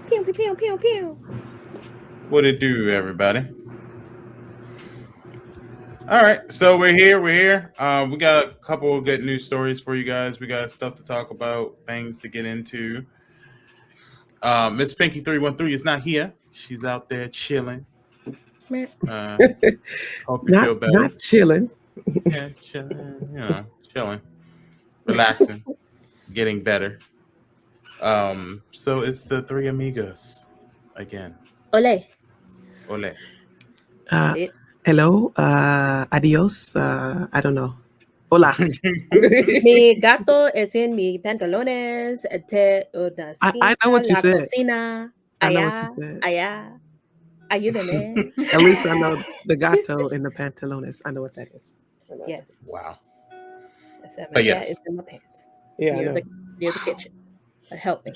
Pew, pew, pew, pew, pew. What it do, everybody? All right, so we're here. We got a couple of good news stories for you guys. We got stuff to talk about, things to get into. Miss Pinky 313 is not here. She's out there chilling. Uh, Hope you Not feel better. not chilling. Yeah, chilling. Chilling, relaxing, getting better. So it's the three amigos again. Ole. Ole. Uh, It, hello. Adios. I don't know. Hola. Mi gato es en mi pantalones. Te una I know cinta what you la said. cocina. I know what you Allá, said. allá. Ayúdame. At least I know the gato and the pantalones. I know what that is. Yes. Wow. I said my But cat is yes. in my pants. Yeah, I Near know. the kitchen. Help me.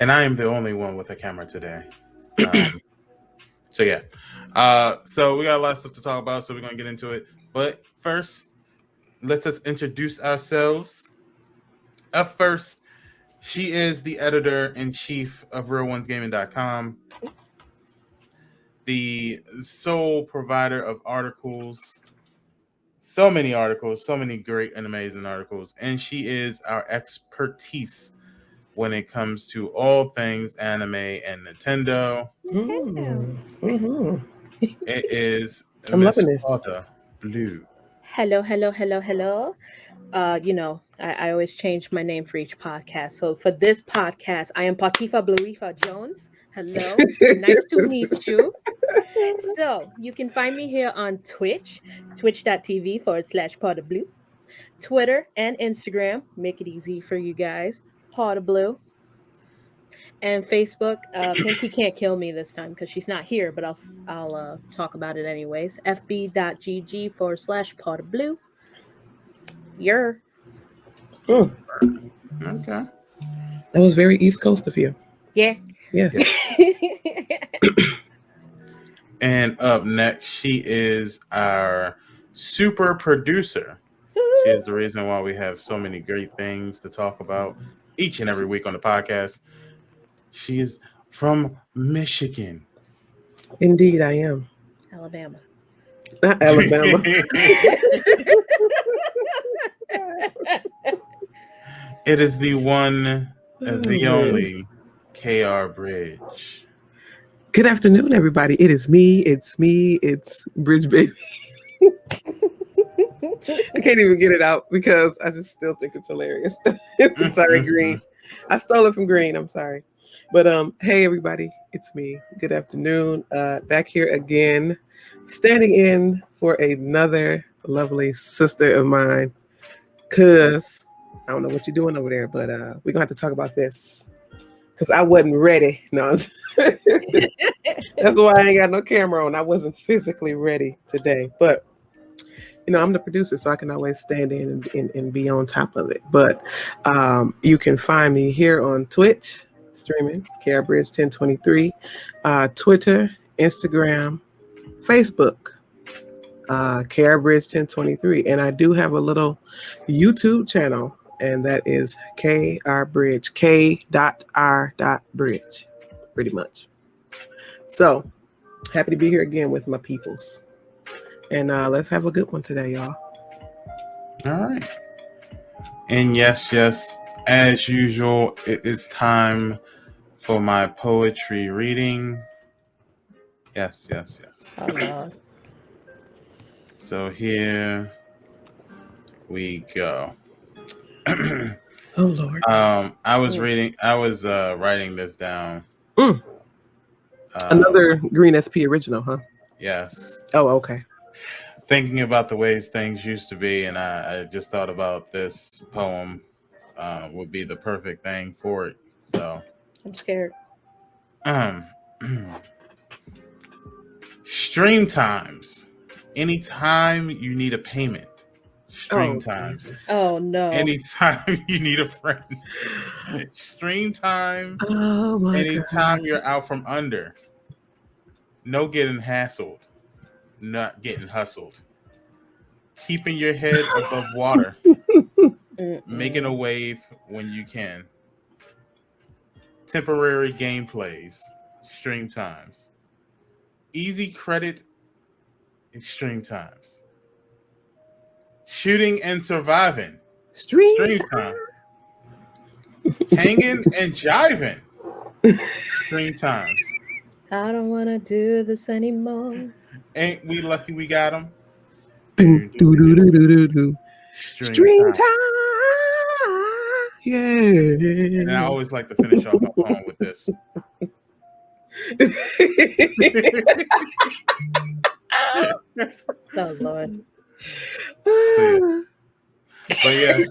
And I am the only one with a camera today. So yeah. So we got a lot of stuff to talk about, so we're gonna get into it. But first, let us introduce ourselves. Up first, she is the editor-in-chief of RealOnesGaming.com, the sole provider of articles. So many articles, so many great and amazing articles. And she is our expertise when it comes to all things anime and Nintendo. Mm-hmm. It is I'm Miss loving this. Pawdablu. Hello. I always change my name for each podcast. So for this podcast, I am Patifa Blarifa Jones. Hello. Nice to meet you. So you can find me here on Twitch, twitch.tv/Pawdablu, Twitter and Instagram. Make it easy for you guys. Pawdablu. And Facebook, Pinky can't kill me this time because she's not here, but I'll talk about it anyways. fb.gg/Pawdablu. You're Mm, Okay. that was very East Coast of you. yeah. Yeah. And up next, she is our super producer. She is the reason why we have so many great things to talk about each and every week on the podcast. She is from Michigan. Indeed, I am. Alabama. Not Alabama. It is the one, the only KR Bridge. Good afternoon, everybody. It is me. It's me. It's Bridge Baby. I can't even get it out because I just still think it's hilarious. Sorry, Green. I stole it from Green. I'm sorry. But hey everybody, it's me. Good afternoon. Back here again, standing in for another lovely sister of mine. Cause I don't know what you're doing over there, but we're gonna have to talk about this. Cause I wasn't ready. No. That's why I ain't got no camera on. I wasn't physically ready today. But I'm the producer, so I can always stand in and be on top of it. But you can find me here on Twitch, streaming, KRBridge1023, Twitter, Instagram, Facebook, KRBridge1023. And I do have a little YouTube channel, and that is KRBridge, K.R.Bridge, pretty much. So, happy to be here again with my peoples. And let's have a good one today, y'all. All right. And yes, as usual, it is time for my poetry reading. Yes. Oh Lord. So here we go. Oh Lord. I was writing this down. Another Green SP original, huh? Yes. Oh, okay. Thinking about the ways things used to be, and I just thought about this poem would be the perfect thing for it. So I'm scared. Stream times. Anytime you need a payment. Stream times. Jesus. Oh no. Anytime you need a friend. Stream time. Oh my Anytime God. you're out from under. No getting hassled. Not getting hustled. Keeping your head above water. making a wave when you can. Temporary gameplays, stream times. Easy credit, extreme times. Shooting and surviving, Stream stream time. Hanging and jiving, stream times. I don't want to do this anymore. Ain't we lucky we got them? Do, do, do, do, do, do, do. Stream Stream time. time. Yeah. And I always like to finish off my poem with this. Oh Lord. But yes.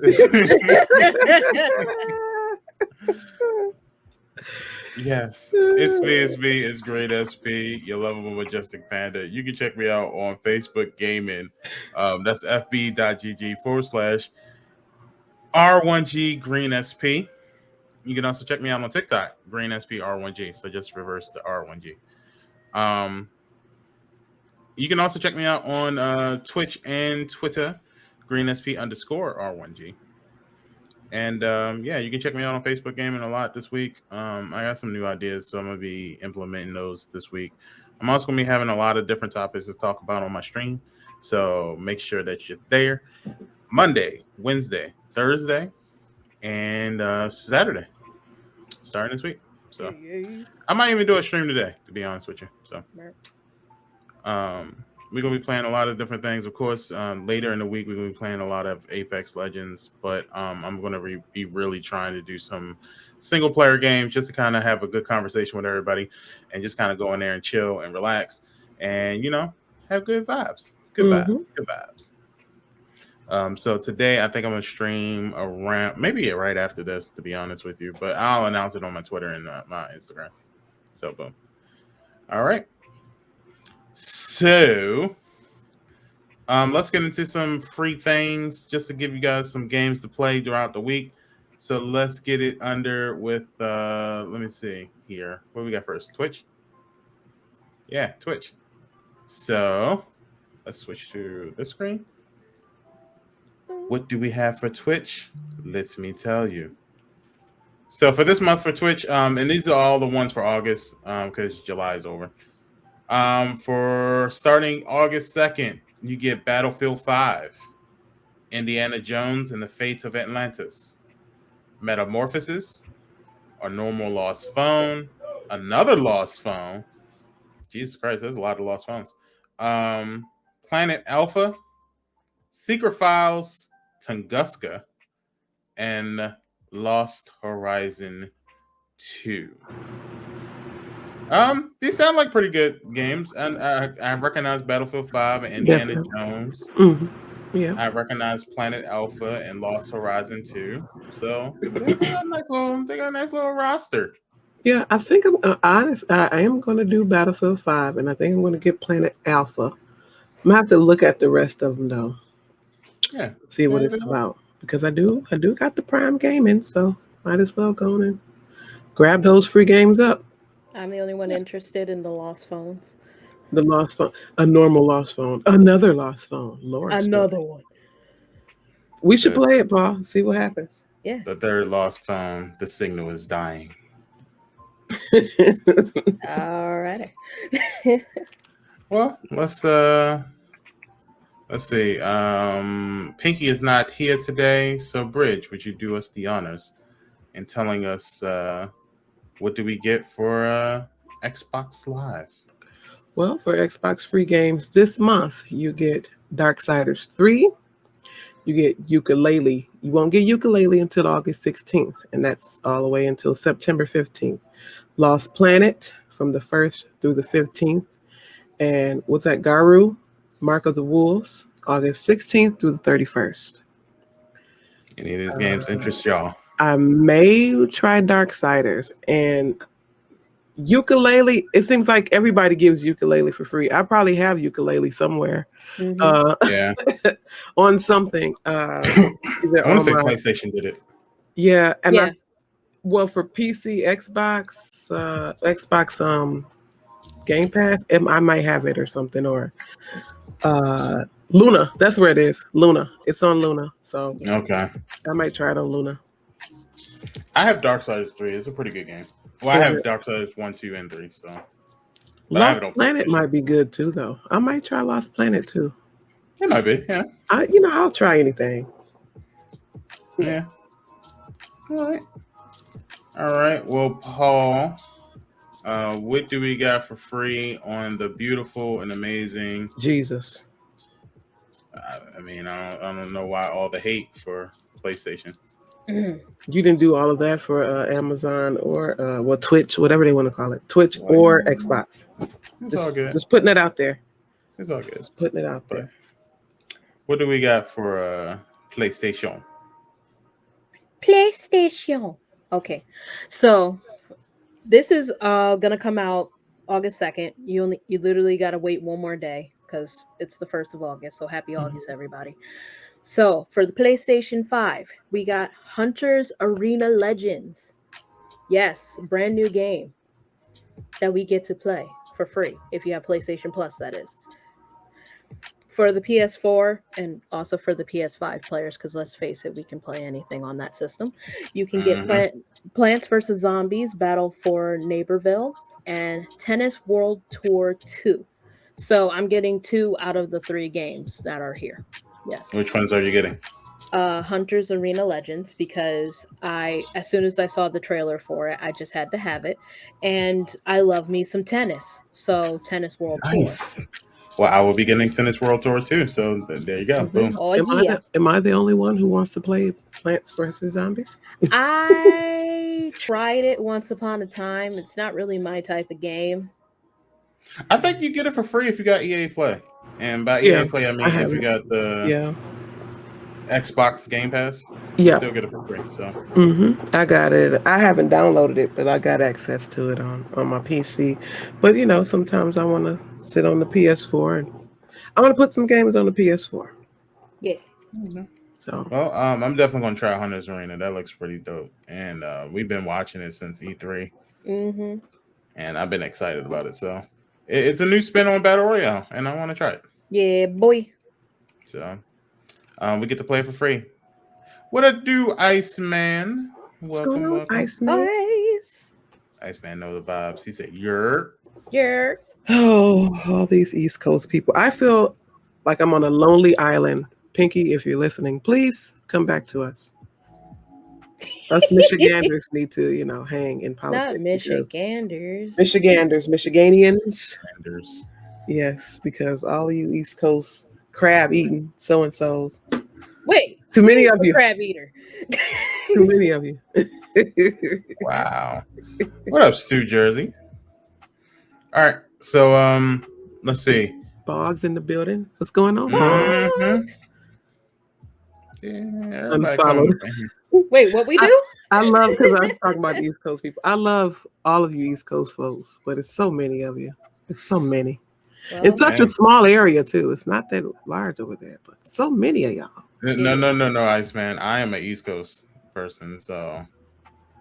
Yes, it's me, it's Great SP, your lovable majestic panda. You can check me out on Facebook Gaming. That's fb.gg/R1G Greensp. You can also check me out on TikTok, Greensp R1G. So just reverse the R1G. You can also check me out on Twitch and Twitter, Greensp_R1G. And yeah, you can check me out on Facebook Gaming a lot this week. I got some new ideas, so I'm going to be implementing those this week. I'm also going to be having a lot of different topics to talk about on my stream. So make sure that you're there Monday, Wednesday, Thursday, and Saturday, starting this week. So I might even do a stream today, to be honest with you. So we're going to be playing a lot of different things. Of course, later in the week, we're going to be playing a lot of Apex Legends, but I'm going to be really trying to do some single-player games just to kind of have a good conversation with everybody and just kind of go in there and chill and relax and, you know, have good vibes. Good vibes. So today, I think I'm going to stream around, maybe right after this, to be honest with you, but I'll announce it on my Twitter and my Instagram. So, boom. All right. So, let's get into some free things just to give you guys some games to play throughout the week. So let's get it under with, let me see here. What do we got first? Twitch? Yeah, Twitch. So let's switch to this screen. What do we have for Twitch? Let me tell you. So for this month for Twitch, and these are all the ones for August because July is over. For starting August 2nd, you get Battlefield 5, Indiana Jones and the Fates of Atlantis, Metamorphosis, A Normal Lost Phone, Another Lost Phone. Jesus Christ, there's a lot of lost phones. Planet Alpha, Secret Files, Tunguska, and Lost Horizon 2. These sound like pretty good games, and I recognize Battlefield 5 and Indiana Jones. Yeah, I recognize Planet Alpha and Lost Horizon 2. So they got a nice little roster. Yeah, I think I'm honest. I am going to do Battlefield 5, and I think I'm going to get Planet Alpha. I'm gonna have to look at the rest of them though. Yeah, see what it's about, because I do got the Prime Gaming, so might as well go and grab those free games up. I'm the only one interested in the lost phones. The lost phone, a normal lost phone, another lost phone, Lord, another one. We should play it, Paul. See what happens. Yeah. The third lost phone. The signal is dying. All righty. Well, let's see. Pinky is not here today, so Bridge, would you do us the honors in telling us what do we get for Xbox Live? Well, for Xbox free games this month, you get Darksiders 3. You get Yooka-Laylee. You won't get Yooka-Laylee until August 16th, and that's all the way until September 15th. Lost Planet from the 1st through the 15th. And what's that? Garu, Mark of the Wolves, August 16th through the 31st. Any of these games interest y'all? I may try Darksiders, and Yooka-Laylee. It seems like everybody gives Yooka-Laylee for free. I probably have Yooka-Laylee somewhere. Yeah, on something. I want to say PlayStation did it. Yeah, and yeah. For PC, Xbox, Game Pass, I might have it or something. Or Luna. That's where it is. Luna. It's on Luna. So Okay. I might try it on Luna. I have Darksiders 3. It's a pretty good game. Well, I Is have it? Darksiders 1, 2, and 3. So, but I have Lost it on Planet PlayStation. might be good too, though. I might try Lost Planet too. It might be. Yeah. I'll try anything. Yeah. All right. All right. Well, Paul, what do we got for free on the beautiful and amazing? Jesus. I mean, I don't know why all the hate for PlayStation. You didn't do all of that for Amazon or Twitch, whatever they want to call it, Twitch or Xbox. It's all good. Just putting it out there. It's all good. Just putting it out there. What do we got for PlayStation? PlayStation. Okay, so this is gonna come out August 2nd. You literally gotta wait one more day because it's the 1st of August. So happy August, everybody. So for the PlayStation 5, we got Hunter's Arena Legends. Yes, brand new game that we get to play for free if you have PlayStation Plus, that is. For the PS4 and also for the PS5 players, because let's face it, we can play anything on that system. You can get Plants vs. Zombies Battle for Neighborville and Tennis World Tour 2. So I'm getting 2 out of the 3 games that are here. Yes. Which ones are you getting? Hunter's Arena Legends, because as soon as I saw the trailer for it, I just had to have it. And I love me some tennis. So Tennis World Nice. Tour. Well, I will be getting Tennis World Tour too. So there you go. Boom. Oh, Am I the only one who wants to play Plants vs. Zombies? I tried it once upon a time. It's not really my type of game. I think you get it for free if you got EA Play. And by EA Play, I mean if you got the Xbox Game Pass, you still get it for free. So I got it. I haven't downloaded it, but I got access to it on my PC. But sometimes I want to sit on the PS4 and I want to put some games on the PS4. Yeah. So well, I'm definitely gonna try Hunter's Arena. That looks pretty dope, and we've been watching it since E3, and I've been excited about it. So it's a new spin on Battle Royale, and I want to try it. Yeah, boy. So we get to play for free. What a do, Iceman? Welcome. Iceman. Iceman know the vibes. He said, "You're." Oh, all these East Coast people. I feel like I'm on a lonely island. Pinky, if you're listening, please come back to us. Us Michiganders need to, hang in politics. Not Michiganders. Michiganians. Yes, because all of you East Coast crab eating so-and-sos. Wait. Too many of you. Crab eater. Too many of you. Wow. What up, Stu Jersey? All right. So let's see. Boggs in the building. What's going on? Boggs? Yeah, unfollowed. Wait, what we do? I love, because I'm talking about East Coast people. I love all of you East Coast folks, but it's so many of you. It's so many. Well, it's such a small area too. It's not that large over there, but so many of y'all. No, Iceman. I am an East Coast person, so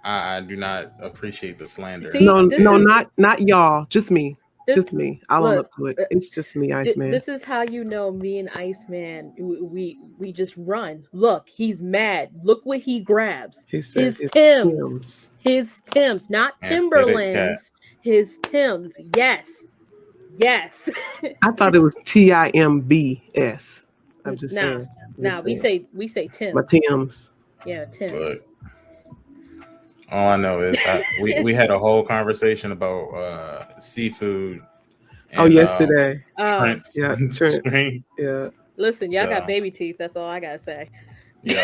I do not appreciate the slander. See, not y'all. Just me. Just me. I'll own up to it. It's just me, Iceman. This is how you know me and Iceman. We just run. Look, he's mad. Look what he grabs. His Timbs. His Timbs, not Timberlands. His Timbs. Yes. I thought it was TIMBS. I'm just saying. We say Timbs. My Timbs. Yeah, Timbs. But all I know is we had a whole conversation about seafood. And, yesterday. Trent's. Yeah, Trent. Yeah. Listen, y'all got baby teeth. That's all I gotta say. Yo,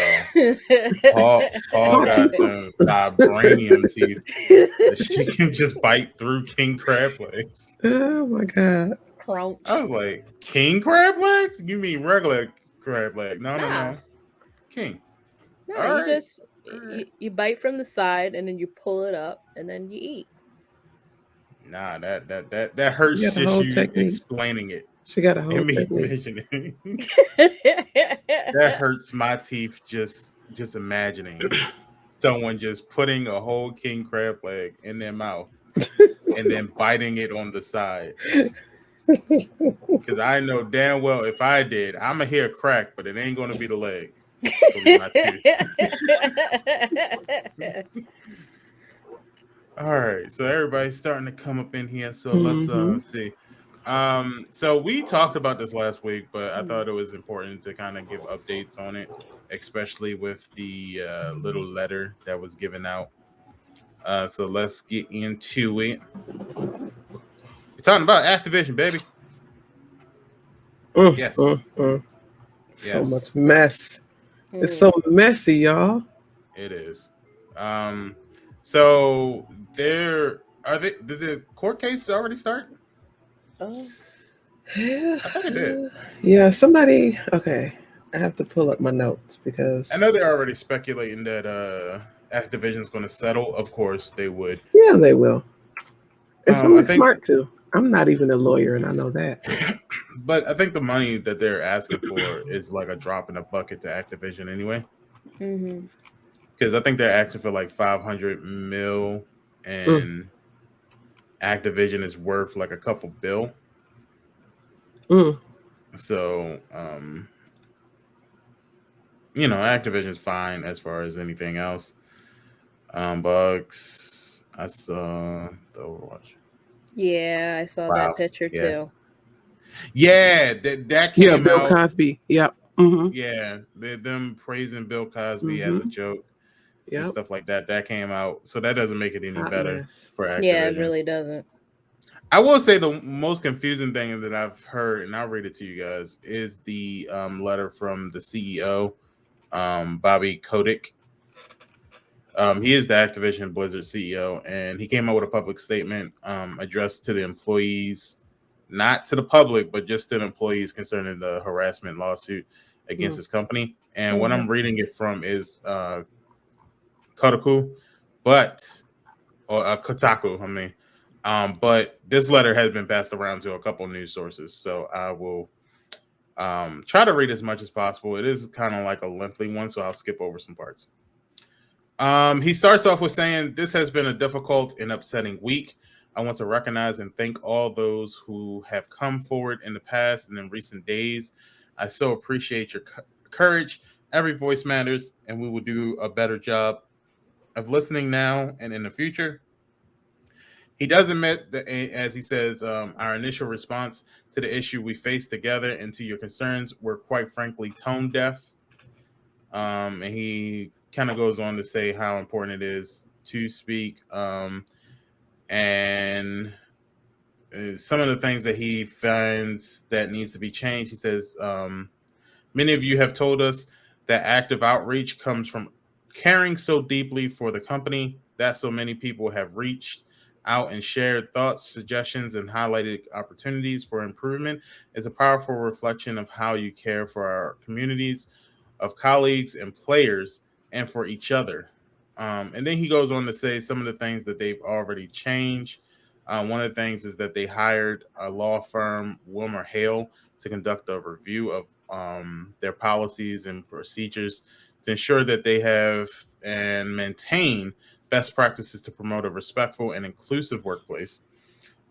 Paul got them vibranium teeth that she can just bite through king crab legs. Oh my god! Crunch. I was like, king crab legs? You mean regular crab leg? No, king. No, you bite from the side and then you pull it up and then you eat. Nah, that hurts just you explaining it. She got a whole technique. That hurts my teeth just imagining someone just putting a whole king crab leg in their mouth and then biting it on the side. Because I know damn well if I did, I'm going to hear a crack, but it ain't going to be the leg. It's going to be my tooth. All right. So everybody's starting to come up in here. So let's Mhm. see. So we talked about this last week, but I thought it was important to kind of give updates on it, especially with the little letter that was given out. So let's get into it. We're talking about Activision, baby. Mm, Yes. mm, mm. So much Yes, mess. It's Mm. so messy, y'all. it is. Um, so there are they. Did the court case already start? Oh. Yeah, I think it did. yeah. Somebody. Okay, I have to pull up my notes I because know they're already speculating that Activision's going to settle. Of course, they would. yeah, they will. It's I only think, smart to. I'm not even a lawyer, and I know that. but I think the money that they're asking for is like a drop in the bucket to Activision anyway. Mm-hmm. Because I think they're asking for like 500 mil, Mm, and Activision is worth like a couple bill. mm, So, Activision's fine as far as anything else. Bugs. I saw the Overwatch. Yeah, I saw that Wow. picture Yeah. too. Yeah. That yeah, came Bill out. Cosby. Yep. Mm-hmm. Yeah. Them praising Bill Cosby as a Mm-hmm. joke and Yep. stuff like that. That came out. So that doesn't make it any Hot better mess. for Yeah, it Activision. really doesn't. I will say the most confusing thing that I've heard, and I'll read it to you guys, is the letter from the CEO, Bobby Kotick. He is the Activision Blizzard CEO, and he came out with a public statement addressed to the employees, not to the public, but just to the employees concerning the harassment lawsuit against Mm, his company. And what Mm-hmm. I'm reading it from is Kotaku, but or Kotaku, I mean. But this letter has been passed around to a couple news sources, so I will try to read as much as possible. It is kind of like a lengthy one, so I'll skip over some parts. He starts off with saying, "This has been a difficult and upsetting week. I want to recognize and thank all those who have come forward in the past and in recent days. I so appreciate your courage. Every voice matters, and we will do a better job of listening now and in the future." He does admit that, as he says, our initial response to the issue we faced together and to your concerns were quite frankly tone deaf. And he kind of goes on to say how important it is to speak, and some of the things that he finds that needs to be changed. He says, many of you have told us that active outreach comes from caring so deeply for the company that so many people have reached out and shared thoughts, suggestions, and highlighted opportunities for improvement is a powerful reflection of how you care for our communities of colleagues and players and for each other. And then he goes on to say some of the things that they've already changed. One of the things is that they hired a law firm, Wilmer Hale, to conduct a review of their policies and procedures to ensure that they have and maintain best practices to promote a respectful and inclusive workplace.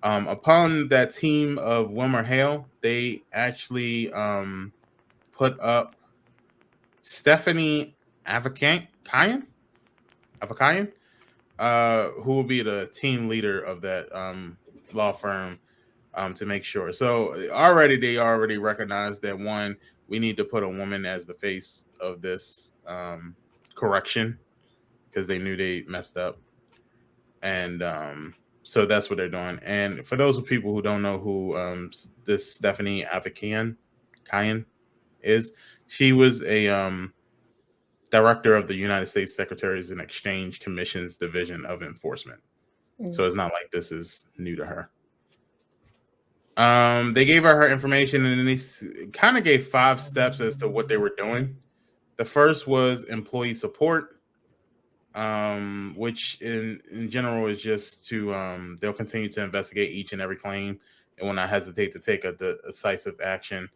Upon that team of Wilmer Hale, they actually put up Stephanie Avakayan, who will be the team leader of that law firm to make sure. So they already recognize that one, we need to put a woman as the face of this correction because they knew they messed up, and so that's what they're doing. And for those of people who don't know who this Stephanie Kyan is, she was a director of the United States Secretaries and Exchange Commission's Division of Enforcement. Mm. So it's not like this is new to her. They gave her information, and then they kind of gave 5 steps as to what they were doing. The first was employee support, which in general is just to they'll continue to investigate each and every claim and will not hesitate to take a decisive action.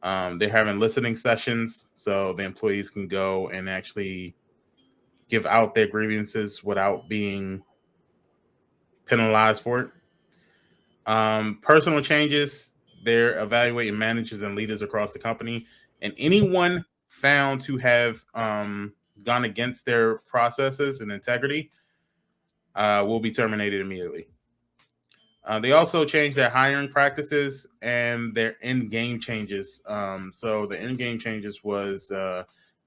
They're having listening sessions, so the employees can go and actually give out their grievances without being penalized for it. Personal changes. They're evaluating managers and leaders across the company, and anyone found to have gone against their processes and integrity will be terminated immediately. They also changed their hiring practices and their in-game changes. So the in-game changes was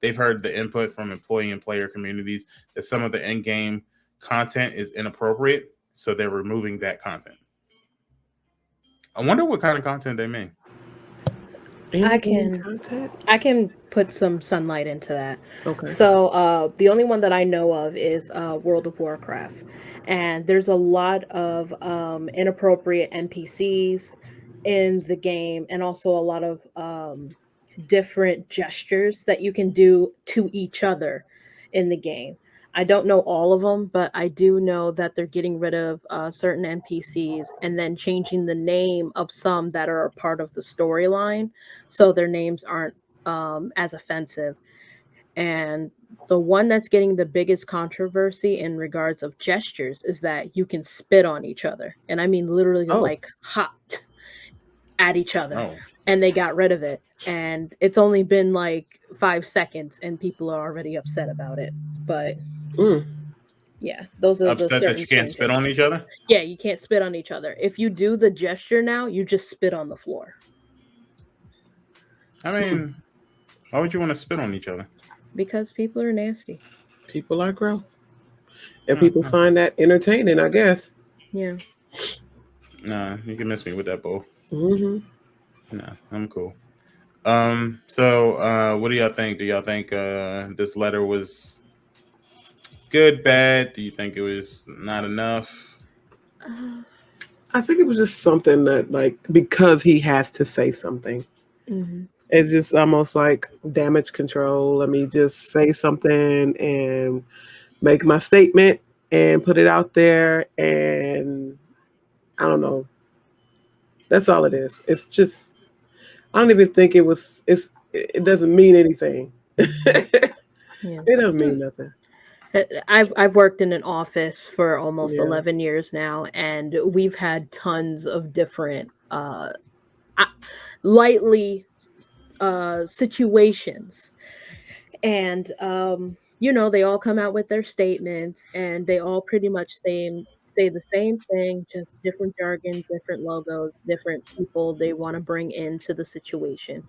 they've heard the input from employee and player communities that some of the in-game content is inappropriate, so they're removing that content. I wonder what kind of content they mean. I In-game can content. I can put some sunlight into that. Okay. So, the only one that I know of is World of Warcraft, and there's a lot of inappropriate NPCs in the game, and also a lot of different gestures that you can do to each other in the game. I don't know all of them, but I do know that they're getting rid of certain NPCs and then changing the name of some that are a part of the storyline, so their names aren't as offensive. And the one that's getting the biggest controversy in regards of gestures is that you can spit on each other, and I mean literally Oh. like hot at each other, Oh, and they got rid of it. And it's only been like 5 seconds, and people are already upset about it. But Mm. yeah, those are the upset that certain you can't spit changes. on each other? Yeah, you can't spit on each other. If you do the gesture now, you just spit on the floor I mean, why would you want to spit on each other? because people are nasty. People are gross, and No, people no, find that entertaining, I guess. Yeah. no, you can miss me with that bull. Hmm. No, I'm cool. So what do y'all think? Do y'all think this letter was good, bad? Do you think it was not enough? Uh, I think it was just something that, like, because he has to say something. mhm. It's just almost like damage control. Let me just say something and make my statement and put it out there. And I don't know. That's all it is. It's just, I don't even think it doesn't mean anything. It Yeah. doesn't mean nothing. I've worked in an office for almost Yeah. 11 years now, and we've had tons of different uh, lightly situations. And they all come out with their statements, and they all pretty much say the same thing, just different jargon, different logos, different people they want to bring into the situation.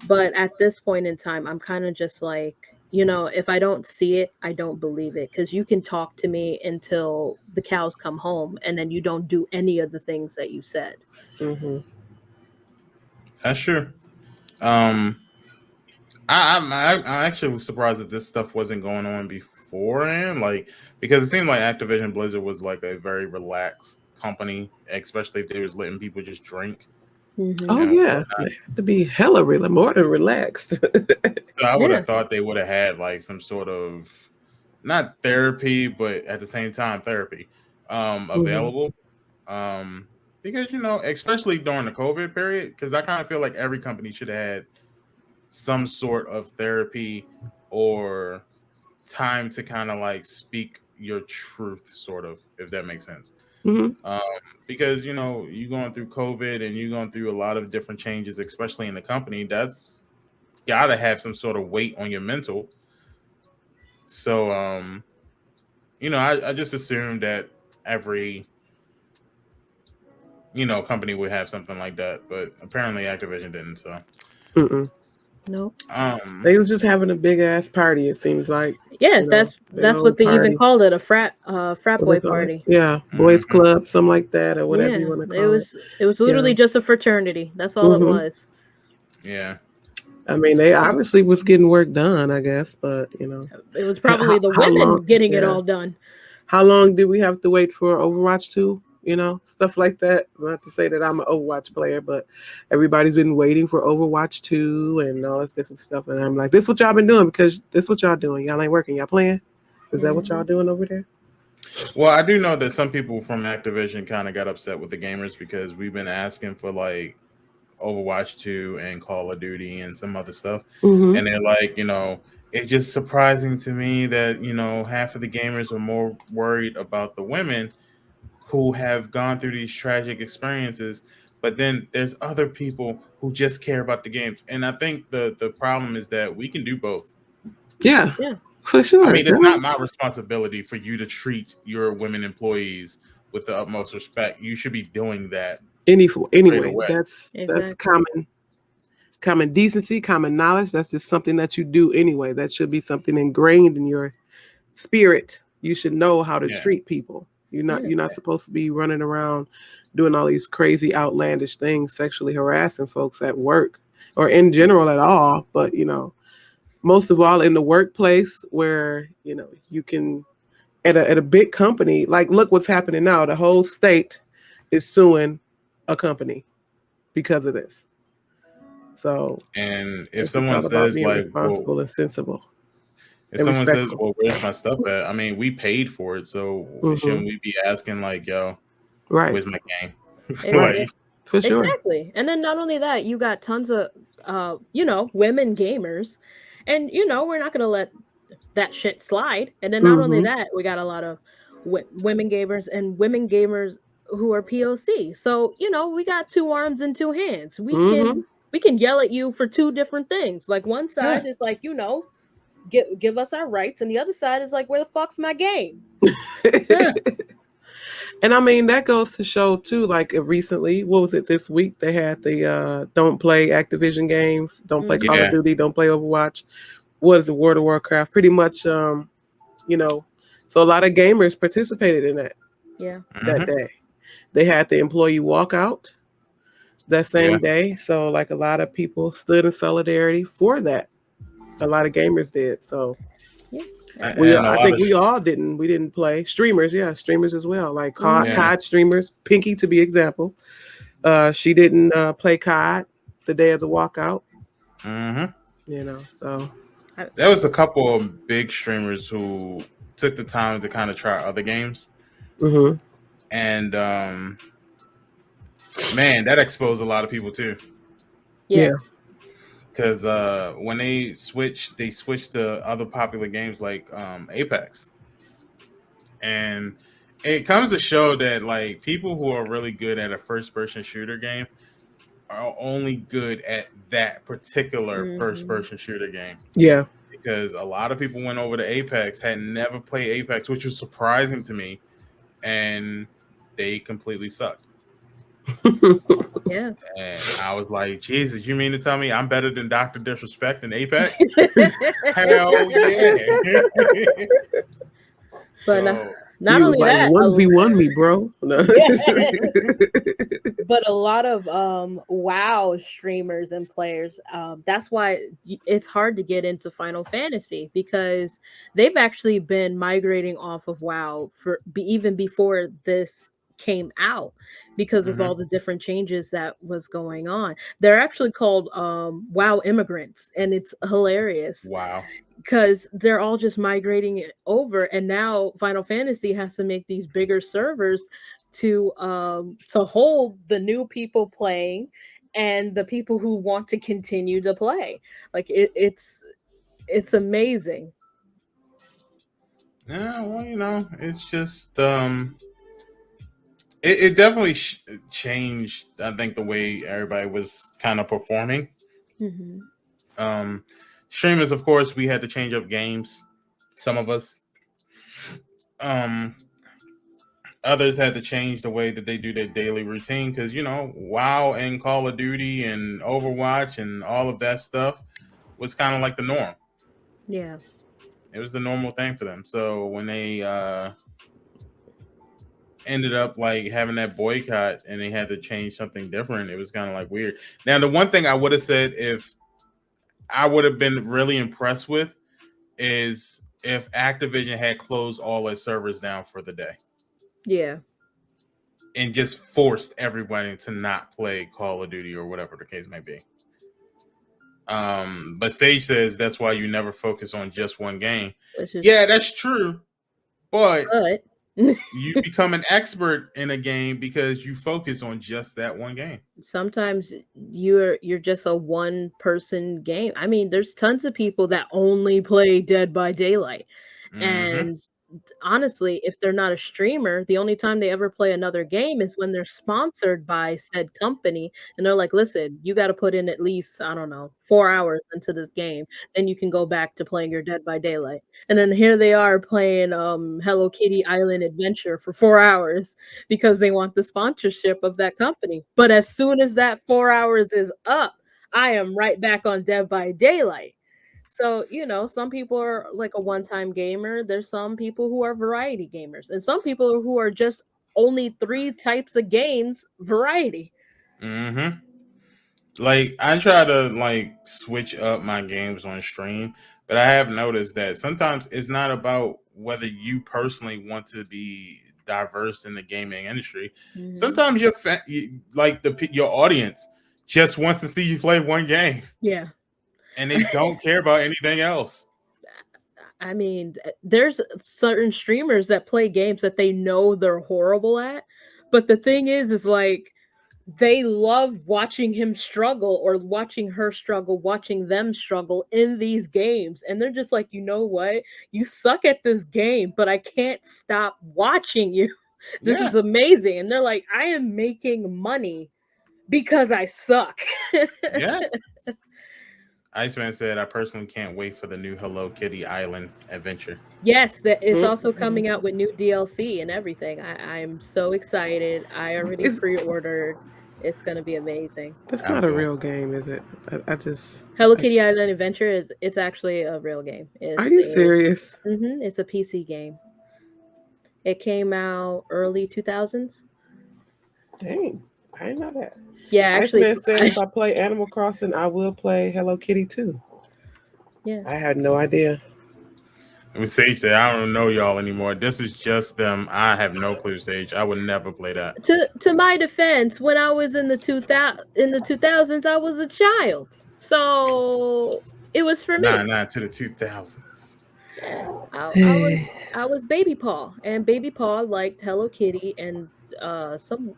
But at this point in time, I'm kind of just like, if I don't see it, I don't believe it, because you can talk to me until the cows come home, and then you don't do any of the things that you said. Hmm. That's true. Um, I'm actually surprised that this stuff wasn't going on beforehand, like because it seemed like Activision Blizzard was like a very relaxed company, especially if they was letting people just drink Oh, Hmm. and yeah. whatnot. They have to be hella more than relaxed. So I would Yeah. have thought they would have had like some sort of not therapy, but at the same time therapy Hmm. available. Um, because especially during the COVID period, because I kind of feel like every company should have had some sort of therapy or time to kind of like speak your truth, sort of, if that makes sense. Hmm. Um, because you're going through COVID and you're going through a lot of different changes, especially in the company. That's gotta have some sort of weight on your mental. So, I just assumed that every company would have something like that, but apparently Activision didn't. So, Mm-mm. Nope. um, They was just having a big ass party. It seems like, Yeah, big that's what old they even party. called it, a frat What they boy call it? party. Yeah, boys mhm. club, something like that, or whatever you Yeah, want to it call it. was Yeah. literally just a fraternity. That's all it Hmm. was. Yeah, I mean, they obviously was getting work done, I guess, but It was probably the how long? women getting it Yeah, all done. how long do we have to wait for Overwatch 2? Stuff like that. Not to say that I'm an Overwatch player, but everybody's been waiting for Overwatch 2 and all this different stuff. And I'm like, this what y'all been doing because this what y'all doing. Y'all ain't working. Y'all playing? Is that what y'all Hmm. doing over there? well, I do know that some people from Activision kind of got upset with the gamers because we've been asking for like Overwatch 2 and Call of Duty and some other stuff. Mm-hmm. And they're like, it's just surprising to me that, half of the gamers are more worried about the women who have gone through these tragic experiences, but then there's other people who just care about the games. And I think the problem is that we can do both. Yeah, Yeah. for I sure. mean, it's not my responsibility for you to treat your women employees with the utmost respect. You should be doing that straight Anyway, away. that's Exactly. common decency, common knowledge. That's just something that you do anyway. That should be something ingrained in your spirit. You should know how to Yeah. treat people. Yeah. You're not supposed to be running around doing all these crazy outlandish things, sexually harassing folks at work or in general at all. But most of all in the workplace where you can at a big company. Like, look what's happening now. The whole state is suing a company because of this. So And if it's just someone all about says being like, well, responsible and sensible if and someone says, respectful. well, where's my stuff at? I mean, we paid for it, so Hmm. shouldn't we be asking like, yo, Right, where's my game? It, right, Like, it, for sure. exactly. And then not only that, you got tons of women gamers, and we're not gonna let that shit slide. And then not only Hmm. that, we got a lot of women gamers and women gamers who are POC. So we got two arms and two hands. We Hmm. can we can yell at you for two different things. Like one yeah, side is like give us our rights, and the other side is like, where the fuck's my game? yeah, And I mean, that goes to show too, like recently, what was it this week? They had the don't play Activision games, don't play Call of yeah. Duty, don't play Overwatch. What is it, World of Warcraft? Pretty much, you know. So a lot of gamers participated in Yeah. that Hmm. day. They had the employee walkout that Yeah. same day. So like a lot of people stood in solidarity for that. A lot of gamers did. So Yeah. And a I lot think of we didn't play streamers. Yeah, streamers as well. Like Hmm. yeah. COD streamers, Pinky to be example. She didn't play COD the day of the walkout. Hmm. So There was a couple of big streamers who took the time to kind of try other games, hmm and man, that exposed a lot of people too. Yeah. yeah, Because when they switched to other popular games like Apex, and it comes to show that like people who are really good at a first-person shooter game are only good at that particular Hmm. first-person shooter game. yeah. Because a lot of people went over to Apex, had never played Apex, which was surprising to me, and they completely sucked. Yeah. And I was like, Jesus, you mean to tell me I'm better than Dr. Disrespect in Apex? Hell yeah. But So not He was only like that, 1v1 me, bro. No. yeah, but a lot of WoW streamers and players. That's why it's hard to get into Final Fantasy, because they've actually been migrating off of WoW for even before this came out, because of mhm. all the different changes that was going on. They're actually called WoW immigrants, and it's hilarious Wow. because they're all just migrating it over, and now Final Fantasy has to make these bigger servers to hold the new people playing and the people who want to continue to play. Like it's amazing. Yeah, well, it's just it definitely changed. I think the way everybody was kind of performing. Hmm. Um, Streamers, of course, we had to change up games. Some of us, um, others had to change the way that they do their daily routine because WoW and Call of Duty and Overwatch and all of that stuff was kind of like the norm. Yeah. It was the normal thing for them. So when they ended up like having that boycott and they had to change something different, it was kind of like weird. Now, the one thing I would have said if I would have been really impressed with is if Activision had closed all their servers down for the day Yeah. and just forced everybody to not play Call of Duty or whatever the case may be. But Sage says that's why you never focus on just one game. Which is Yeah, that's true. But but you become an expert in a game because you focus on just that one game. sometimes you're just a one person game. I mean, there's tons of people that only play Dead by Daylight, Mm-hmm. and honestly, if they're not a streamer, the only time they ever play another game is when they're sponsored by said company, and they're like, "Listen, you gotta put in at least, I don't know, 4 hours into this game, then you can go back to playing your Dead by Daylight." And then here they are playing, Hello Kitty Island Adventure for 4 hours because they want the sponsorship of that company. But as soon as that 4 hours is up, I am right back on Dead by Daylight. So, some people are like a one-time gamer. There's some people who are variety gamers, and some people who are just only three types of games variety. Mm-hmm. Like I try to like switch up my games on stream, but I have noticed that sometimes it's not about whether you personally want to be diverse in the gaming industry. Mhm. Sometimes like your audience just wants to see you play one game Yeah. and they don't care about anything else. I mean, there's certain streamers that play games that they know they're horrible at, but the thing is like they love watching him struggle or watching her struggle, watching them struggle in these games. And they're just like, you know what? You suck at this game, but I can't stop watching you. This Yeah, is amazing. And they're like, I am making money because I suck. yeah. Iceman said, "I personally can't wait for the new Hello Kitty Island adventure." Yes, that it's also Mhm. coming out with new DLC and everything. I'm so excited. I already Is pre-ordered. It's gonna be amazing. that's I'm not a cool. real game, is it? I just. Hello I, Kitty Island Adventure it's actually a real game. are you serious? It's a PC game. It came out early 2000s. Dang, I didn't know that. Yeah, actually, Iceman said if I play Animal Crossing, I will play Hello Kitty too. yeah. I had no idea. Sage said, "I don't know y'all anymore. This is just them. I have no clue, Sage. I would never play that." To my defense, when I was in the 2000s, I was a child, so it was for Nah, me. nah, to the 2000s. Yeah, I was Baby Paw, and Baby Paw liked Hello Kitty and some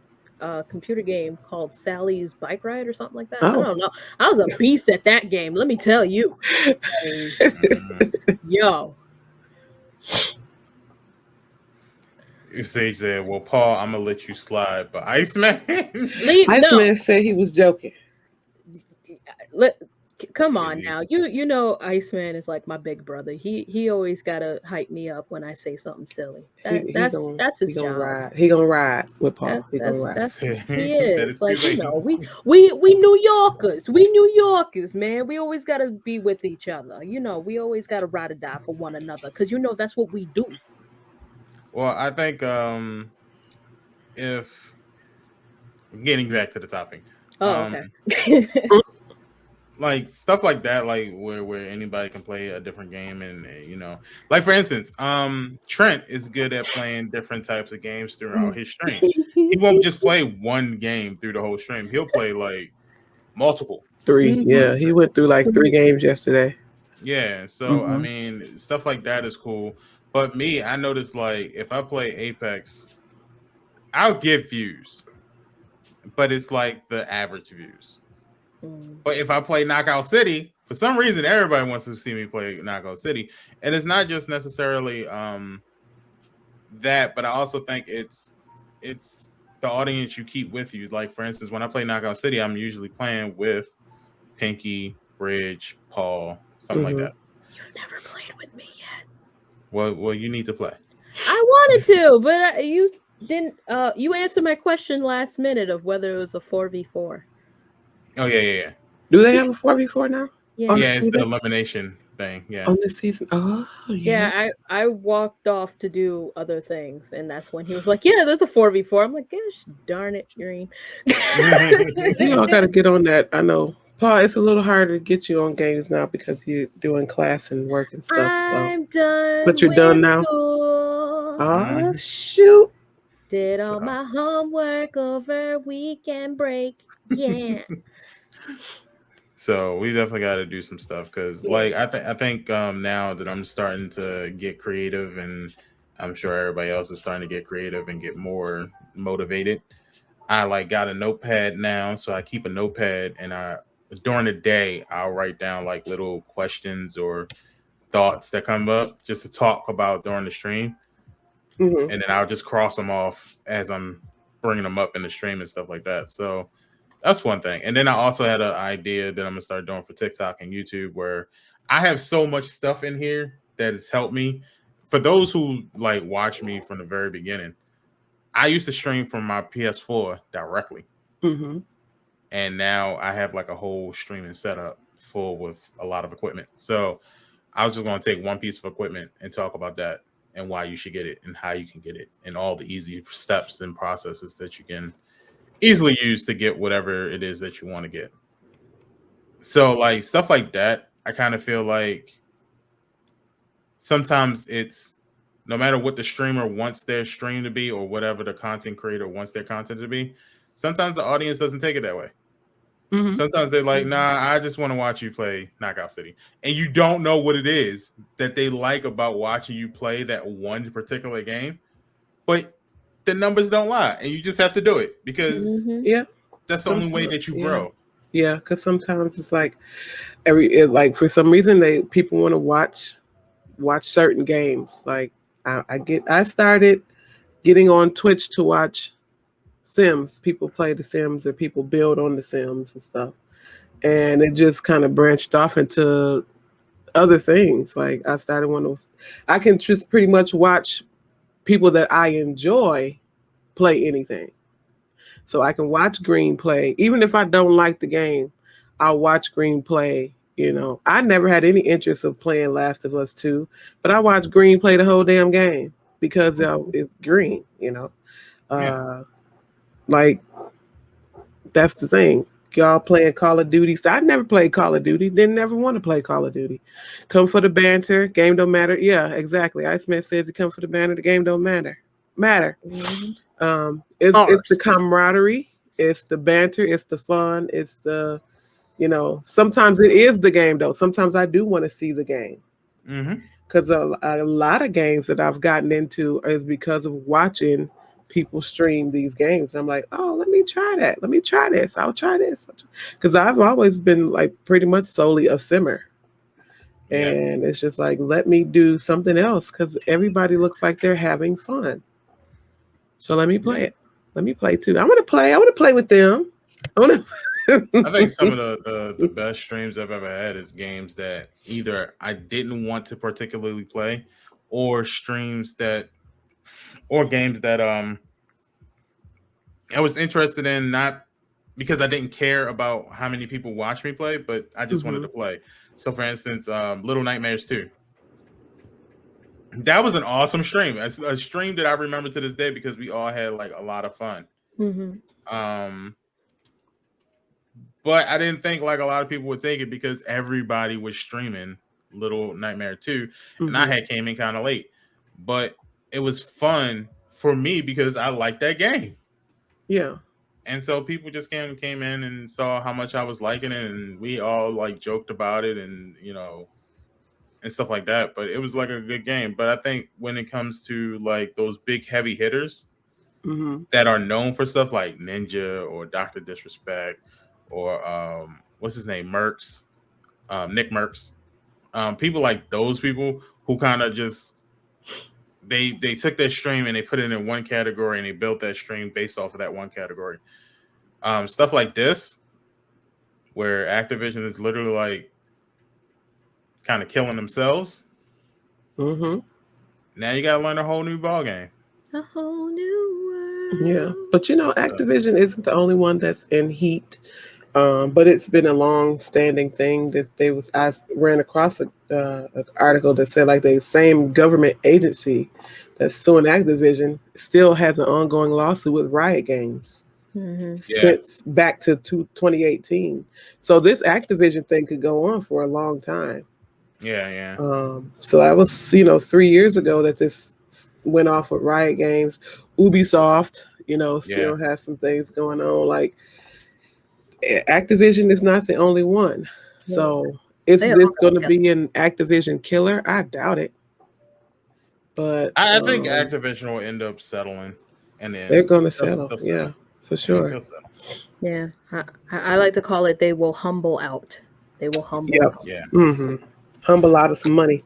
computer game called Sally's Bike Ride or something like that. I Oh. don't know. I was a beast at that game. Let me tell you. Like, Mm. yo, Sage said, "Well, Paul, I'm gonna let you slide, but Iceman, leave no. Iceman said he was joking. Let come on He- now. You know Iceman is like my big brother. He always gotta hype me up when I say something silly. He That he that's gonna that's he his gonna job. ride. He gonna ride with That Paul. He gonna that's ride. that's said, he he said is. it's too Like, late. we New Yorkers. We New Yorkers, man. We always gotta be with each other. We always gotta ride or die for one another. Cause that's what we do. Well, I think if getting back to the topic, Oh, um, okay. like stuff like that, like where anybody can play a different game, and like for instance, Trent is good at playing different types of games throughout his stream. He won't just play one game through the whole stream. He'll play like multiple Three. Mhm. Yeah, he went through like 3 games yesterday. Yeah, so I Mm-hmm. mean, stuff like that is cool. But me, I noticed like if I play Apex, I'll get views, but it's like the average views. Mm. But if I play Knockout City, for some reason, everybody wants to see me play Knockout City, and it's not just necessarily that, but I also think it's the audience you keep with you. Like for instance, when I play Knockout City, I'm usually playing with Pinky, Bridge, Paul, something like Mm-hmm. that. You've never played with me yet. Well, you need to play. I wanted to, but you didn't. You answered my question last minute of whether it was a 4v4. Oh yeah. Do they have a 4v4 now on Yeah. the Yeah, it's the season? elimination thing. Yeah. On this season? Oh yeah. Yeah, I walked off to do other things, and that's when he was like, "Yeah, there's a 4v4." I'm like, "Gosh darn it, Green." We all got to get on that. I know, Paul. It's a little harder to get you on games now because you're doing class and work and stuff. So, I'm done but you're done with now. school. Oh shoot! Did all So, my homework over weekend break. Yeah. so we definitely got to do some stuff because, Yeah. like, I think now that I'm starting to get creative, and I'm sure everybody else is starting to get creative and get more motivated. I like got a notepad now, so I keep a notepad, and I during the day I'll write down like little questions or thoughts that come up just to talk about during the stream, Mm-hmm. and then I'll just cross them off as I'm bringing them up in the stream and stuff like that. So that's one thing. And then I also had an idea that I'm gonna start doing for TikTok and YouTube, where I have so much stuff in here that has helped me. For those who like watch me from the very beginning, I used to stream from my PS4 directly, Mm-hmm. and now I have like a whole streaming setup full with a lot of equipment. So I was just going to take one piece of equipment and talk about that and why you should get it and how you can get it and all the easy steps and processes that you can easily use to get whatever it is that you want to get. So like stuff like that, I kind of feel like sometimes it's no matter what the streamer wants their stream to be or whatever the content creator wants their content to be, sometimes the audience doesn't take it that way. Mm-hmm. Sometimes they're like, nah, I just want to watch you play Knockout City. And you don't know what it is that they like about watching you play that one particular game. But the numbers don't lie. And you just have to do it because Yeah. that's the only way that you grow. Yeah, because sometimes it's like like for some reason people want to watch certain games. Like I started getting on Twitch to watch Sims. People play the Sims or people build on the Sims and stuff. And it just kind of branched off into other things. Like I started I can just pretty much watch people that I enjoy play anything. So I can watch Green play. Even if I don't like the game, I'll watch Green play. You know, I never had any interest of playing Last of Us 2, but I watched Green play the whole damn game because it's Green, you know. Like, that's the thing. Y'all playing Call of Duty. So I never played Call of Duty. Didn't ever want to play Call of Duty. Come for the banter. Game don't matter. Yeah, exactly. Iceman says you come for the banter. The game don't matter. Mm-hmm. It's the camaraderie. It's the banter. It's the fun. It's the, you know, sometimes it is the game though. Sometimes I do want to see the game. Because a lot of games that I've gotten into is because of watching people stream these games. I'm like, oh, let me try that. Let me try this. I'll try this. Because I've always been like pretty much solely a simmer. And it's just like, let me do something else because everybody looks like they're having fun. So let me play it. Let me play too. I want to play with them. I think some of the best streams I've ever had is games that either I didn't want to particularly play or games that I was interested in, not because I didn't care about how many people watch me play, but I just wanted to play. So for instance, Little Nightmares 2. That was an awesome stream. It's a stream that I remember to this day because we all had like a lot of fun. But I didn't think like a lot of people would take it because everybody was streaming Little Nightmare 2. And I had came in kind of late. But it was fun for me because I liked that game. Yeah. And so people just came in and saw how much I was liking it, and we all like joked about it and, you know, and stuff like that. But it was like a good game. But I think when it comes to like those big heavy hitters that are known for stuff like Ninja or Dr. Disrespect or what's his name, Mercs, Nick Mercs, people like those people who kind of just they took their stream and they put it in one category and they built that stream based off of that one category. Stuff like this, where Activision is literally like kind of killing themselves. Now you gotta learn a whole new ball game. A whole new world. Yeah, but you know, Activision isn't the only one that's in heat. But it's been a long-standing thing that I ran across an article that said like the same government agency that's suing Activision still has an ongoing lawsuit with Riot Games since back to 2018. So this Activision thing could go on for a long time. So that was 3 years ago that this went off with Riot Games. Ubisoft, still has some things going on. Like Activision is not the only one. So is this going to be an Activision killer? I doubt it. But I think Activision will end up settling, and then they're going to settle. Yeah, for sure. Yeah, I like to call it. They will humble out. They will humble out. Yeah. Humble out of some money.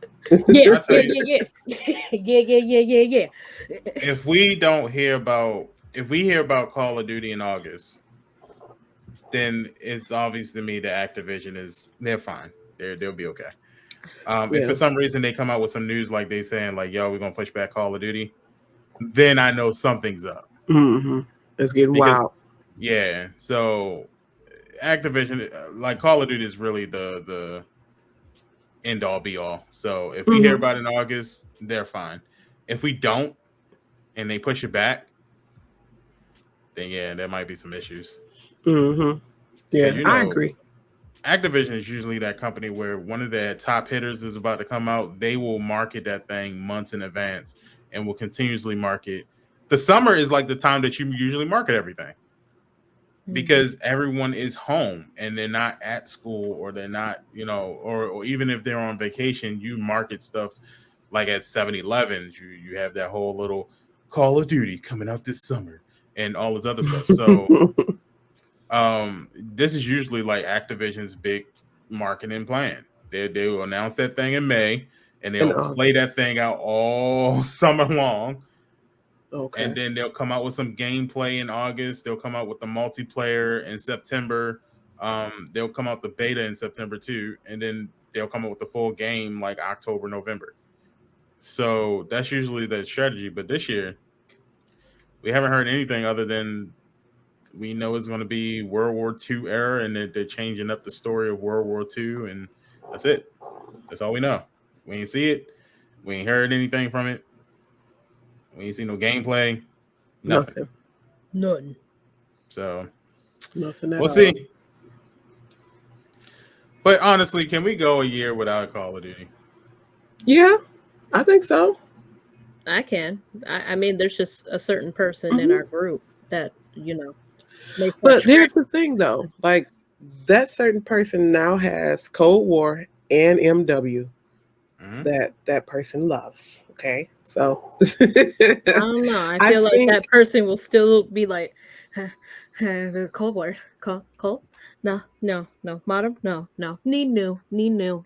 Yeah, I'll tell you, yeah. Yeah. if we don't hear about if we hear about Call of Duty in August, then it's obvious to me that Activision they're fine. They'll be okay. If for Yeah. some reason they come out with some news like they saying like, yo, we're gonna push back Call of Duty, then I know something's up. Mm-hmm. It's getting Because wild. yeah, so Activision, like Call of Duty, is really the end all be all. So if we hear Mm-hmm. about it in August, they're fine. If we don't and they push it back, then yeah, there might be some issues. Mm-hmm. Because Yeah, I agree. Activision is usually that company where one of their top hitters is about to come out. They will market that thing months in advance and will continuously market. The summer is like the time that you usually market everything because everyone is home and they're not at school or they're not, or even if they're on vacation, you market stuff like at 7-Elevens. You have that whole little Call of Duty coming out this summer and all this other stuff. So this is usually like Activision's big marketing plan. They will announce that thing in May and In they'll play August. that thing out all summer long. Okay. And then they'll come out with some gameplay in August. They'll come out with the multiplayer in September. They'll come out the beta in September too, and then they'll come out with the full game like October, November. So that's usually the strategy. But this year, we haven't heard anything other than we know it's going to be World War II era, and they're changing up the story of World War II, and that's it. That's all we know. We ain't see it. We ain't heard anything from it. We ain't seen no gameplay. Nothing. None. So Nothing at we'll all. see. But honestly, can we go a year without Call of Duty? Yeah, I think so. I can. I mean, there's just a certain person in our group that, makes But that here's the thing, though. Like, that certain person now has Cold War and MW that person loves. Okay, so I don't know. I feel like that person will still be like, the Cold War. Cold? No. Modern? No. Need new.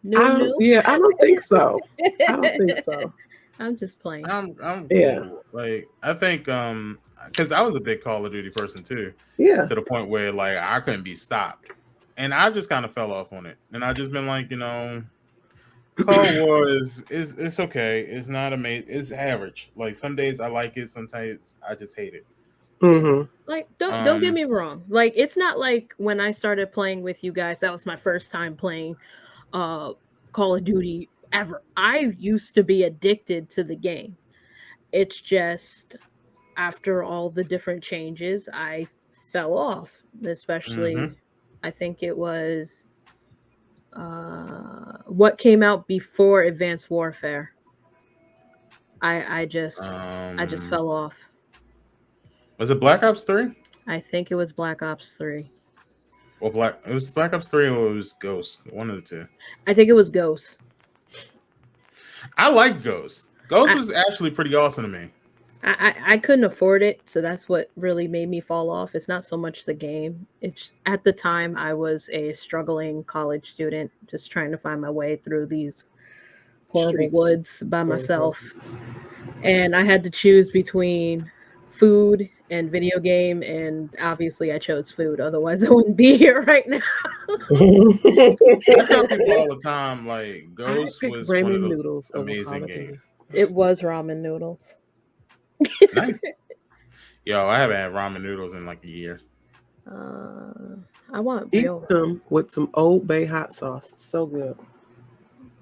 Yeah, I don't think so. I don't think so. I'm just playing. I'm cool. Yeah. Like I think because I was a big Call of Duty person too. Yeah. To the point where like I couldn't be stopped. And I just kind of fell off on it. And I just been like, Cold War is it's okay. It's not amazing. It's average. Like some days I like it, sometimes I just hate it. Mm-hmm. Like don't get me wrong. Like it's not like when I started playing with you guys, that was my first time playing Call of Duty ever. I used to be addicted to the game. It's just after all the different changes, I fell off. Especially, I think it was what came out before Advanced Warfare. I just fell off. Was it Black Ops 3? I think it was Black Ops 3. Or it was Black Ops 3 or it was Ghost. One of the two. I think it was Ghost. I like Ghost. Ghost was actually pretty awesome to me. I couldn't afford it, so that's what really made me fall off. It's not so much the game. It's at the time I was a struggling college student, just trying to find my way through these horrible woods by myself. And I had to choose between food and video game, and obviously I chose food. Otherwise, I wouldn't be here right now. I tell people all the time, like Ghost was one of those noodles amazing games. It was ramen noodles. Nice. Yo, I haven't had ramen noodles in like a year. I want eat them with some Old Bay hot sauce. So good.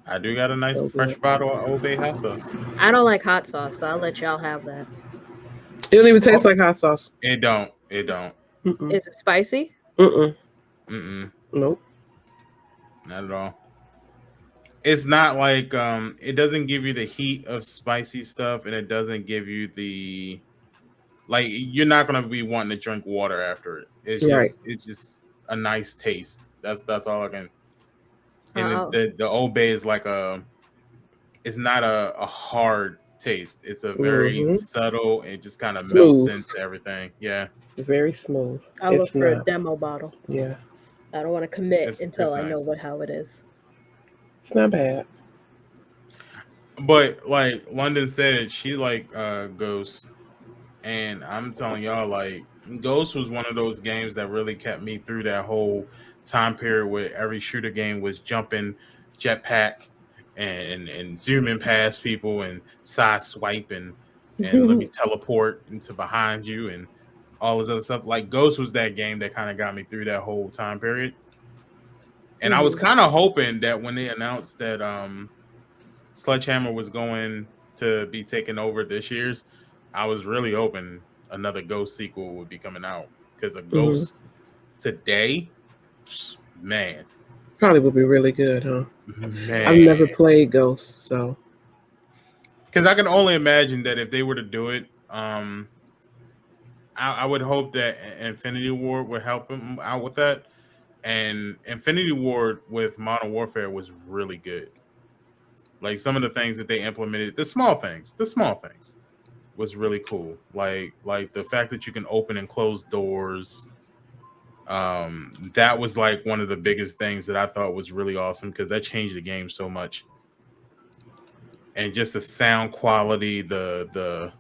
I do got a nice fresh bottle of Old Bay hot sauce. I don't like hot sauce, so I'll let y'all have that. It don't even taste like hot sauce. It don't. Mm-mm. Is it spicy? Nope. Not at all. It's not like it doesn't give you the heat of spicy stuff, and it doesn't give you the like you're not gonna be wanting to drink water after it. It's just a nice taste. That's all I can. And the Old Bay is like it's not a hard taste. It's a very subtle. It just kind of melts into everything. Yeah, very smooth. I'll look for a demo bottle. Yeah, I don't want to commit until I know how it is. It's not bad. But like London said, she like Ghost, and I'm telling y'all, like Ghost was one of those games that really kept me through that whole time period where every shooter game was jumping jetpack and zooming past people and side swipe and let me teleport into behind you and all this other stuff. Like Ghost was that game that kind of got me through that whole time period. And I was kind of hoping that when they announced that Sledgehammer was going to be taking over this year's, I was really hoping another Ghost sequel would be coming out because a Ghost today, man, Probably would be really good, huh? I've man. never played Ghost, so Because I can only imagine that if they were to do it, I would hope that Infinity Ward would help him out with that. And Infinity Ward with Modern Warfare was really good. Like some of the things that they implemented, the small things was really cool. Like the fact that you can open and close doors. That was like one of the biggest things that I thought was really awesome because that changed the game so much. And just the sound quality, the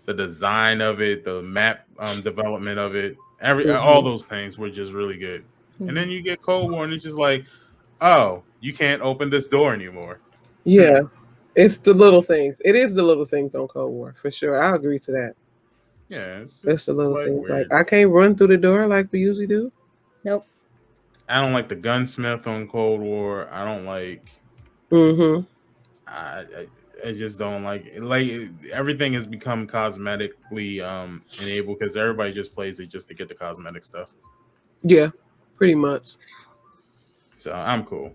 design of it, the map development of it, all those things were just really good. And then you get Cold War, and it's just like, oh, you can't open this door anymore. yeah. It's the little things. It is the little things on Cold War for sure. I agree to that. Yeah, it's It's the just little like things. weird. Like I can't run through the door like we usually do. Nope. I don't like the gunsmith on Cold War. I don't like. Mm-hmm. I, I just don't like it. Like everything has become cosmetically enabled because everybody just plays it just to get the cosmetic stuff. Yeah, pretty much. So I'm cool.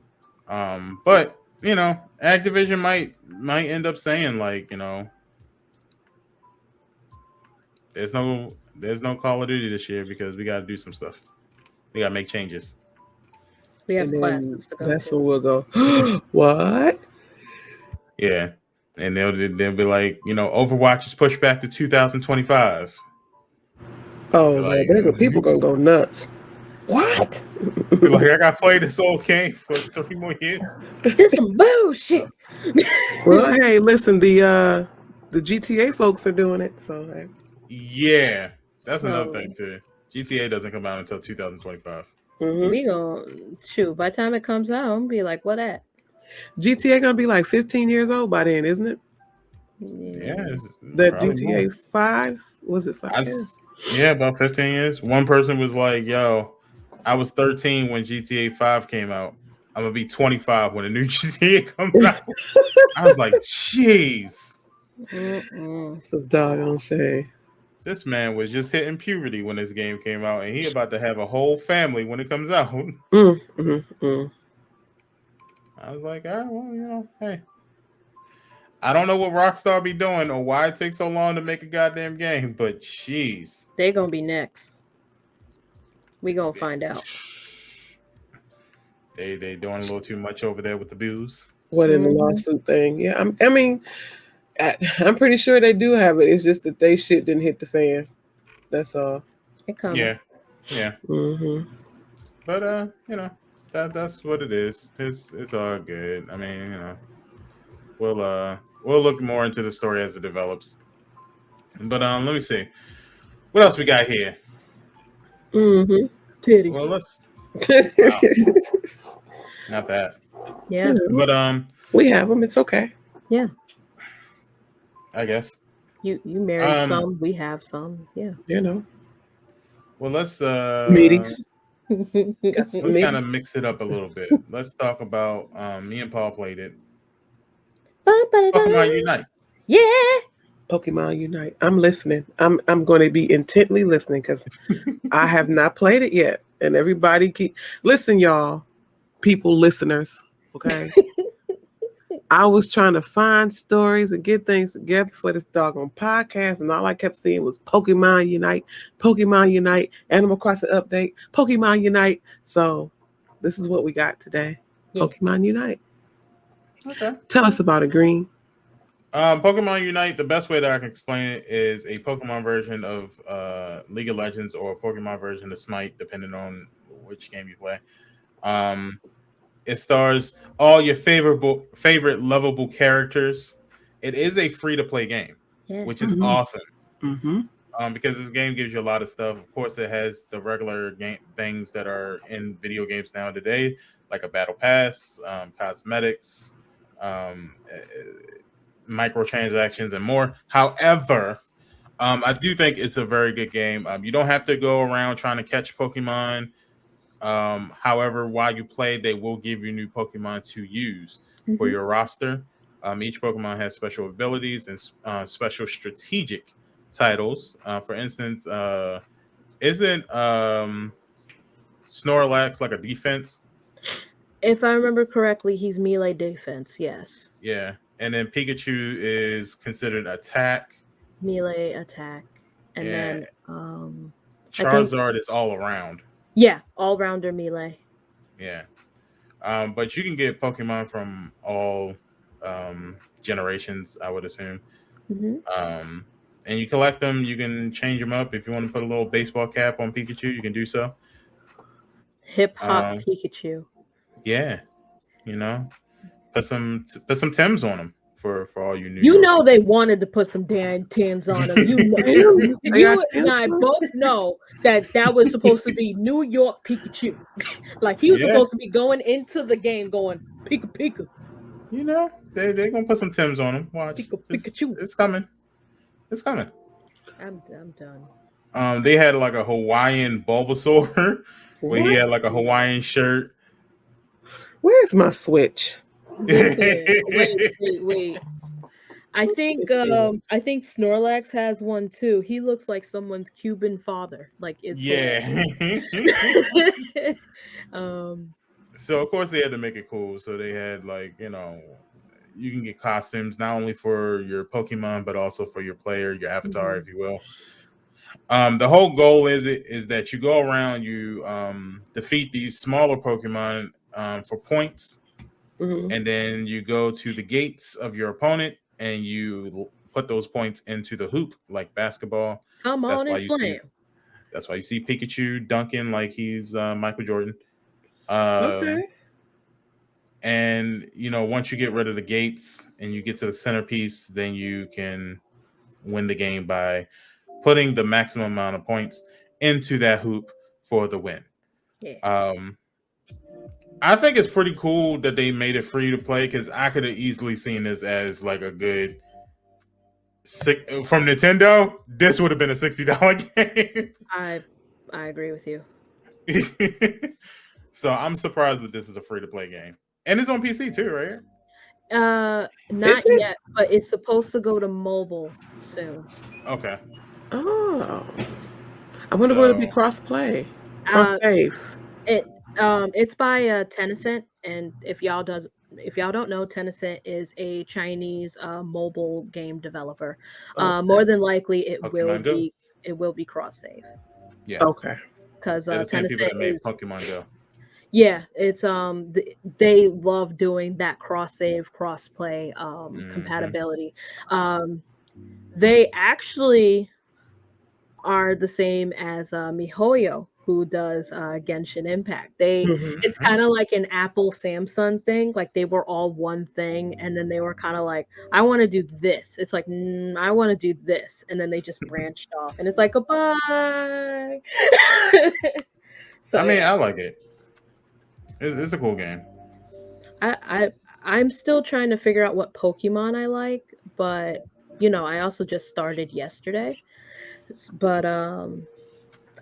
But you know, Activision might end up saying like, you know, there's no Call of Duty this year because we got to do some stuff. We got to make changes. We have And then classes to go that's to. when we'll go, what? Yeah, and they'll be like, you know, Overwatch is pushed back to 2025. Oh, Like, people gonna go nuts. What? like I got to play this old game for 3 more years. This some bullshit. Well, hey, listen, the GTA folks are doing it, so hey. Yeah, that's another No, thing too. GTA doesn't come out until 2025. Mm-hmm. we gonna shoot. By the time it comes out, I'm gonna be like, what at? GTA gonna be like 15 years old by then, isn't it? Yeah, it's That probably more. GTA 5 was it 5? Yeah, about 15 years. One person was like, "Yo, I was 13 when GTA 5 came out. I'm gonna be 25 when the new GTA comes out." I was like, "Jeez, So doggone say. this man was just hitting puberty when this game came out, and he about to have a whole family when it comes out." I was like, "All right, well, you know, hey." I don't know what Rockstar be doing or why it takes so long to make a goddamn game, but jeez. They gonna be next. We gonna find out. They doing a little too much over there with the booze. What in the lawsuit thing? Yeah, I mean, I'm pretty sure they do have it. It's just that they shit didn't hit the fan. That's all. It coming. Yeah, yeah. Mm-hmm. But you know, that's what it is. It's all good. I mean, you know, we'll look more into the story as it develops. But let me see. What else we got here? Mm-hmm. Titties. Well, let's wow, not that. Yeah. But we have them. It's okay. Yeah. I guess. You married some. We have some. Yeah. You know. Well, let's Meetings. let's kind of mix it up a little bit. Let's talk about me and Paul played it. Pokemon Unite. Yeah. Pokemon Unite. I'm listening. I'm going to be intently listening because I have not played it yet. And everybody listen, y'all, people, listeners. Okay. I was trying to find stories and get things together for this doggone podcast, and all I kept seeing was Pokemon Unite, Animal Crossing update, Pokemon Unite. So this is what we got today. Yeah. Pokemon Unite. Okay. Tell us about it, Green. Pokemon Unite, the best way that I can explain it is a Pokemon version of League of Legends or a Pokemon version of Smite, depending on which game you play. It stars all your favorite lovable characters it is a free to play game, Yeah. which is Mhm. awesome. Mm-hmm. Because this game gives you a lot of stuff. Of course, it has the regular game things that are in video games now today, like a battle pass, cosmetics, microtransactions, and more. However, I do think it's a very good game. You don't have to go around trying to catch Pokemon. However, while you play, they will give you new Pokemon to use for Mhm. your roster. Each Pokemon has special abilities and special strategic titles. For instance, isn't Snorlax like a defense? If I remember correctly, he's melee defense. Yes, Yeah. And then Pikachu is considered attack. melee attack, and And then I think Charizard is all around. yeah, all rounder melee. Yeah. But you can get Pokemon from all generations, I would assume. Hmm. Um, and you collect them. You can change them up. If you want to put a little baseball cap on Pikachu, you can do so. Hip hop Um, Pikachu. yeah, you know, put some Tims on them for all you New You York. know they wanted to put some damn Tims on him. You know, Damn, they got you and Tims I on? both know that was supposed to be New York Pikachu. Like he was Yeah, supposed to be going into the game going Pika Pika you know they gonna put some Tims on them. Watch, Pika Pikachu. it's coming. It's coming. I'm done. They had like a Hawaiian Bulbasaur where he What? had like a Hawaiian shirt. Where's my Switch? Listen, wait. I think Let's see. I think Snorlax has one too. He looks like someone's Cuban father. Like it's Yeah. um So of course they had to make it cool. So they had like, you can get costumes not only for your Pokemon but also for your player, your avatar, mhm. if you will. The whole goal is that you go around, you defeat these smaller Pokemon for points, Mhm. and then you go to the gates of your opponent and you put those points into the hoop like basketball. Come That's on why and you see slam. that's why you see Pikachu dunking like he's Michael Jordan. Um, Okay. and once you get rid of the gates and you get to the centerpiece, then you can win the game by putting the maximum amount of points into that hoop for the win. Yeah. Um, I think it's pretty cool that they made it free to play because I could have easily seen this as like a good from Nintendo. This would have been a $60 game. I agree with you. So I'm surprised that this is a free to play game, and it's on PC too, right? Is Not it? yet, but it's supposed to go to mobile soon. Okay, Oh. I wonder will it be so cross play? Cross Uh, save. it's by Tencent, and if y'all don't know, Tencent is a Chinese mobile game developer. Okay. More than likely, Pokemon Go, it will be cross save yeah, Okay. because they're the same people Tencent that made is Pokemon Go. yeah, it's they love doing that cross save, cross play Mm-hmm. compatibility. They actually are the same as MiHoYo, who does Genshin Impact. Mhm. It's kind of like an Apple Samsung thing. Like they were all one thing, and then they were kind of like, I want to do this. It's like, I want to do this, and then they just branched off, and it's like, goodbye. I So mean, yeah, I like it. It's a cool game. I'm still trying to figure out what Pokemon I like, but I also just started yesterday. But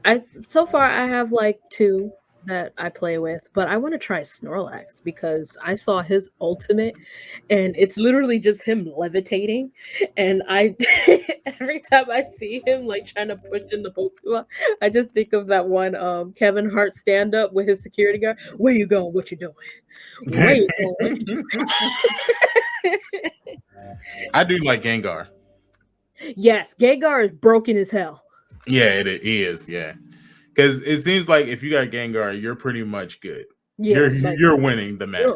I so far I have like two that I play with, but I want to try Snorlax because I saw his ultimate and it's literally just him levitating. And I every time I see him like trying to push in the Pokemon, I just think of that one Kevin Hart stand up with his security guard. Where you going? What you doing? Where you going? What you doing? I do like Gengar. Yes, Gengar is broken as hell. Yeah, he is. Yeah, because it seems like if you got Gengar, you're pretty much good. Yeah, like You're winning the match.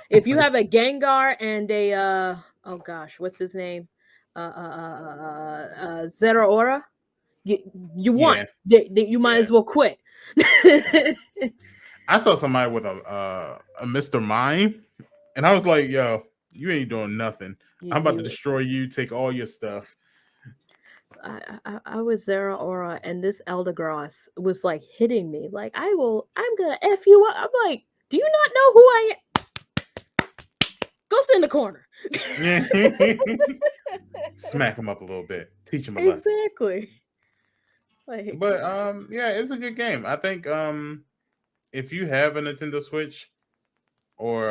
if you have a Gengar and a oh gosh, what's his name? Zeraora, you won. Yeah, You might yeah. as well quit. I saw somebody with a Mr. Mime, and I was like, "Yo, you ain't doing nothing." I'm about to destroy you, take all your stuff. I was Zara Aura, and this Eldegoss was like hitting me. Like, I'm gonna F you up. I'm like, do you not know who I am? Go sit in the corner. Smack him up a little bit. Teach him a lesson. Exactly. Like, But yeah, it's a good game. I think if you have a Nintendo Switch or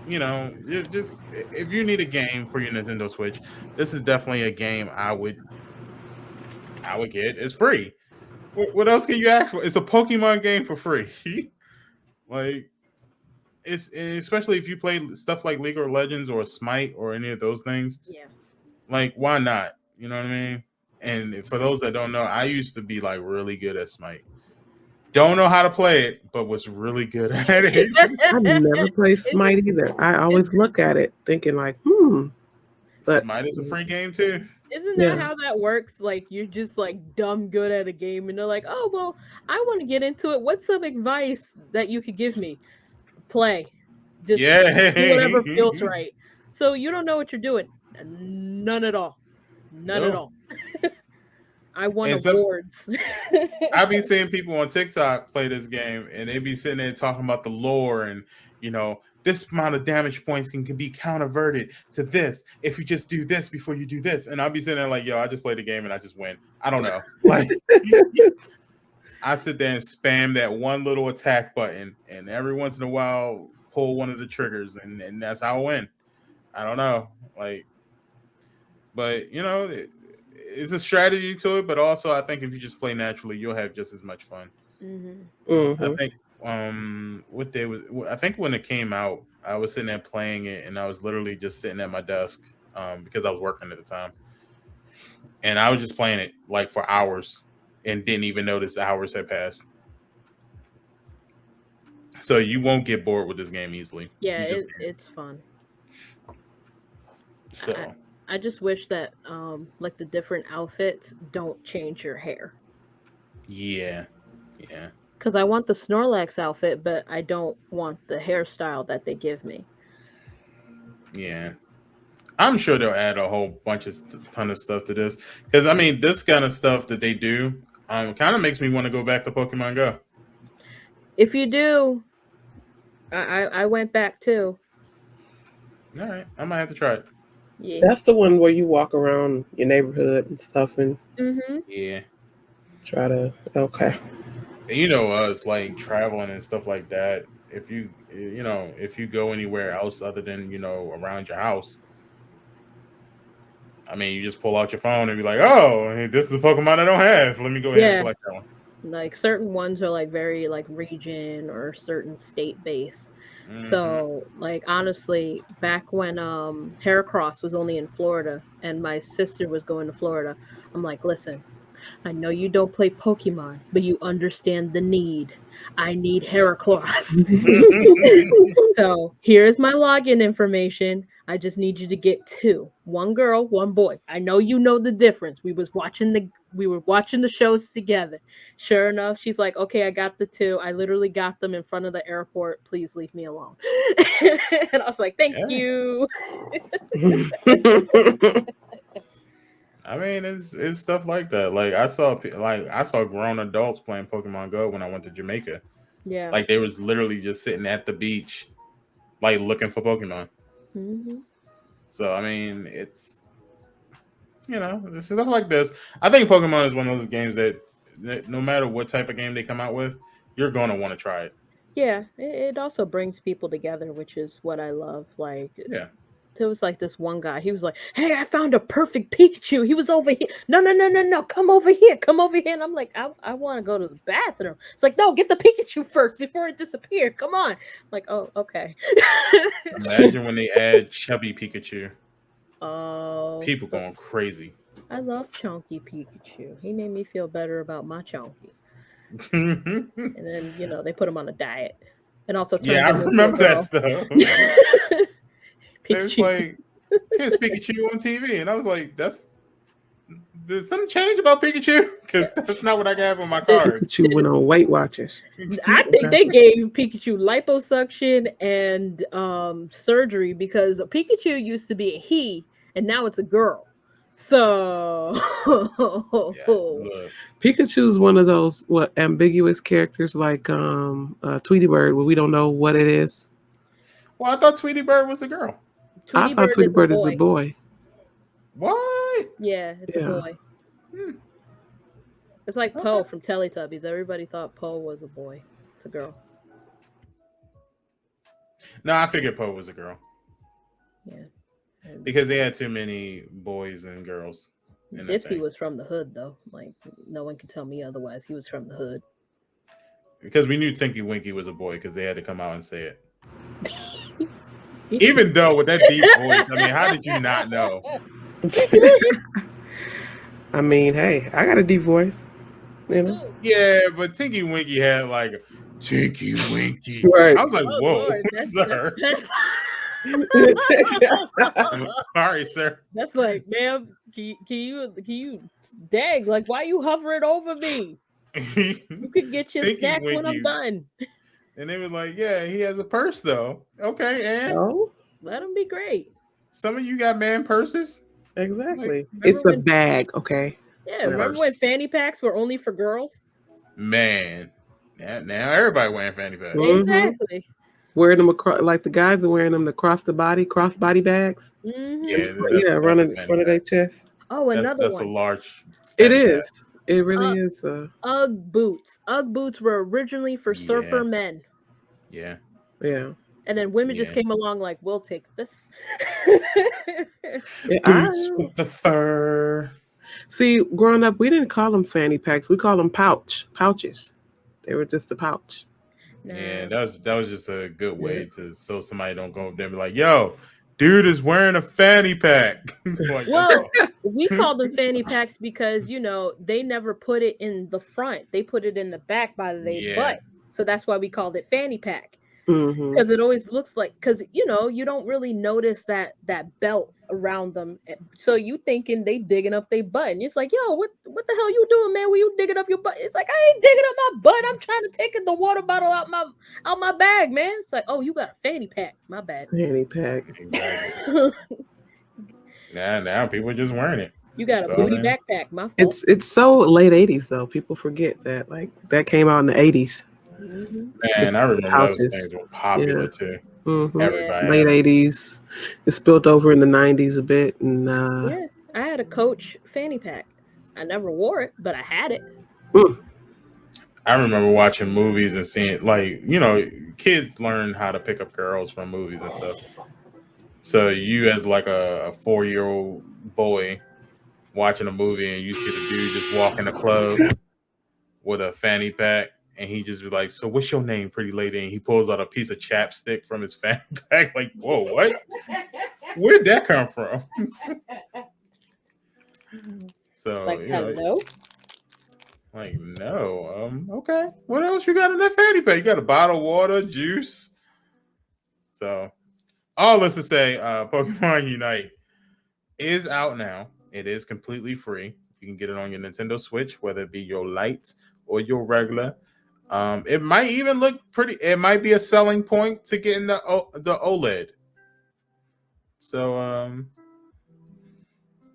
just if you need a game for your Nintendo Switch, this is definitely a game I would get. It's free. What else can you ask for? It's a Pokemon game for free. Like, it's especially if you play stuff like League of Legends or Smite or any of those things. yeah. Like, why not? You know what I mean? And for those that don't know, I used to be like really good at Smite. Don't know how to play it, but was really good at it. I've never played Smite either. I always look at it thinking like, But Smite is a free game too. Isn't that how that works? Like, you're just like dumb good at a game, and they're like, "Oh well, I want to get into it. What's some advice that you could give me?" Play, just do whatever feels right. So you don't know what you're doing. None at all. None at all. I won awards. I be seeing people on TikTok play this game, and they be sitting there talking about the lore and this amount of damage points can be counterverted to this if you just do this before you do this. And I'll be sitting there like, yo, I just played the game and I just win. I don't know. Like, I sit there and spam that one little attack button, and every once in a while pull one of the triggers, and that's how I win. I don't know. Like, but it's a strategy to it, but also I think if you just play naturally, you'll have just as much fun. I think what day was? I think when it came out, I was sitting there playing it, and I was literally just sitting at my desk because I was working at the time, and I was just playing it like for hours and didn't even notice the hours had passed. So you won't get bored with this game easily. Yeah, it's fun. So I just wish that like the different outfits don't change your hair. Yeah. Because I want the Snorlax outfit, but I don't want the hairstyle that they give me. Yeah. I'm sure they'll add a whole ton of stuff to this. Because, I mean, this kind of stuff that they do kind of makes me want to go back to Pokemon Go. If you do, I went back too. All right. I might have to try it. Yeah. That's the one where you walk around your neighborhood and stuff and yeah, try to us like traveling and stuff like that. If you go anywhere else other than around your house, I mean, you just pull out your phone and be like, "Oh, hey, this is a Pokemon I don't have. Let me go ahead and collect that one." Like certain ones are like very like region or certain state base. So, like, honestly, back when Heracross was only in Florida and my sister was going to Florida, I'm like, listen, I know you don't play Pokemon, but you understand the need. I need Heracross. So here's my login information. I just need you to get 2. 1 girl, 1 boy. I know you know the difference. We were watching the shows together. Sure enough, she's like, okay, I got the 2. I literally got them in front of the airport. Please leave me alone. And I was like, thank you. I mean, it's stuff like that. Like I saw grown adults playing Pokemon Go when I went to Jamaica. Yeah. Like they was literally just sitting at the beach, like looking for Pokemon. So I mean, it's stuff like this. I think Pokemon is one of those games that no matter what type of game they come out with, you're gonna want to try it. Yeah, it also brings people together, which is what I love. Like, there was like this one guy. He was like, "Hey, I found a perfect Pikachu. He was over here. No, come over here, And I'm like, I want to go to the bathroom. It's like, no, get the Pikachu first before it disappeared. Come on. I'm like, oh, okay. Imagine when they add chubby Pikachu. Oh, people going crazy. I love Chunky Pikachu. He made me feel better about my Chunky. And then they put him on a diet, and also I remember that stuff. It's like, here's Pikachu on TV, and I was like, that's Did something change about Pikachu? Because that's not what I got on my card. Pikachu went on Weight Watchers. I think they gave Pikachu liposuction and surgery because Pikachu used to be a he and now it's a girl. So Yeah, look. Pikachu's one of those ambiguous characters like Tweety Bird, where we don't know what it is. Well, I thought Tweety Bird was a girl. I thought Tweety Bird is a boy. What? Yeah, it's a boy. It's like Poe from Teletubbies. Everybody thought Poe was a boy. It's a girl. No, I figured Poe was a girl. Yeah. Because they had too many boys and girls. Dipsy was from the hood, though. Like, no one can tell me otherwise. He was from the hood. Because we knew Tinky Winky was a boy because they had to come out and say it. Even though with that deep voice, I mean, how did you not know? I mean, hey, I got a deep voice. You know? Yeah, but Tinky Winky had like Tinky Winky. Right. I was like, whoa, sir. All right, sir. That's like, ma'am, can you dang, like, why you hovering over me? You could get your snacks when I'm done. And they were like, yeah, he has a purse though. Okay, and let him be great. Some of you got man purses. Exactly. Like, it's a bag, okay? Yeah, remember when fanny packs were only for girls? Man, now everybody wearing fanny packs. Exactly. Wearing them across, like the guys are wearing them across body bags. Yeah, running in front of their chest. Oh, another that's one. A large. It is. Pack. It really is. Ugg boots. Ugg boots were originally for surfer men. Yeah. Yeah. And then women just came along like, we'll take this. Boots with the fur. See, growing up, we didn't call them fanny packs. We called them pouches. They were just a pouch. Yeah, that was just a good way so somebody don't go up there and be like, yo, dude is wearing a fanny pack. Like, we call them fanny packs because, you know, they never put it in the front. They put it in the back by their butt. So that's why we called it fanny pack. Because it always looks like, because, you know, you don't really notice that belt around them. So you thinking they digging up their butt. And it's like, yo, what the hell you doing, man? When you digging up your butt? It's like, I ain't digging up my butt. I'm trying to take the water bottle out my bag, man. It's like, oh, you got a fanny pack. My bad. Fanny pack. Exactly. now people are just wearing it. You got a booty backpack. My fault. It's so late 80s, though. People forget that. Like, that came out in the 80s. Man, I remember those things were popular too. Everybody late 80s. It spilled over in the 90s a bit, and I had a Coach fanny pack. I never wore it, but I had it. I remember watching movies and seeing, like, you know, kids learn how to pick up girls from movies and stuff. So you, as like a 4-year-old boy watching a movie, and you see the dude just walk in the club with a fanny pack. And he just be like, so what's your name, pretty lady? And he pulls out a piece of chapstick from his fanny pack. Like, whoa, what? Where'd that come from? So, like, hello? Like, no. Okay. What else you got in that fanny pack? You got a bottle of water, juice. So, all this to say, Pokemon Unite is out now. It is completely free. You can get it on your Nintendo Switch, whether it be your Lite or your regular. It might even look pretty. It might be a selling point to getting the OLED. So,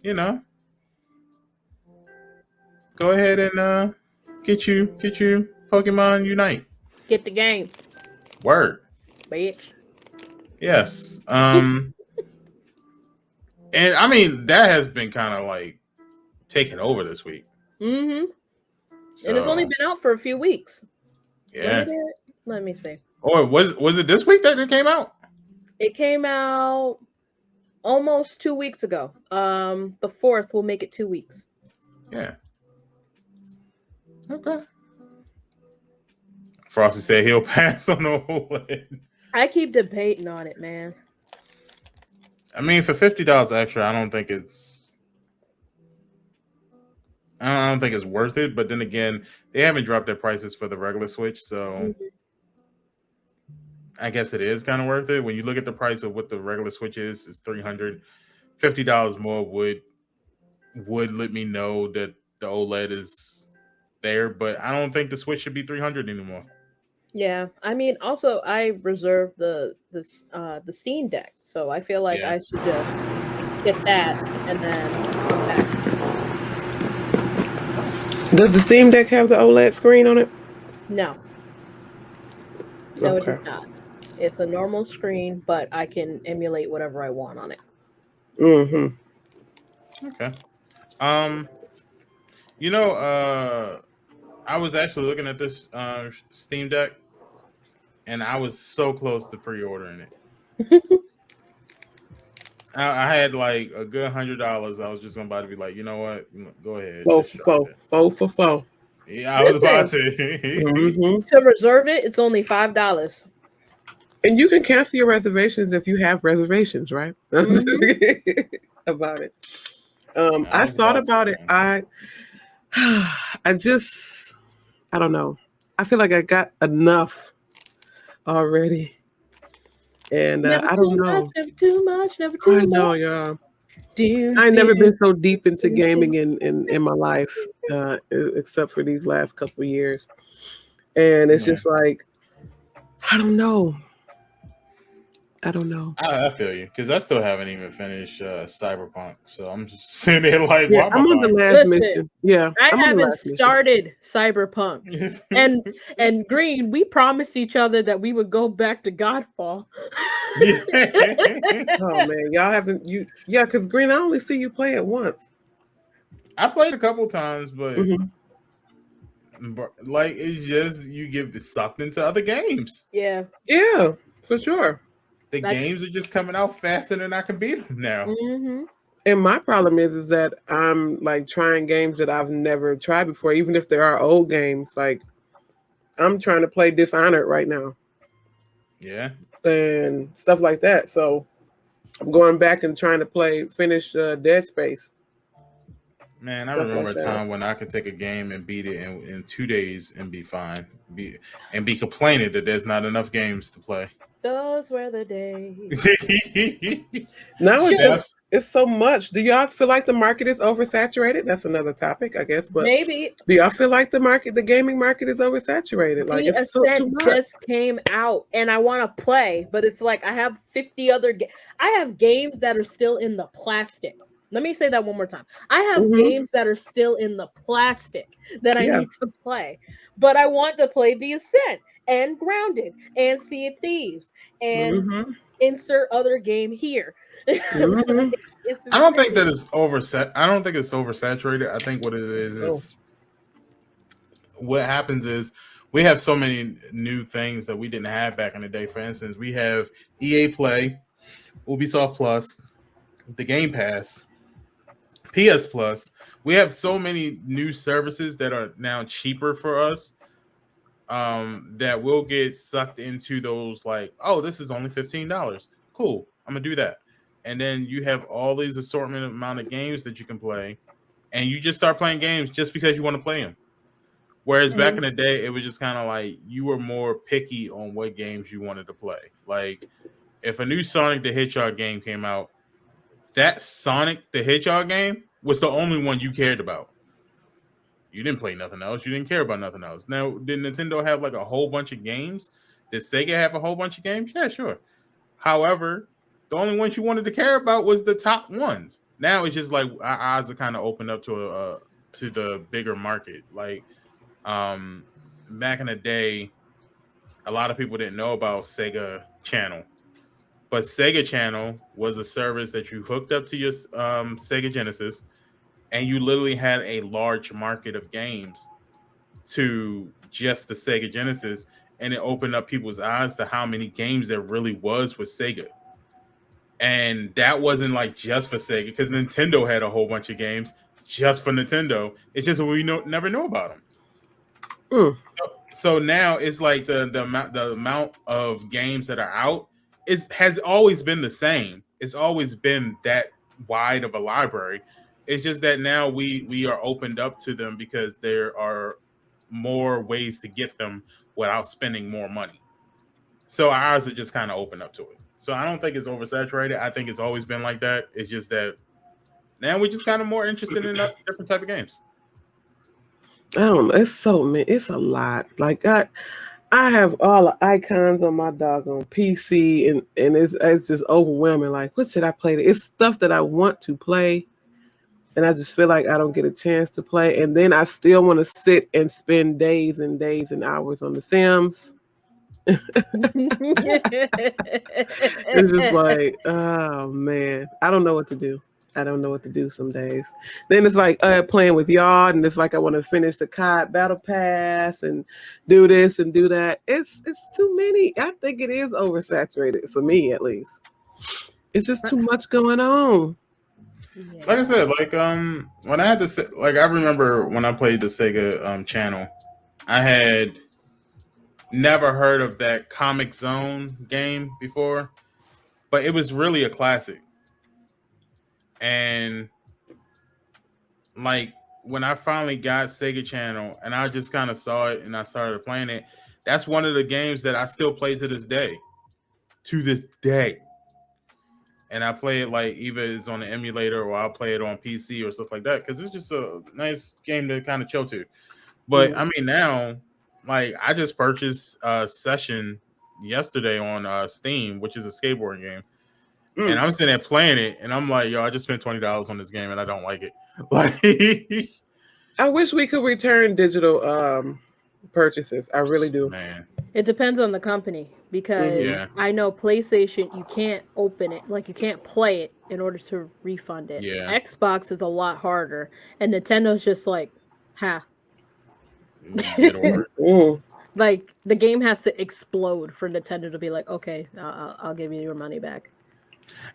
you know, go ahead and get you Pokemon Unite. Get the game. Word. Bitch. Yes. And I mean that has been kind of like taken over this week. So, and it's only been out for a few weeks. Yeah. Let me see. Oh, was it this week that it came out? It came out almost 2 weeks ago. The 4th will make it 2 weeks. Yeah. Okay. Frosty said he'll pass on the OLED. I keep debating on it, man. I mean, for $50 extra, I don't think it's worth it. But then again, they haven't dropped their prices for the regular Switch, so I guess it is kind of worth it. When you look at the price of what the regular Switch is, it's $300. $50 more would would let me know that the OLED is there, but I don't think the Switch should be 300 anymore. Yeah, I mean, also I reserved the Steam Deck, so I feel like Yeah. I should just get that and then come back. Does the Steam Deck have the OLED screen on it? No, no, it Okay. does not. It's a normal screen, but I can emulate whatever I want on it. Mm-hmm. Okay. Um, you know, I was actually looking at this Steam Deck, and I was so close to pre-ordering it. I had like a good $100. I was just gonna about to be like, you know what? Go ahead, Four just for drop four. it. 4 for 4. Yeah, I was about Listen, to. Mm-hmm. to reserve it, it's only $5. And you can cancel your reservations if you have reservations, right? Hmm. About it. I I was thought about about it. to. I just, I don't know. I feel like I got enough already, and Never I don't too much, know. never too much, never I too much. know, y'all. Do I ain't never do been so deep into do do. gaming in my life, except for these last couple of years, and it's Yeah. just like I don't know. I don't know. I feel you because I still haven't even finished Cyberpunk, so I'm just sitting there like, Yeah, why am I I'm on the buying last Listen, mission. Yeah, I I'm on the haven't last mission. started Cyberpunk. this? And Green, we promised each other that we would go back to Godfall. Yeah, Oh man, y'all haven't you? Yeah, because Green, I only see you play it once. I played a couple times, Hmm. but like it's just you get sucked into other games. Yeah. Yeah, for sure. The Like, games are just coming out faster than I can beat them now. hmm. And my problem is that I'm like trying games that I've never tried before, even if there are old games. Like I'm trying to play Dishonored right now Yeah, and stuff like that. So I'm going back and trying to finish Dead Space, man, I stuff remember like a that. time when I could take a game and beat it in 2 days and be fine, be complaining that there's not enough games to play. Those were the days. Now it's Shoot, just That's it's so much. Do y'all feel like the market is oversaturated? That's another topic, I guess. But maybe do y'all feel like the gaming market is oversaturated? Like The it's so too Ascent much. just came out and I want to play, but it's like I have 50 other I have games that are still in the plastic. Let me say that one more time. I have Hmm. games that are still in the plastic that I Yeah. need to play, but I want to play The Ascent and Grounded and Sea of Thieves and Hmm. insert other game here. Hmm. Like, it's I don't think insane. that it's overset. I don't think it's oversaturated. I think what it Oh. is what happens is we have so many new things that we didn't have back in the day. For instance, we have EA Play, Ubisoft Plus, the Game Pass, PS Plus. We have so many new services that are now cheaper for us, that we'll get sucked into those like, oh, this is only $15. Cool, I'm gonna do that. And then you have all these assortment amount of games that you can play, and you just start playing games just because you want to play them. Whereas back Mhm. in the day, it was just kind of like you were more picky on what games you wanted to play. Like if a new Sonic the Hedgehog game came out, that Sonic the Hedgehog game was the only one you cared about. You didn't play nothing else. You didn't care about nothing else. Now, did Nintendo have like a whole bunch of games? Did Sega have a whole bunch of games? Yeah, sure. However, the only ones you wanted to care about was the top ones. Now it's just like our eyes are kind of opened up to the bigger market. Like um, back in the day, a lot of people didn't know about Sega Channel, but Sega Channel was a service that you hooked up to your Sega Genesis, and you literally had a large market of games to just the Sega Genesis, and it opened up people's eyes to how many games there really was with Sega. And that wasn't like just for Sega because Nintendo had a whole bunch of games just for Nintendo. It's just never know about them. Mm. So now it's like the amount of games that are out has always been the same. It's always been that wide of a library. It's just that now we are opened up to them because there are more ways to get them without spending more money. So our eyes are just kind of open up to it. So I don't think it's oversaturated. I think it's always been like that. It's just that Now we're just kind of more interested in different type of games. I don't know. It's so many. It's a lot. Like I have all the icons on my doggone PC, and it's just overwhelming. Like, what should I play? It's stuff that I want to play, and I just feel like I don't get a chance to play. And then I still want to sit and spend days and days and hours on The Sims. It's just like, oh man, I don't know what to do. I don't know what to do some days. Then it's like playing with y'all, and it's like I want to finish the COD Battle Pass and do this and do that. It's too many. I think it is oversaturated for me, at least. It's just too much going on. Yeah. Like I said, like when I had to like I remember when I played the Sega channel, I had never heard of that Comic Zone game before, but it was really a classic. And like when I finally got Sega Channel and I just kind of saw it and I started playing it, that's one of the games that I still play to this day. To this day. And I play it like either it's on the emulator or I'll play it on PC or stuff like that because it's just a nice game to kind of chill to. But I mean, now, like I just purchased Session yesterday on Steam, which is a skateboarding game. And I'm sitting there playing it, and I'm like, yo, I just spent $20 on this game, and I don't like it. Like, I wish we could return digital purchases. I really do. Man, it depends on the company because I know PlayStation, you can't open it, like you can't play it in order to refund it. Yeah. Xbox is a lot harder, and Nintendo's just like, ha. Get over it. Like the game has to explode for Nintendo to be like, okay, I'll give you your money back.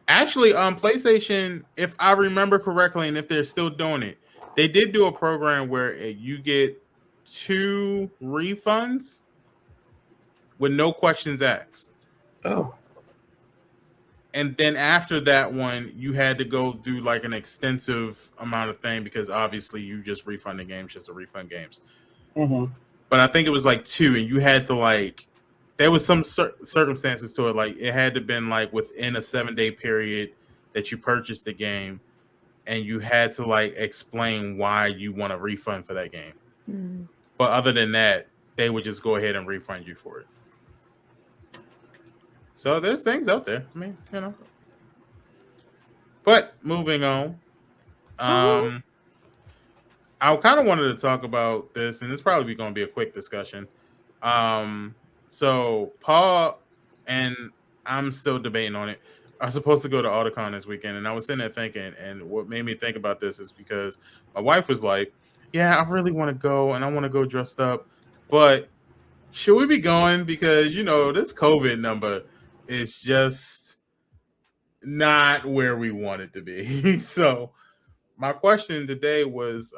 Actually, PlayStation, if I remember correctly, and if they're still doing it, they did do a program where you get 2 refunds with no questions asked. Oh. And then after that one, you had to go do like an extensive amount of thing because obviously you just refund the games just to refund games. Mm-hmm. But I think it was like 2, and you had to like. There was some circumstances to it, like it had to been like within a 7-day period that you purchased the game, and you had to like explain why you want a refund for that game. Mm. But other than that, they would just go ahead and refund you for it. So there's things out there. I mean, you know. But moving on, I kind of wanted to talk about this, and it's probably going to be a quick discussion. So Paul and I'm still debating on it. I'm supposed to go to Autocon this weekend, and I was sitting there thinking, and what made me think about this is because my wife was like, "Yeah, I really want to go, and I want to go dressed up, but should we be going because this COVID number is just not where we want it to be." So my question today was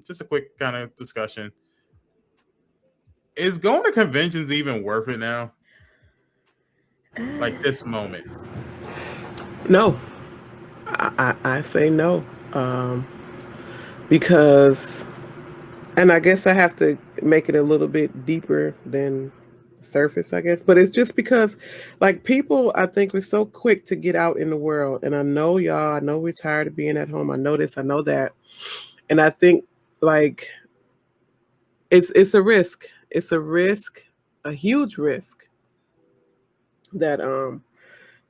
just a quick kind of discussion. Is going to conventions even worth it now? Like this moment? No. I say no. Because, and I guess I have to make it a little bit deeper than the surface, I guess. But it's just because, like, people, I think we're so quick to get out in the world. And I know y'all, I know we're tired of being at home. I know this, I know that. And I think, like, it's a risk. It's a risk, a huge risk that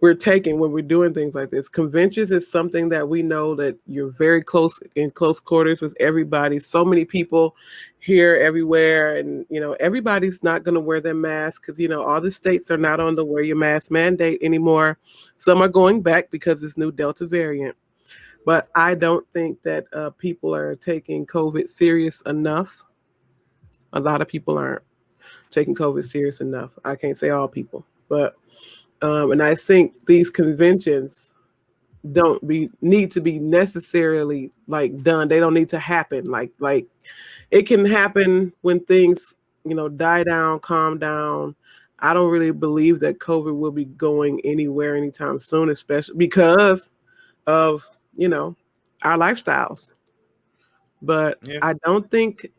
we're taking when we're doing things like this. Conventions is something that we know that you're very close in close quarters with everybody. So many people here, everywhere, and everybody's not going to wear their mask because all the states are not on the wear your mask mandate anymore. Some are going back because this new Delta variant. But I don't think that people are taking COVID serious enough. A lot of people aren't taking COVID serious enough. I can't say all people, but and I think these conventions need to be necessarily like done. They don't need to happen. Like it can happen when things die down, calm down. I don't really believe that COVID will be going anywhere anytime soon, especially because of our lifestyles. But I don't think.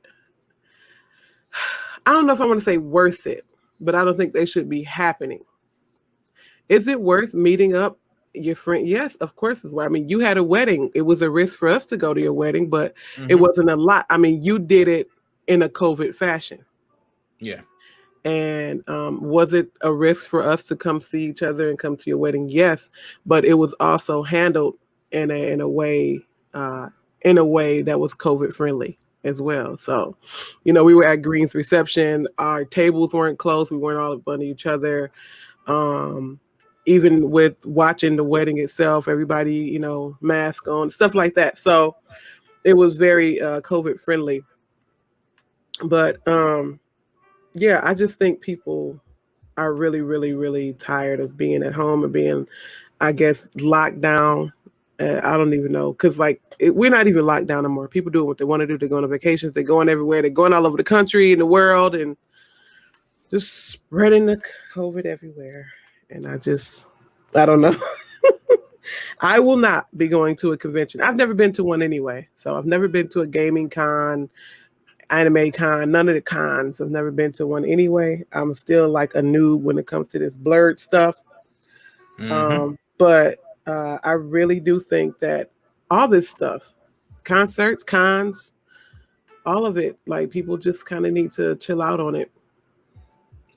I don't know if I want to say worth it, but I don't think they should be happening. Is it worth meeting up Your friend, yes, of course, is why. I mean, you had a wedding. It was a risk for us to go to your wedding, but it wasn't a lot. I mean, you did it in a COVID fashion. Yeah. And was it a risk for us to come see each other and come to your wedding? Yes, but it was also handled in a way that was COVID friendly as well. So, we were at Green's reception. Our tables weren't close. We weren't all in front of each other. Even with watching the wedding itself, everybody, mask on, stuff like that. So it was very COVID friendly. But yeah, I just think people are really, really, really tired of being at home and being, I guess, locked down. I don't even know, because we're not even locked down anymore. People doing what they want to do. They're going on vacations. They're going everywhere. They're going all over the country and the world and just spreading the COVID everywhere. And I don't know. I will not be going to a convention. I've never been to one anyway. So I've never been to a gaming con, anime con, none of the cons. I've never been to one anyway. I'm still like a noob when it comes to this blurred stuff. But I really do think that all this stuff, concerts, cons, all of it, like people just kind of need to chill out on it.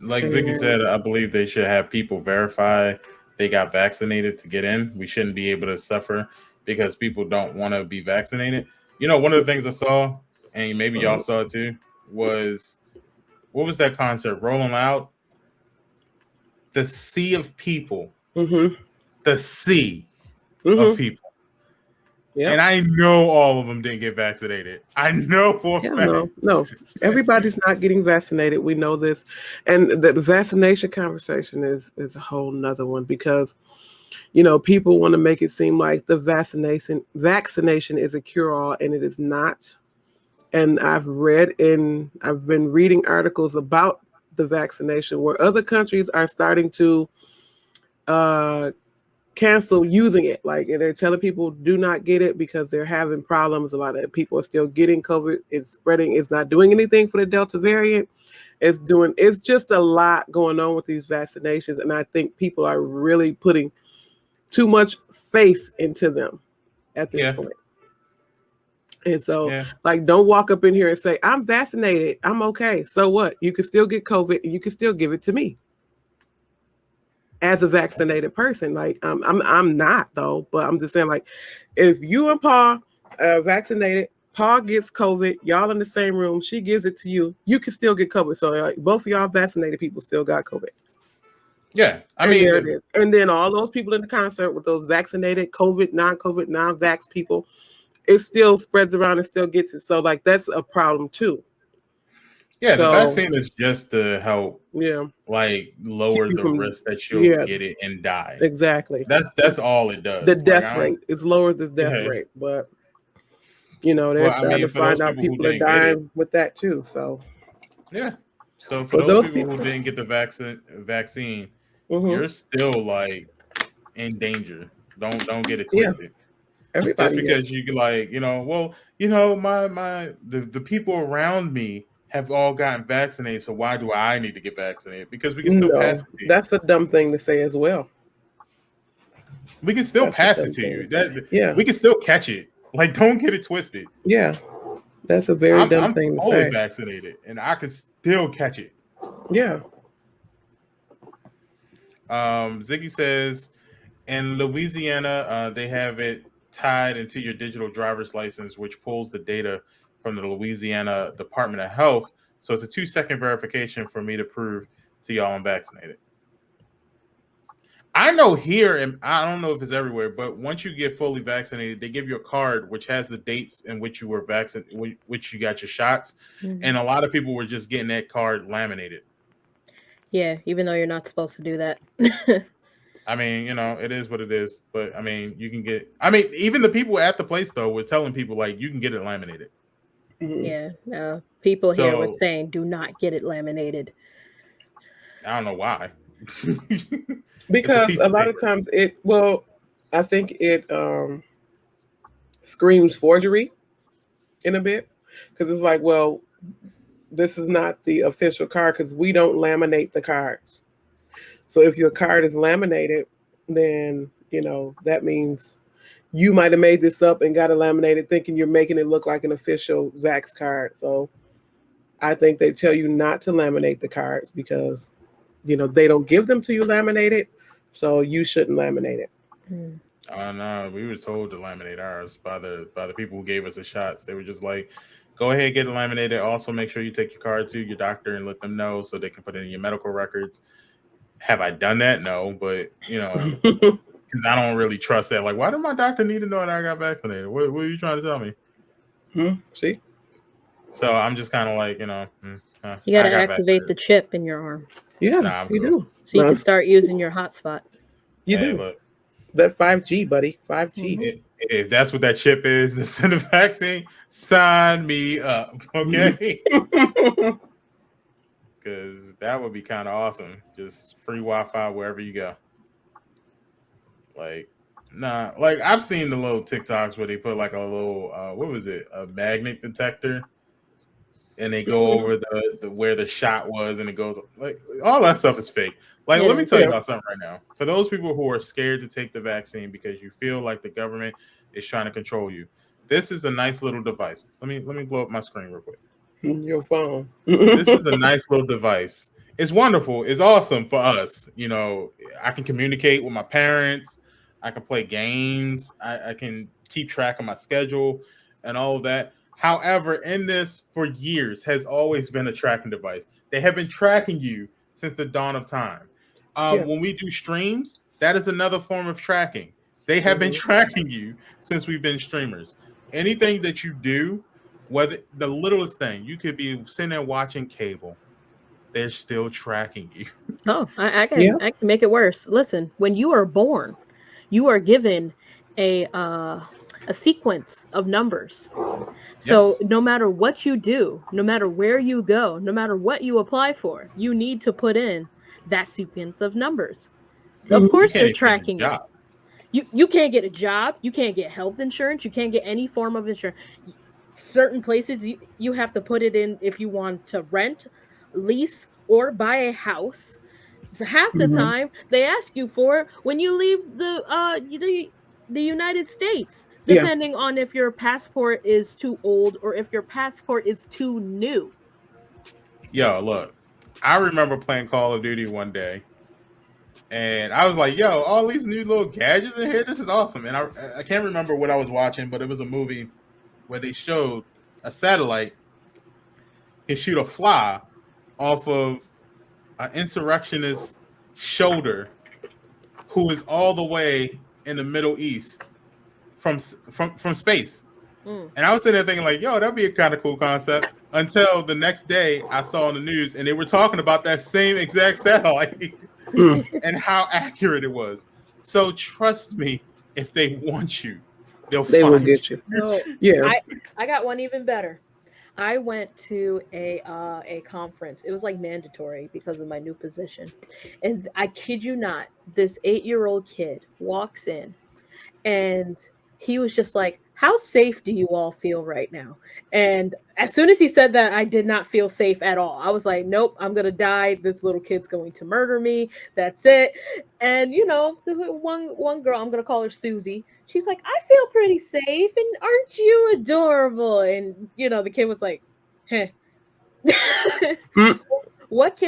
Like Ziggy said, I believe they should have people verify they got vaccinated to get in. We shouldn't be able to suffer because people don't want to be vaccinated. One of the things I saw, and maybe y'all saw it too, was what was that concert? Rolling Loud? The sea of people. The sea of people. Yep. And I know all of them didn't get vaccinated. I know for a fact. No. Everybody's not getting vaccinated. We know this. And the vaccination conversation is a whole nother one because, people want to make it seem like the vaccination is a cure-all, and it is not. And I've been reading articles about the vaccination where other countries are starting to cancel using it. Like they're telling people do not get it because they're having problems. A lot of people are still getting COVID. It's spreading. It's not doing anything for the Delta variant. It's just a lot going on with these vaccinations. And I think people are really putting too much faith into them at this point. And so don't walk up in here and say, I'm vaccinated. I'm okay. So what? You can still get COVID and you can still give it to me. As a vaccinated person, like I'm not though, but I'm just saying, like, if you and Paul are vaccinated, Paul gets COVID, y'all in the same room, she gives it to you, you can still get COVID. So both of y'all vaccinated people still got COVID. Yeah, I mean, there it is. And then all those people in the concert with those vaccinated COVID, non-vax people, it still spreads around and still gets it. So like that's a problem too. Yeah, the vaccine is just to help, like lower the risk that you'll get it and die. Exactly. That's all it does. The death rate. It's lowered the death rate, but they're starting to find out people are dying with that too. So so for those people who didn't get the vaccine, you're still like in danger. Don't get it twisted. Everybody just because you like, the people around me have all gotten vaccinated, so why do I need to get vaccinated? Because we can still pass it to you. That's a dumb thing to say as well. We can still pass it to you. We can still catch it. Like, don't get it twisted. Yeah. That's a very dumb thing to say. I'm fully vaccinated, and I can still catch it. Yeah. Ziggy says, in Louisiana, they have it tied into your digital driver's license, which pulls the data from the Louisiana Department of Health. So it's a 2-second verification for me to prove to y'all I'm vaccinated. I know here, and I don't know if it's everywhere, but once you get fully vaccinated, they give you a card which has the dates in which you were vaccinated, which you got your shots. And a lot of people were just getting that card laminated. Yeah, even though you're not supposed to do that. I mean, it is what it is. But I mean, you can get. I mean, even the people at the place though were telling people like you can get it laminated. Yeah, no. People here were saying do not get it laminated. I don't know why. Because a lot of times I think it screams forgery in a bit. Because it's like, well, this is not the official card because we don't laminate the cards. So if your card is laminated, then that means you might have made this up and got it laminated thinking you're making it look like an official Vax card. So I think they tell you not to laminate the cards because, they don't give them to you laminated. So you shouldn't laminate it. No, we were told to laminate ours by the people who gave us the shots. They were just like, go ahead, get it laminated. Also, make sure you take your card to your doctor and let them know so they can put it in your medical records. Have I done that? No, but because I don't really trust that. Like, why did my doctor need to know that I got vaccinated? What are you trying to tell me? See? So I'm just kind of like, you got to activate the chip in your arm. Yeah, you do. So you can start using your hotspot. You do. Look. That 5G, buddy. 5G. If that's what that chip is, to send a vaccine, sign me up, okay? Because that would be kind of awesome. Just free Wi-Fi wherever you go. Like, like I've seen the little TikToks where they put like a little, what was it? A magnet detector. And they go over the where the shot was, and it goes like all that stuff is fake. Like, let me tell you about something right now. For those people who are scared to take the vaccine because you feel like the government is trying to control you, this is a nice little device. Let me blow up my screen real quick. Your phone. This is a nice little device. It's wonderful. It's awesome for us. I can communicate with my parents. I can play games. I can keep track of my schedule and all of that. However, in this for years has always been a tracking device. They have been tracking you since the dawn of time. When we do streams, that is another form of tracking. They have been tracking you since we've been streamers. Anything that you do, whether the littlest thing, you could be sitting there watching cable. They're still tracking you. Oh, I can make it worse. Listen, when you are born, you are given a sequence of numbers. So no matter what you do, no matter where you go, no matter what you apply for, you need to put in that sequence of numbers. Of course, they're tracking you. You can't get a job. You can't get health insurance. You can't get any form of insurance. Certain places you have to put it in if you want to rent, lease, or buy a house. So half the time they ask you for it when you leave the United States, depending on if your passport is too old or if your passport is too new. Yo, look, I remember playing Call of Duty one day, and I was like, yo, all these new little gadgets in here, this is awesome. And I can't remember what I was watching, but it was a movie where they showed a satellite can shoot a fly off of an insurrectionist's shoulder who is all the way in the Middle East from space. And I was sitting there thinking like, yo, that'd be a kind of cool concept, until the next day I saw on the news and they were talking about that same exact satellite and how accurate it was. So trust me, if they want you, they will get you. No, I got one even better. I went to a conference. It was like mandatory because of my new position. And I kid you not, this 8-year-old kid walks in and he was just like, how safe do you all feel right now? And as soon as he said that, I did not feel safe at all. I was like, nope, I'm going to die. This little kid's going to murder me. That's it. And, the one girl, I'm going to call her Susie. She's like, I feel pretty safe. And aren't you adorable? And, the kid was like, heh. What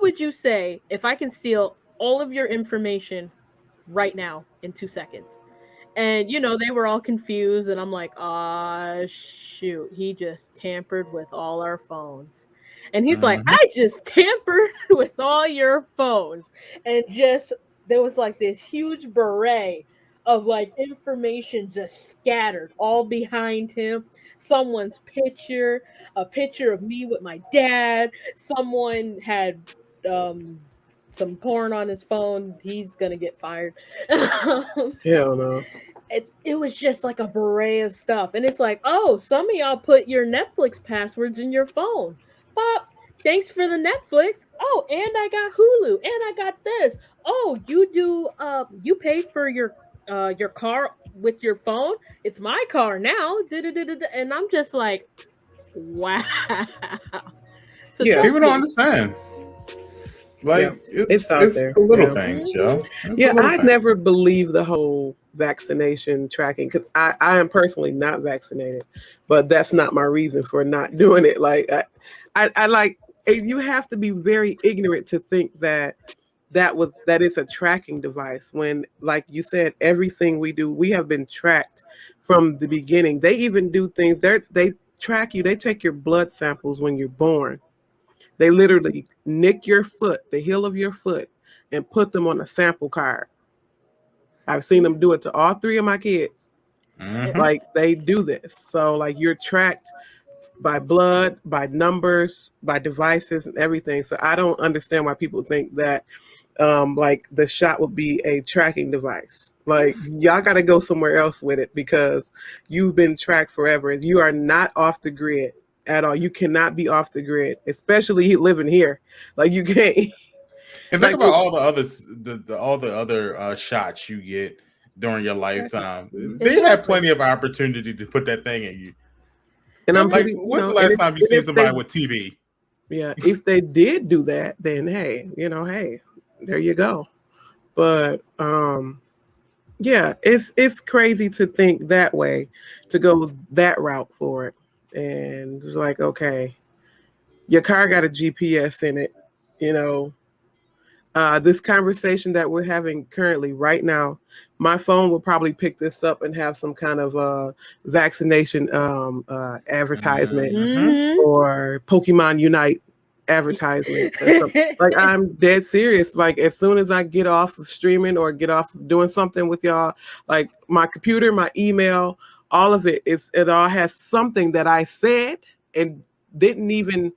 would you say if I can steal all of your information right now in 2 seconds? And, they were all confused. And I'm like, shoot, he just tampered with all our phones. And he's like, I just tampered with all your phones. And there was like this huge beret of like information just scattered all behind him. Someone's picture, a picture of me with my dad. Someone had some porn on his phone. He's going to get fired. Hell no. It was just like a beret of stuff. And it's like, oh, some of y'all put your Netflix passwords in your phone. Pop, thanks for the Netflix. Oh, and I got Hulu, and I got this. Oh, you pay for your car with your phone? It's my car now. And I'm just like, wow. So people don't understand. Yeah, Like it's it's out it's there. the little Yeah. things, yo. It's the Yeah, little I things. never believed the whole vaccination tracking because I am personally not vaccinated, but that's not my reason for not doing it. Like I like you have to be very ignorant to think that that is a tracking device when, like you said, everything we do, we have been tracked from the beginning. They even do things, they track you, they take your blood samples when you're born. They literally nick your foot, the heel of your foot, and put them on a sample card. I've seen them do it to all three of my kids. Mm-hmm. Like they do this. So like you're tracked by blood, by numbers, by devices and everything. So I don't understand why people think that like the shot would be a tracking device. Like y'all got to go somewhere else with it because you've been tracked forever. You are not off the grid at all. You cannot be off the grid, especially living here. Like you can't. And think Like about all the others, all the other shots you get during your lifetime. They had Exactly. plenty of opportunity to put that thing in you. and I'm Like, pretty, when's the last time you and seen if they, somebody with TB? yeah, if they did do that, then hey, hey, there you go. But yeah, it's crazy to think that way, to go that route for it. And it's like, okay, your car got a GPS in it, you know. This conversation that we're having currently right now, my phone will probably pick this up and have some kind of vaccination advertisement Mm-hmm. or Pokemon Unite advertisement or something. Like I'm dead serious. Like as soon as I get off of streaming or get off of doing something with y'all, like my computer, my email, all of it all has something that I said and didn't even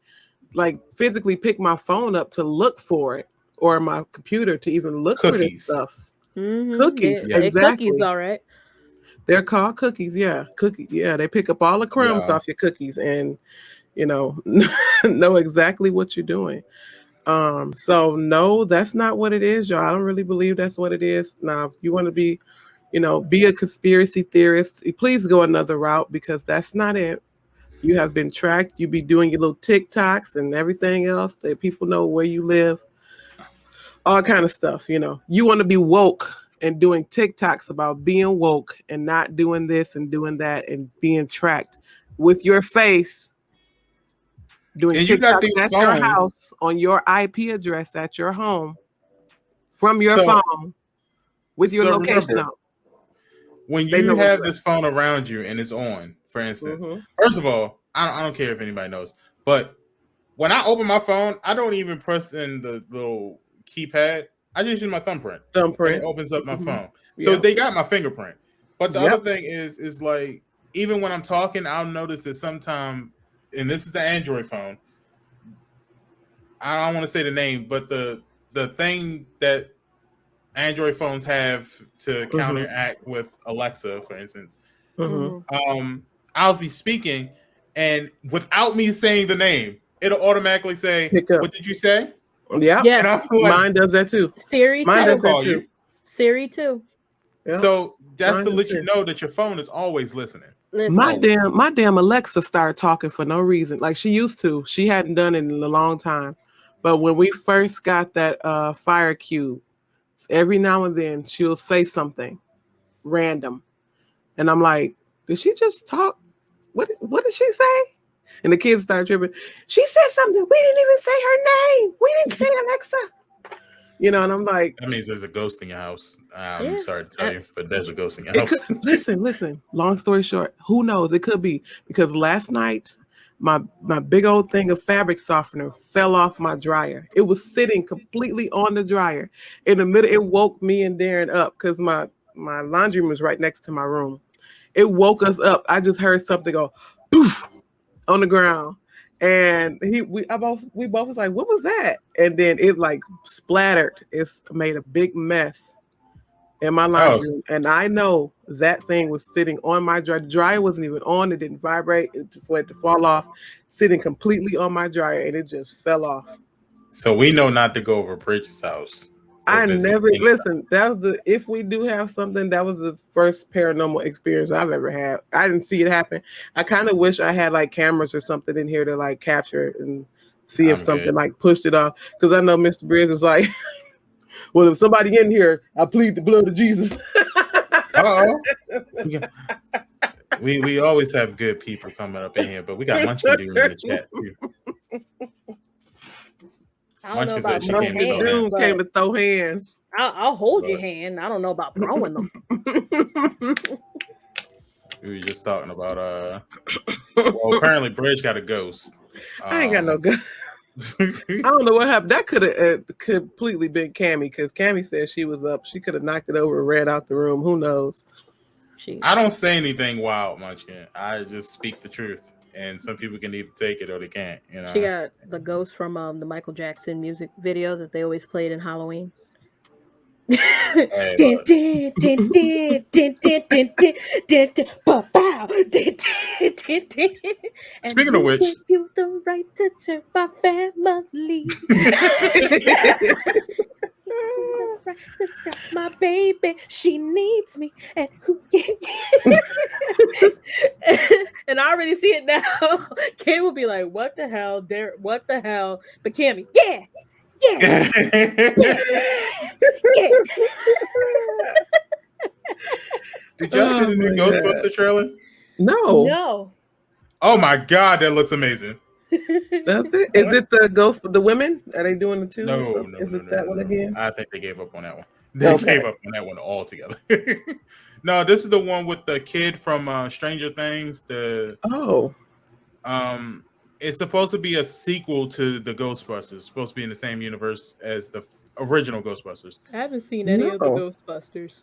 like physically pick my phone up to look for it or my computer to even look for this Cookies. stuff. They're, Cookies, Yeah. they're cookies, exactly. all right. They're called cookies. Yeah, cookie. Yeah, they pick up all the crumbs Yeah. off your cookies and know exactly what you're doing. So no, that's not what it is, y'all. I don't really believe that's what it is. Now, if you want to be, be a conspiracy theorist, please go another route because that's not it. You have been tracked. You be doing your little TikToks and everything else that people know where you live, all kind of stuff. You want to be woke and doing TikToks about being woke and not doing this and doing that and being tracked with your face doing And you got TikToks these at your phones. house on your IP address at your home from your So phone with your so location remember, on. when They you know where have you this phone around you and it's on, for at. instance, Mm-hmm. first of all, I don't care if anybody knows, but when I open my phone, I don't even press in the little keypad. I just use my thumbprint, and it Thumbprint. opens up my Mm-hmm. phone. So Yep. they got my fingerprint. But the other Yep. thing is like even when I'm talking, I'll notice that sometimes, and this is the Android phone. I don't want to say the name, but the thing that Android phones have to Mm-hmm. counteract with Alexa, for instance, Mm-hmm. Mhm. I'll be speaking, and without me saying the name, it'll automatically say, Pick up. "What did you say?" Yep. And I'm Yes. like, Mine does that too. Siri Mine "I does don't too. that call too. you." Siri too. Yep. So that's Mine to does let you too. know that your phone is always listening. My Listen. Always. damn Alexa started talking for no reason. Like she used to. She hadn't done it in a long time. But when we first got that fire cube, every now and then she'll say something random. And I'm like, did she just talk? What did she say? And the kids start tripping. She said something. We didn't even say her name. We didn't say Alexa. And I'm like, That means there's a ghost in your house. I'm Yeah. sorry to tell you, but there's a ghost in your it could house. listen. Long story short, who knows? It could be because last night my big old thing of fabric softener fell off my dryer. It was sitting completely on the dryer. In the middle, it woke me and Darren up because my laundry room was right next to my room. It woke us up. I just heard something go poof on the ground. And we both was like, what was that? And then it like splattered. It's made a big mess in my Oh, laundry room. And I know that thing was sitting on my dryer. The dryer wasn't even on, it didn't vibrate, it just went to fall off, sitting completely on my dryer, and it just fell off. so we know not to go over Bridget's house or I visit never anytime. listen. That was if we do have something, that was the first paranormal experience I've ever had. I didn't see it happen. I kind of wish I had like cameras or something in here to like capture and see if I'm something good. like pushed it off. Because I know Mr. Bridge was like, well, if somebody in here, I plead the blood of Jesus. Uh-oh. We always have good people coming up in here, but we got Munchkin Dude in the chat too. I don't know Munchkin said about she throw came to throw hands, hands. Came but to throw hands. I'll hold your But- hand. I don't know about throwing them. We were just talking about well, apparently Bridge got a ghost. I ain't got no gun. I don't know what happened. That could have completely been Cammy, because Cammy said she was up. She could have knocked it over and ran out the room. Who knows? I don't say anything wild, Munchkin. I just speak the truth, and some people can either take it or they can't. You know. She got the ghost from the Michael Jackson music video that they always played in Halloween. Hey, speaking of which, give you the right to serve my family. My baby, she needs me, and who and I already see it now. Kay will be like, "What the hell, Derek? What the hell?" But Cammy, yeah. Did y'all see the new Ghostbuster trailer? No. Oh my god, that looks amazing. That's it. Is it the ghost with the women? Are they doing the two? No, Is it that one again? I think they gave up on that one. They gave up on that one altogether. No, this is the one with the kid from Stranger Things. It's supposed to be a sequel to the Ghostbusters. It's supposed to be in the same universe as the original Ghostbusters. I haven't seen any of the Ghostbusters.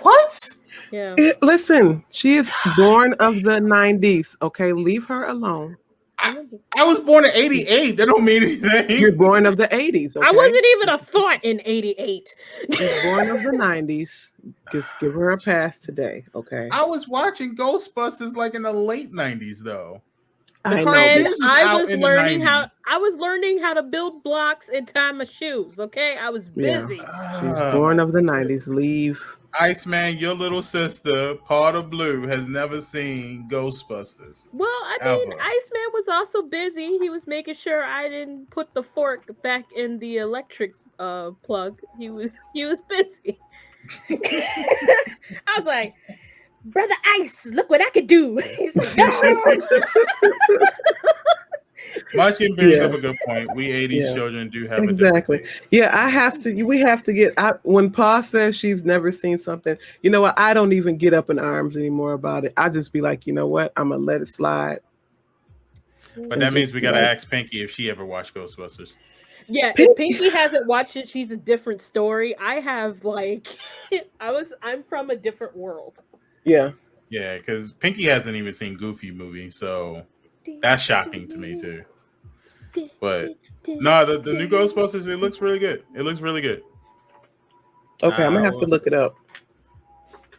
What? Yeah. Listen, she is born of the 90s. Okay, leave her alone. I was born in 88. That don't mean anything. You're born of the 80s. Okay? I wasn't even a thought in 88. You're born of the 90s. Just give her a pass today. Okay. I was watching Ghostbusters like in the late 90s, though. I was learning how to build blocks and tie my shoes. Okay, I was busy. Yeah. She's born of the 90s. Leave. Iceman, your little sister, Pawdablu, has never seen Ghostbusters. Well, I mean, Iceman was also busy. He was making sure I didn't put the fork back in the electric plug. He was busy. I was like, Brother Ice, look what I could do. Munchkin brings up a good point. We 80s children do have exactly. We have to get when Pa says she's never seen something, you know what? I don't even get up in arms anymore about it. I just be like, you know what? I'm gonna let it slide. But that means we gotta ask Pinky if she ever watched Ghostbusters. Yeah, if Pinky hasn't watched it, she's a different story. I have I'm from a different world. Yeah. Yeah, because Pinky hasn't even seen Goofy movie, so that's shocking to me too. But no, the new Ghostbusters, it looks really good. It looks really good. Okay, I'm gonna have to look it up.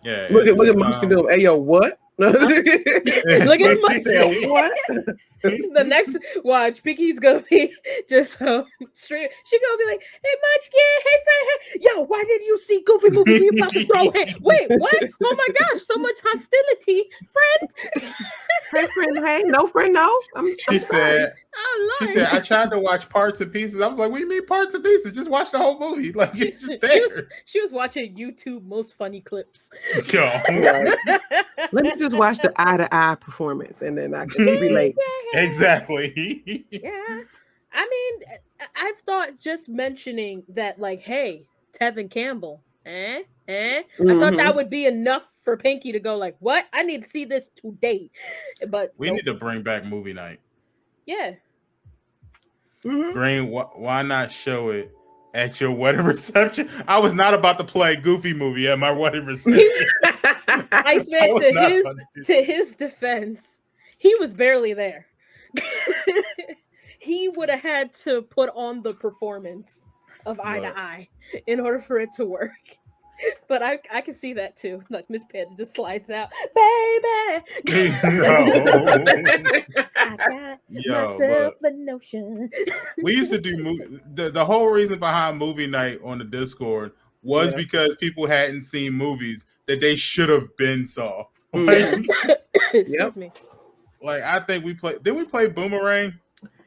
Yeah. Look at Munchkin doing. Hey yo, what? Look at Munchkin. What? The next watch, Pinky's gonna be just straight. She gonna be like, "Hey Munchkin, hey friend, hey. Yo, why didn't you see Goofy movie? We about to throw it. Wait, what? Oh my gosh, so much hostility, friend. Hey friend, hey, no friend, no." She said, "I tried to watch parts and pieces." I was like, "What do you mean parts and pieces? Just watch the whole movie. Like it's just there." She was watching YouTube most funny clips. Yo, right. Let me just watch the eye-to-eye performance, and then I can relate. Exactly. Yeah. I mean, I've thought just mentioning that, like, hey, Tevin Campbell, I thought that would be enough for Pinky to go like, what? I need to see this today. But we need to bring back movie night. Yeah. Green, why not show it at your wedding reception? I was not about to play Goofy movie at my wedding reception. Iceman, to his defense, he was barely there. He would have had to put on the performance of Eye to Eye in order for it to work. But I can see that too. Like Miss Panda just slides out, baby. I got myself a notion. We used to do the whole reason behind movie night on the Discord was because people hadn't seen movies that they should have been saw. Excuse me. Like I think we played. Did we play Boomerang?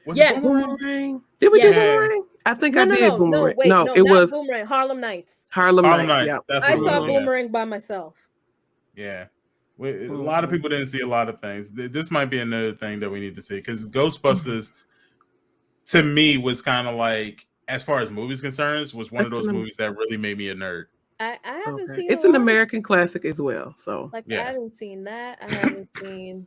Was Yes. it Boomerang? Boomerang. Did we do Boomerang? I think I did Boomerang. Wait, no, it not was Boomerang. Harlem Nights. Harlem Harlem Nights. Nights. Yeah. That's I what saw it was. Boomerang by myself. Yeah. A lot of people didn't see a lot of things. This might be another thing that we need to see because Ghostbusters, to me, was kind of like, as far as movies concerned, was one of those movies that really made me a nerd. I haven't seen. It's an American classic as well. So I haven't seen that. I haven't seen.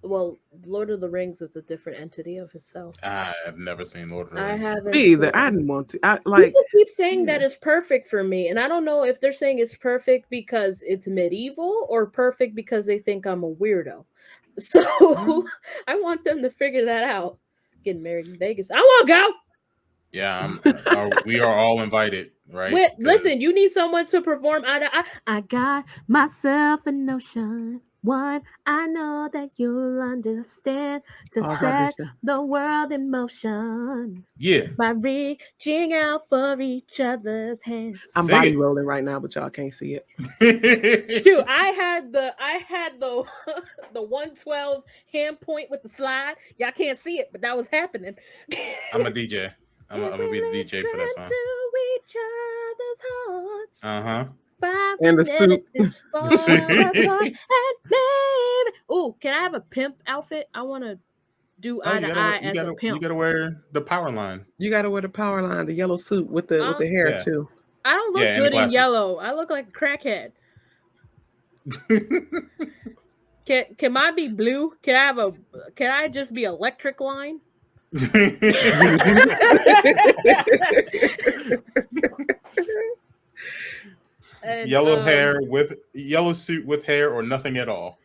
Well, Lord of the Rings is a different entity of itself. I have never seen Lord of the Rings. I haven't. Me either. I didn't want to. People keep saying that it's perfect for me, and I don't know if they're saying it's perfect because it's medieval or perfect because they think I'm a weirdo. So I want them to figure that out. Getting married in Vegas. I want to go. Yeah, we are all invited, right? Listen, you need someone to perform. I got myself a notion. One I know that you'll understand to set the world in motion. Yeah. By reaching out for each other's hands. I'm body rolling right now, but y'all can't see it. Dude, I had the the 112 hand point with the slide. Y'all can't see it, but that was happening. I'm a DJ. I'm gonna be the DJ for that song. To each other's hearts. And the suit. Oh, can I have a pimp outfit? I want to do eye to eye as a pimp. You gotta wear the power line. You gotta wear the power line, the yellow suit with the hair too. I don't look good in yellow. I look like a crackhead. Can mine be blue? Can I just be electric line? And, yellow suit with hair or nothing at all.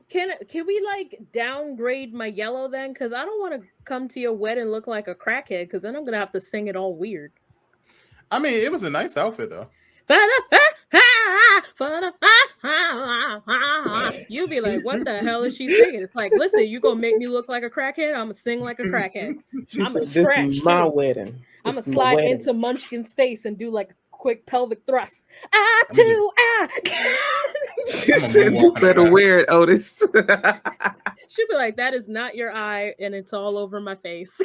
Can we like downgrade my yellow then? Because I don't want to come to your wedding look like a crackhead. Because then I'm gonna have to sing it all weird. I mean, it was a nice outfit though. You'll be like, what the hell is she singing? It's like, listen, you gonna make me look like a crackhead? I'm gonna sing like a crackhead. She said, this is my wedding. I'm gonna slide into Munchkin's face and do like a quick pelvic thrust. She said you better wear it, Otis. She'll be like, that is not your eye, and it's all over my face.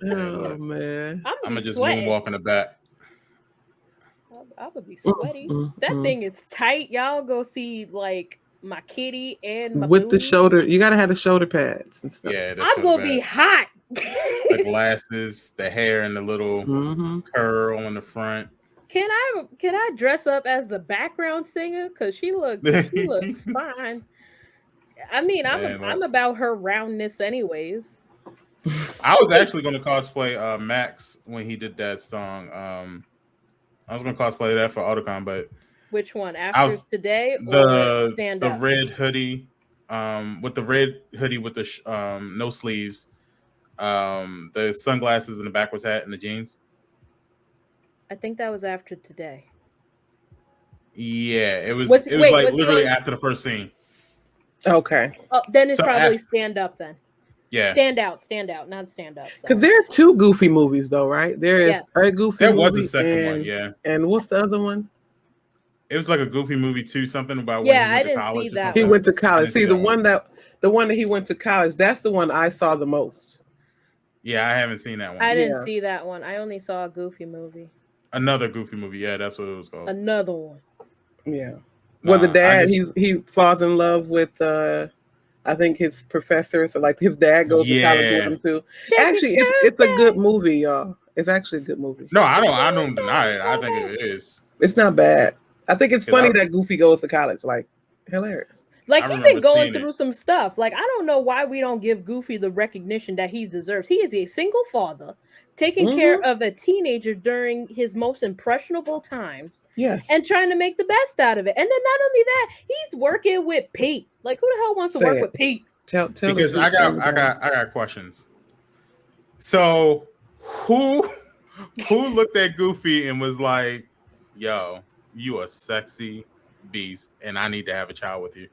Oh man. I'm gonna just moonwalk in the back. I'm gonna be sweaty. That thing is tight. Y'all go see like my kitty and my with booty. The shoulder. You gotta have the shoulder pads and stuff. Yeah, I'm gonna be hot. The glasses, the hair, and the little curl on the front. Can I dress up as the background singer? Cause she look fine. I mean, I'm about her roundness, anyways. I was actually gonna cosplay Max when he did that song. I was gonna cosplay that for Autocon, but which one? After today or stand up? The red hoodie, with the red hoodie with the no sleeves, the sunglasses and the backwards hat and the jeans. I think that was after today. Yeah, it was. Was like literally after the first scene. Okay. Oh, then it's probably stand up then. Yeah. Stand out, not stand up. Because there are two Goofy movies though, right? There is a Goofy movie. There was a second one, yeah. And what's the other one? It was like a Goofy movie too, something about when he went to college. See that he went to college. See the one that he went to college, that's the one I saw the most. Yeah, I haven't seen that one. I didn't see that one. I only saw a Goofy movie. Another Goofy movie, yeah, that's what it was called. Another one. Yeah. Well, the dad he falls in love with I think his professor, so like his dad goes to college with him too. Actually, it's a good movie, y'all. It's actually a good movie. No, I don't deny it. I think it is. It's not bad. I think it's funny that Goofy goes to college. Like, hilarious. Like, he's been going through some stuff. Like, I don't know why we don't give Goofy the recognition that he deserves. He is a single father taking care of a teenager during his most impressionable times. Yes. And trying to make the best out of it. And then not only that, he's working with Pete. Like, who the hell wants to work with Pete? Tell because I got questions. So who looked at Goofy and was like, yo, you a sexy beast and I need to have a child with you?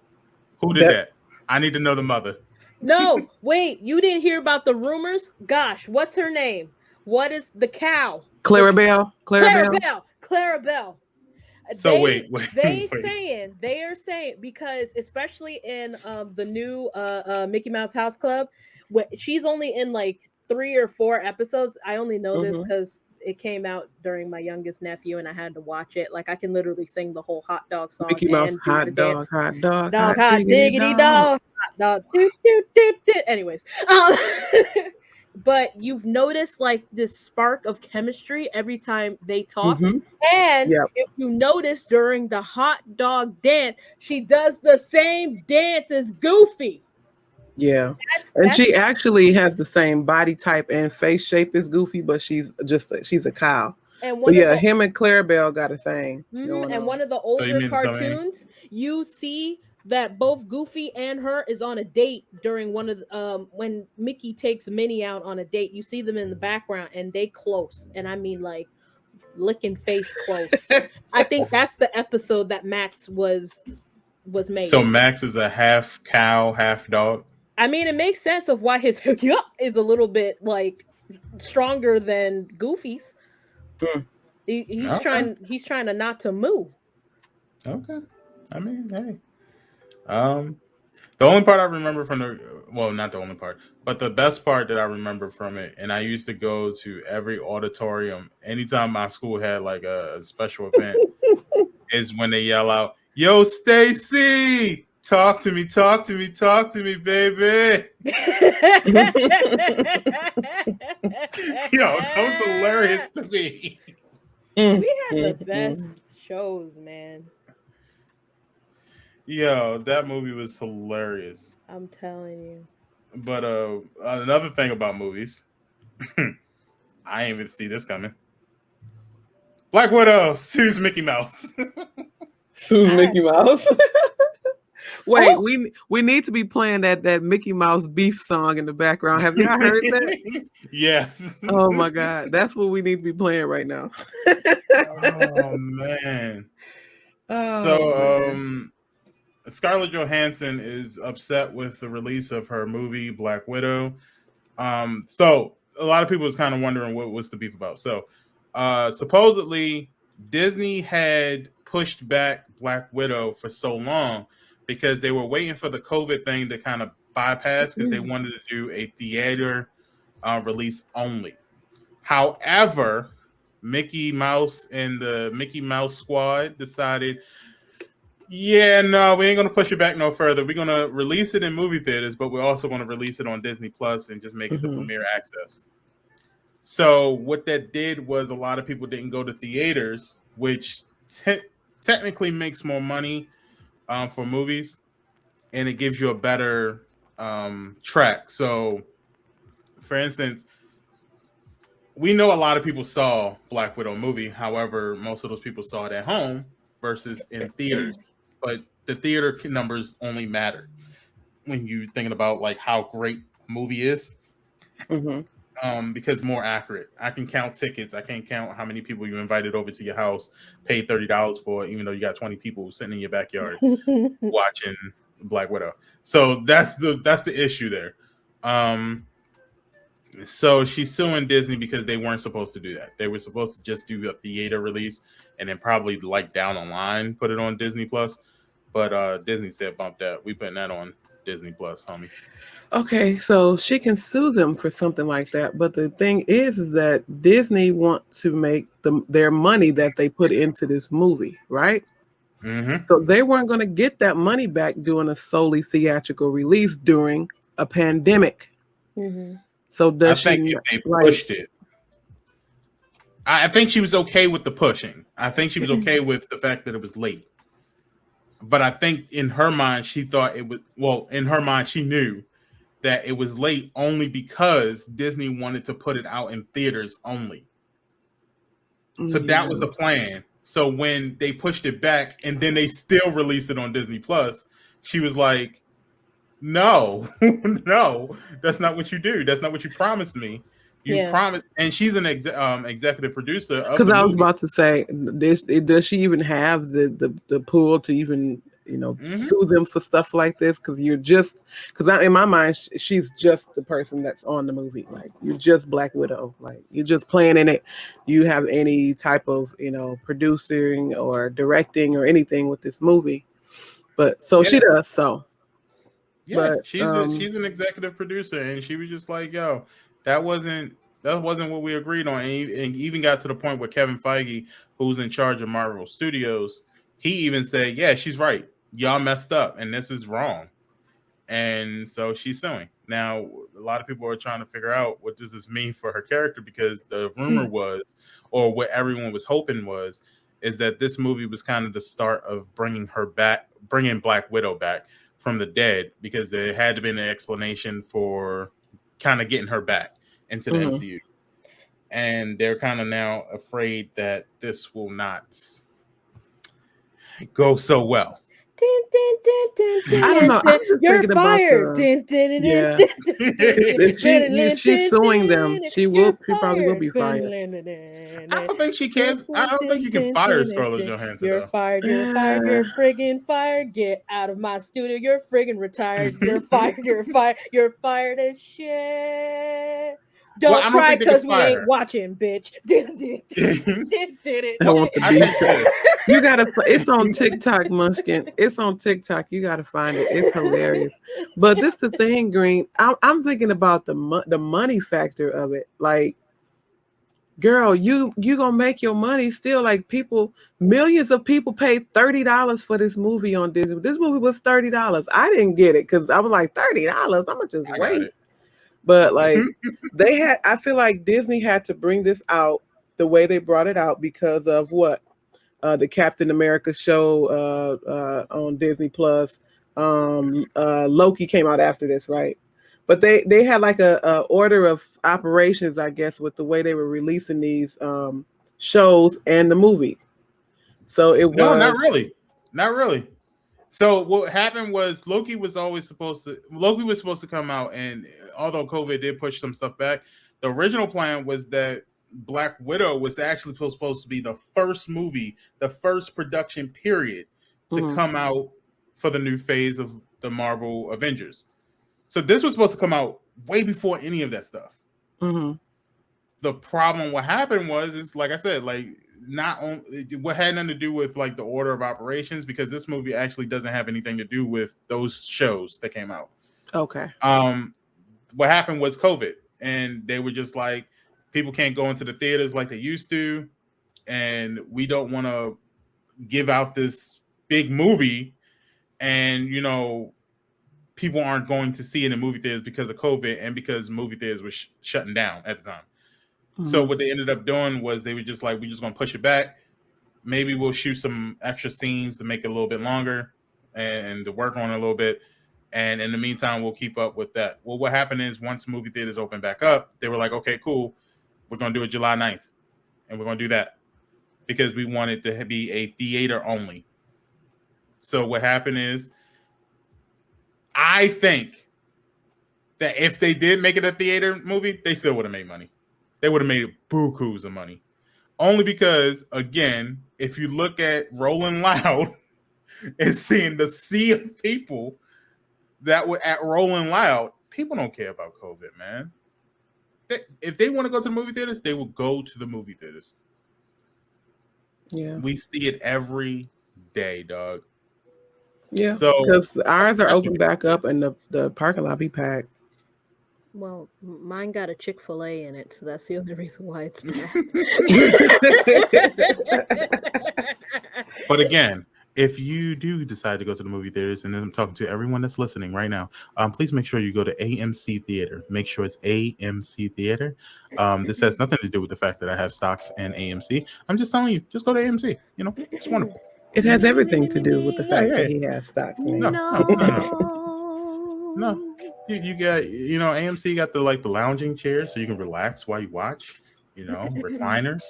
Who did that? I need to know the mother. No, wait, you didn't hear about the rumors? Gosh, what's her name? What is the cow? Clarabelle. Clarabelle. So wait. They are saying because especially in the new Mickey Mouse House Club, she's only in like 3 or 4 episodes. I only know this Mhm. because it came out during my youngest nephew and I had to watch it. Like I can literally sing the whole hot dog song Mickey Mouse, and do the dance. hot dog, Dog hot hot diggity diggity dog. dog, hot dog doot doot doot doot. Anyways, but you've noticed like this spark of chemistry every time they talk. Mhm. And Yep. if you notice during the hot dog dance, she does the same dance as Goofy. Yeah. And That's she actually has the same body type and face shape as Goofy, but she's a cow. and But one of yeah, the him and Clarabelle got a thing going and on. one of the So you older mean to tell me? cartoons, you see that both Goofy and her is on a date during one of the, when Mickey takes Minnie out on a date. You see them in the background and they close, and I mean like licking face close. I think that's the episode that Max was So made. Max is a half cow, half dog. I mean, it makes sense of why his hiccup is a little bit like stronger than Goofy's. Hmm. Okay. He's trying to not to moo. Okay. I mean, hey. Um, the only part I remember from not the only part, but the best part that I remember from it, and I used to go to every auditorium anytime my school had like a special event, is when they yell out, "Yo, Stacy, talk to me, talk to me, talk to me, baby." Yo, that was hilarious to me. Mm, We had the mm, mm. best shows, man. Yo, that movie was hilarious. I'm telling you. But another thing about movies, I ain't even see this coming. Black Widow sues Mickey Mouse. Sue's I, Mickey Mouse. Wait, oh, we need to be playing that Mickey Mouse beef song in the background. Have y'all heard that? Yes. Oh my God, that's what we need to be playing right now. Oh man. Oh So man. Scarlett Johansson is upset with the release of her movie Black Widow. So a lot of people was kind of wondering what's the beef about. So supposedly Disney had pushed back Black Widow for so long because they were waiting for the COVID thing to kind of bypass because they wanted to do a theater release only. However, Mickey Mouse and the Mickey Mouse squad decided, yeah, no, we ain't gonna push it back no further. We're gonna release it in movie theaters, but we're also gonna release it on Disney Plus and just make it the Mhm. premiere access. So what that did was a lot of people didn't go to theaters, which technically makes more money for movies, and it gives you a better track. So, for instance, we know a lot of people saw Black Widow movie. However, most of those people saw it at home versus in theaters. But the theater numbers only matter when you're thinking about like how great a movie is. Mhm. Because it's more accurate. I can count tickets. I can't count how many people you invited over to your house, paid $30 for it, even though you got 20 people sitting in your backyard watching Black Widow. So that's the issue there. So she's suing Disney because they weren't supposed to do that. They were supposed to just do a theater release and then probably like down the line put it on Disney Plus. But Disney said bump that. We putting that on Disney Plus, homie. Okay, so she can sue them for something like that, but the thing is that Disney want to make their money that they put into this movie, right? Mm-hmm. So they weren't going to get that money back doing a solely theatrical release during a pandemic. Mhm. So I does think she if they like? pushed it, I think she was okay with the pushing. I think she was okay with the fact that it was late. But I think in her mind, she thought it was, well, in her mind, she knew that it was late only because Disney wanted to put it out in theaters only. So that was Yeah. the plan. So when they pushed it back and then they still released it on Disney Plus, she was like, no, no, that's not what you do. That's not what you promised me. You Yeah. promised, and she's an executive producer of Because the I was movie. about to say, does she even have the pull to even sue them for stuff like this because in my mind she's just the person that's on the movie. Like you're just Black Widow. Like you're just playing in it. You have any type of producing or directing or anything with this movie, but so she does so. Yeah, but she's an executive producer, and she was just like, "Yo, that wasn't what we agreed on." And even got to the point where Kevin Feige, who's in charge of Marvel Studios, he even said, "Yeah, she's right. Y'all messed up, and this is wrong." And so she's suing. Now, a lot of people are trying to figure out what does this mean for her character, because the rumor was, or what everyone was hoping was, is that this movie was kind of the start of bringing Black Widow back from the dead, because there had to be an explanation for kind of getting her back into the MCU. And they're kind of now afraid that this will not go so well. I don't know. I'm just thinking fired. About she's suing them. She probably will be fired. I don't think she can. I don't think you can fire Scarlett Johansson. You're fired. You're fired. You're friggin' fired. Get out of my studio. You're friggin' retired. You're fired. You're fired. You're fired as shit. Don't cry because we ain't watching, bitch. I want the beat. You gotta. It's on TikTok, Munchkin. It's on TikTok. You gotta find it. It's hilarious. But this the thing, Green. I'm thinking about the money factor of it. Like, girl, you gonna make your money still. Like millions of people paid $30 for this movie on Disney. This movie was $30. I didn't get it because I was like $30. I'm gonna just wait. But like I feel like Disney had to bring this out the way they brought it out because of what? The Captain America show on Disney Plus. Loki came out after this, right? But they had like a order of operations, I guess, with the way they were releasing these shows and the movie. So it was not really. So what happened was Loki was supposed to come out, and although COVID did push some stuff back, the original plan was that Black Widow was actually supposed to be the first movie, the first production period to come out for the new phase of the Marvel Avengers. So this was supposed to come out way before any of that stuff. The problem, what happened was, it's like I said, like what had nothing to do with like the order of operations, because this movie actually doesn't have anything to do with those shows that came out. Okay. What happened was COVID, and they were just like, people can't go into the theaters like they used to, and we don't want to give out this big movie, and people aren't going to see it in movie theaters because of COVID and because movie theaters were shutting down at the time. So what they ended up doing was they were just like, we're just going to push it back. Maybe we'll shoot some extra scenes to make it a little bit longer and to work on it a little bit. And in the meantime, we'll keep up with that. Well, what happened is once movie theaters open back up, they were like, okay, cool. We're going to do it July 9th. And we're going to do that because we want it to be a theater only. So what happened is, I think that if they did make it a theater movie, they still would have made money. They would have made bukus of money. Only because, again, if you look at Rolling Loud and seeing the sea of people that were at Rolling Loud, people don't care about COVID, man. If they want to go to the movie theaters, they will go to the movie theaters. Yeah. We see it every day, dog. Yeah. So because ours are open back up and the parking lot be packed. Well, mine got a Chick-fil-A in it, so that's the only reason why it's packed. But again, if you do decide to go to the movie theaters, and I'm talking to everyone that's listening right now, please make sure you go to AMC Theater. Make sure it's AMC Theater. This has nothing to do with the fact that I have stocks in AMC. I'm just telling you, just go to AMC. It's wonderful. It has everything to do with the fact that he has stocks in AMC. No. You got, AMC got the lounging chairs so you can relax while you watch, recliners,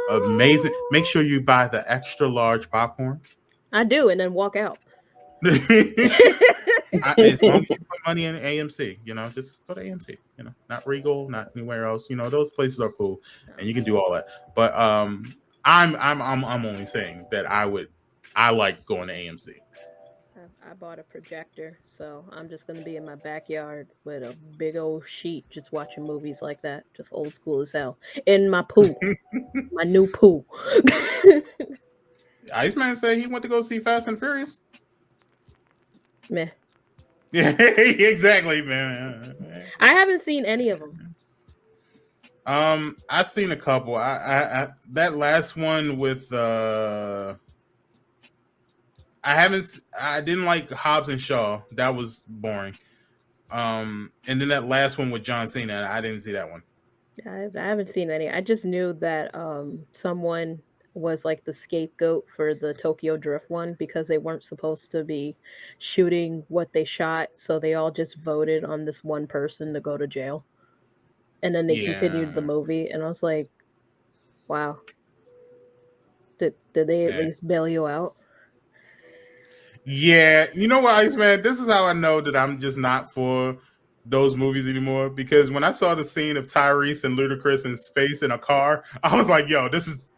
amazing. Make sure you buy the extra large popcorn. I do, and then walk out. As long as you put money in AMC, just go to AMC, not Regal, not anywhere else. Those places are cool and you can do all that. But I'm only saying that I would I like going to AMC. I bought a projector, so I'm just gonna be in my backyard with a big old sheet, just watching movies like that, just old school as hell. In my pool, my new pool. Iceman said he went to go see Fast and Furious. Meh. Yeah, exactly, man. I haven't seen any of them. I've seen a couple. I that last one with I didn't like Hobbs and Shaw. That was boring. And then that last one with John Cena, I didn't see that one. I haven't seen any. I just knew that someone was like the scapegoat for the Tokyo Drift one because they weren't supposed to be shooting what they shot, so they all just voted on this one person to go to jail. And then they continued the Yeah. movie, and I was like, wow. Did they at Yeah. least bail you out? Yeah, you know what, Iceman? This is how I know that I'm just not for those movies anymore. Because when I saw the scene of Tyrese and Ludacris in space in a car, I was like, "Yo, this is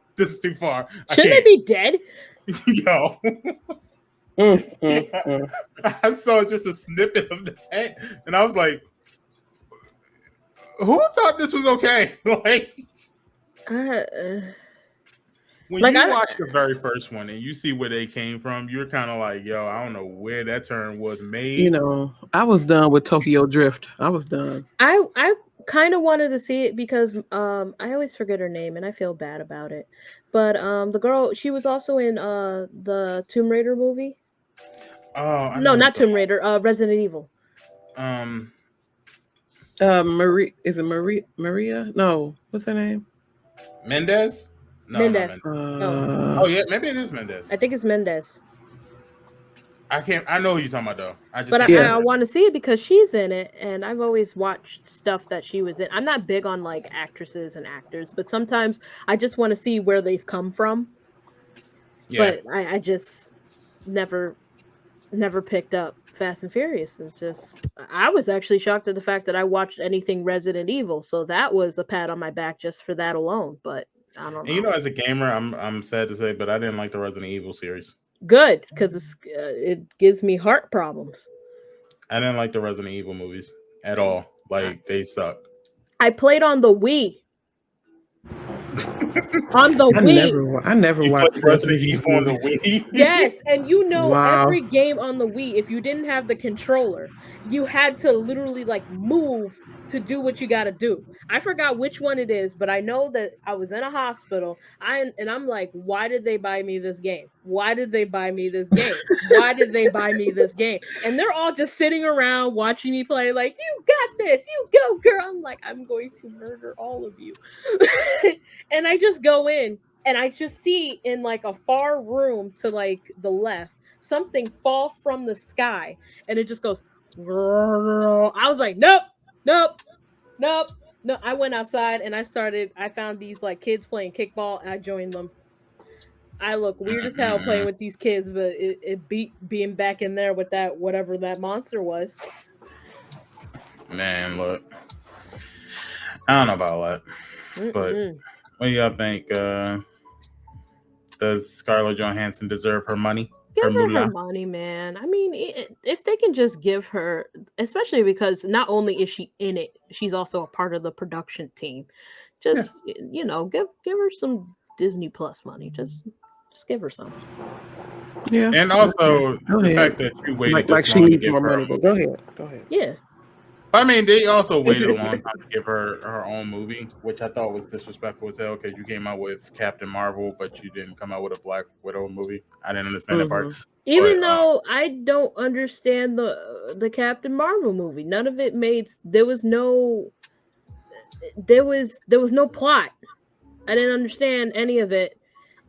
too far. I Shouldn't they can't." be dead? Yo, I saw just a snippet of that, and I was like, "Who thought this was okay?" Like, when Like you I watch the very first one and you see where they came from, you're kind of like, "Yo, I don't know where that turn was made." You know, I was done with Tokyo Drift. I was done. I kind of wanted to see it because I always forget her name and I feel bad about it. But the girl, she was also in the Tomb Raider movie. Oh, I No, know. not Tomb Raider. Resident Evil. Marie, is it Maria? No, what's her name? Mendez? No, not Mendez. Mendez. No, Oh yeah, maybe it is Mendez. I think it's Mendez. I know who you're talking about though. I just But can't Yeah. I remember. want to see it because she's in it, and I've always watched stuff that she was in. I'm not big on like actresses and actors, but sometimes I just want to see where they've come from. Yeah. But I just never picked up Fast and Furious. It's just I was actually shocked at the fact that I watched anything Resident Evil, so that was a pat on my back just for that alone. But I don't And you know. know, as a gamer, I'm sad to say, but I didn't like the Resident Evil series. Good because it gives me heart problems. I didn't like the Resident Evil movies at all. Like they suck. I played on the Wii. On the Wii. I never You watched played Resident Resident Evil Evil on the movies. Wii? Yes, and you know Wow. every game on the Wii, if you didn't have the controller, you had to literally like move to do what you got to do. I forgot which one it is, but I know that I was in a hospital. I'm like, why did they buy me this game? Why did they buy me this game? Why did they buy me this game? And they're all just sitting around watching me play like, "You got this. You go, girl." I'm like, "I'm going to murder all of you." And I just go in and I just see in like a far room to like the left something fall from the sky, and it just goes. I was like, nope, nope, nope, no. I went outside and I found these like kids playing kickball, and I joined them. I look weird as hell playing with these kids, but it beat being back in there with that whatever that monster was. Man, look, I don't know about that, but what do y'all think? Does Scarlett Johansson deserve her money? Give her moolah? her money, man. I mean, if they can just give her, especially because not only is she in it, she's also a part of the production team. Just you know, give her some Disney Plus money. Just give her some. Yeah. And also Go the ahead. fact that you waited Like this she long to needs give more her money, a but movie. go ahead. Yeah. I mean, they also waited a long time to give her own movie, which I thought was disrespectful as hell because you came out with Captain Marvel, but you didn't come out with a Black Widow movie. I didn't understand that part. Even But, though I don't understand the Captain Marvel movie, none of it made. There was no plot. I didn't understand any of it.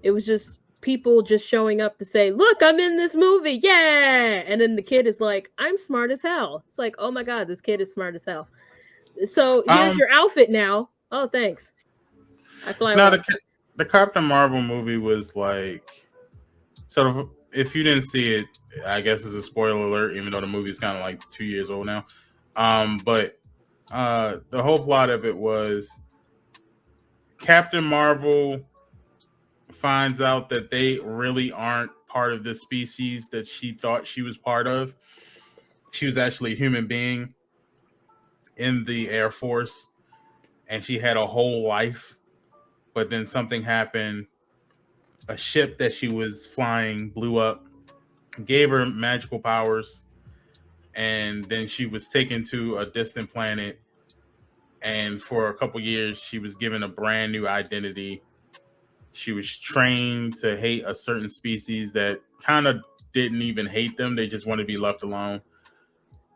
It was just people just showing up to say, "Look, I'm in this movie, yeah!" And then the kid is like, "I'm smart as hell." It's like, oh my god, this kid is smart as hell. So here's your outfit now. Oh, thanks. I fly away. the Captain Marvel movie was like sort of. If you didn't see it, I guess it's a spoiler alert, even though the movie's kind of like 2 years old now. But the whole plot of it was Captain Marvel finds out that they really aren't part of this species that she thought she was part of. She was actually a human being in the Air Force, and she had a whole life. But then something happened. A ship that she was flying blew up, gave her magical powers, and then she was taken to a distant planet. And for a couple years, she was given a brand new identity. She was trained to hate a certain species that kind of didn't even hate them; they just wanted to be left alone.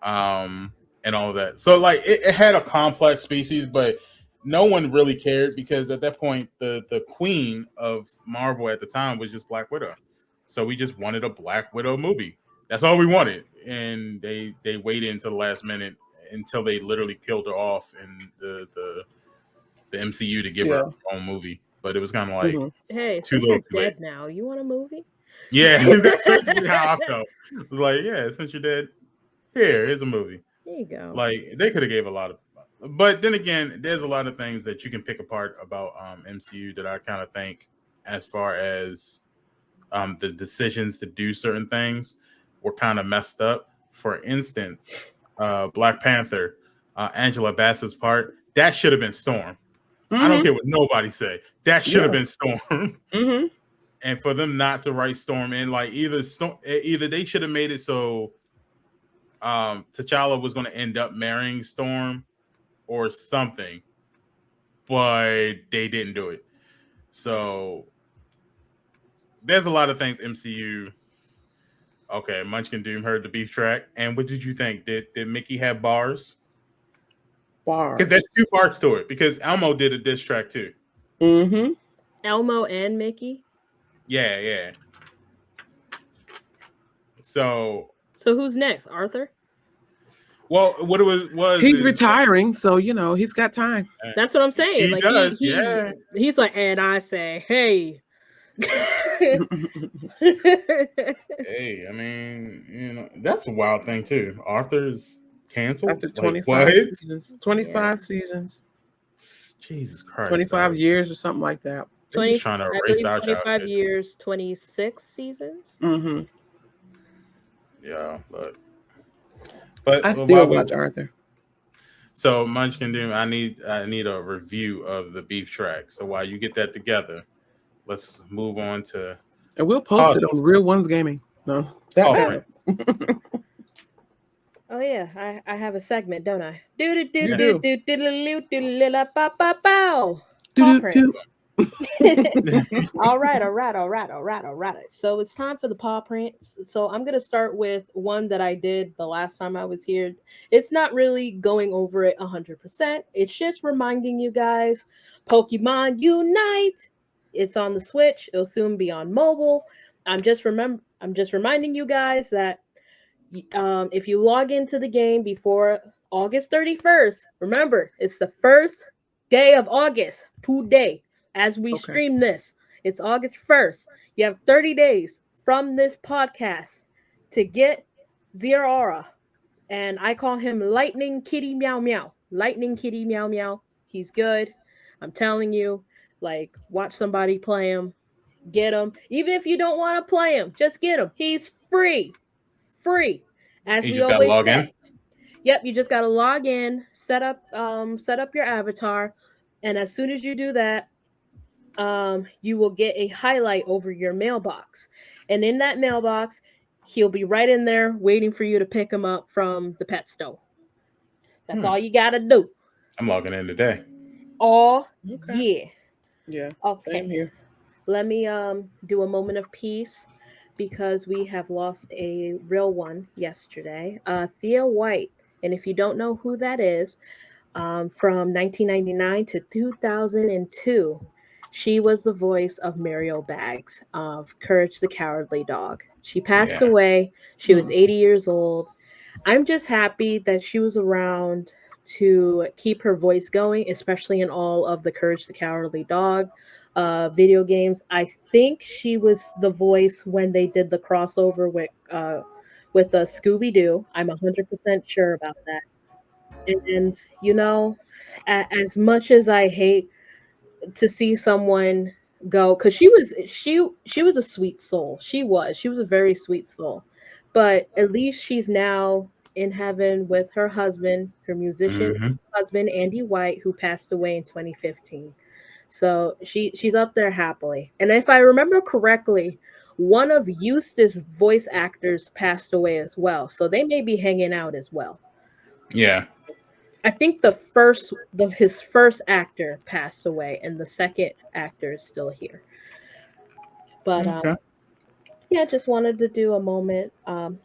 And all of that. So like it had a complex species, but no one really cared because at that point the queen of Marvel at the time was just Black Widow. So we just wanted a Black Widow movie. That's all we wanted. And they waited until the last minute until they literally killed her off in the MCU to give her her own movie. But it was kind of like hey, too since little you're too late. dead now, you want a movie? Yeah, that's basically how I felt. It was like, yeah, since you're dead, here's a movie. There you go. Like they could have gave a lot of, but then again, there's a lot of things that you can pick apart about MCU that I kind of think, as far as the decisions to do certain things, were kind of messed up. For instance, Black Panther, Angela Bassett's part, that should have been Storm. I don't care what nobody say. That should have been Storm. And for them not to write Storm in, like either they should have made it so T'Challa was going to end up marrying Storm or something, but they didn't do it. So there's a lot of things MCU. Okay, Munchkin Doom heard the beef track, and what did you think? Did Mickey have bars? Bars. Because there's two parts to it. Because Elmo did a diss track too. Elmo and Mickey. Yeah. So who's next? Arthur? Well, what it was he's retiring, so he's got time. That's what I'm saying. He like does, he's like, and I say, hey. Hey, I mean, that's a wild thing too. Arthur's canceled after 25 seasons. 25 seasons. Jesus Christ. 25 years or something like that. 20, trying to erase out 25 years, 26 seasons. Yeah, but I still watch Arthur. So Munchkin Doom, I need a review of the beef track. So while you get that together, let's move on to, and we'll post it on RealOnesGaming. No, oh yeah, I have a segment, don't I? Paw prints. All right. So it's time for the paw prints. So I'm gonna start with one that I did the last time I was here. It's not really going over it 100%. It's just reminding you guys, Pokemon Unite. It's on the Switch. It'll soon be on mobile. I'm just reminding you guys that if you log into the game before August 31st, remember it's the first day of August today. As we stream this, it's August 1st. You have 30 days from this podcast to get Zeraora. And I call him Lightning Kitty Meow Meow. Lightning Kitty Meow Meow. He's good. I'm telling you, like, watch somebody play him. Get him. Even if you don't want to play him, just get him. He's free. As we always say. Yep, you just got to log in, set up your avatar, and as soon as you do that, you will get a highlight over your mailbox. And in that mailbox, he'll be right in there waiting for you to pick him up from the pet store. That's all you got to do. I'm logging in today. Yeah. Okay. Same here. Let me do a moment of peace because we have lost a real one yesterday. Thea White. And if you don't know who that is, from 1999 to 2002, she was the voice of Muriel Baggs of Courage the Cowardly Dog. She passed away. She was 80 years old. I'm just happy that she was around to keep her voice going, especially in all of the Courage the Cowardly Dog video games. I think she was the voice when they did the crossover with Scooby-Doo. I'm 100% sure about that. And as much as I hate to see someone go, because she was a sweet soul. She was a very sweet soul, but at least she's now in heaven with her husband, her musician Mm-hmm. husband Andy White, who passed away in 2015. So she's up there happily. And if I remember correctly, one of Eustace's voice actors passed away as well, so they may be hanging out as well. Yeah. I think his first actor passed away, and the second actor is still here. But Okay. yeah, just wanted to do a moment,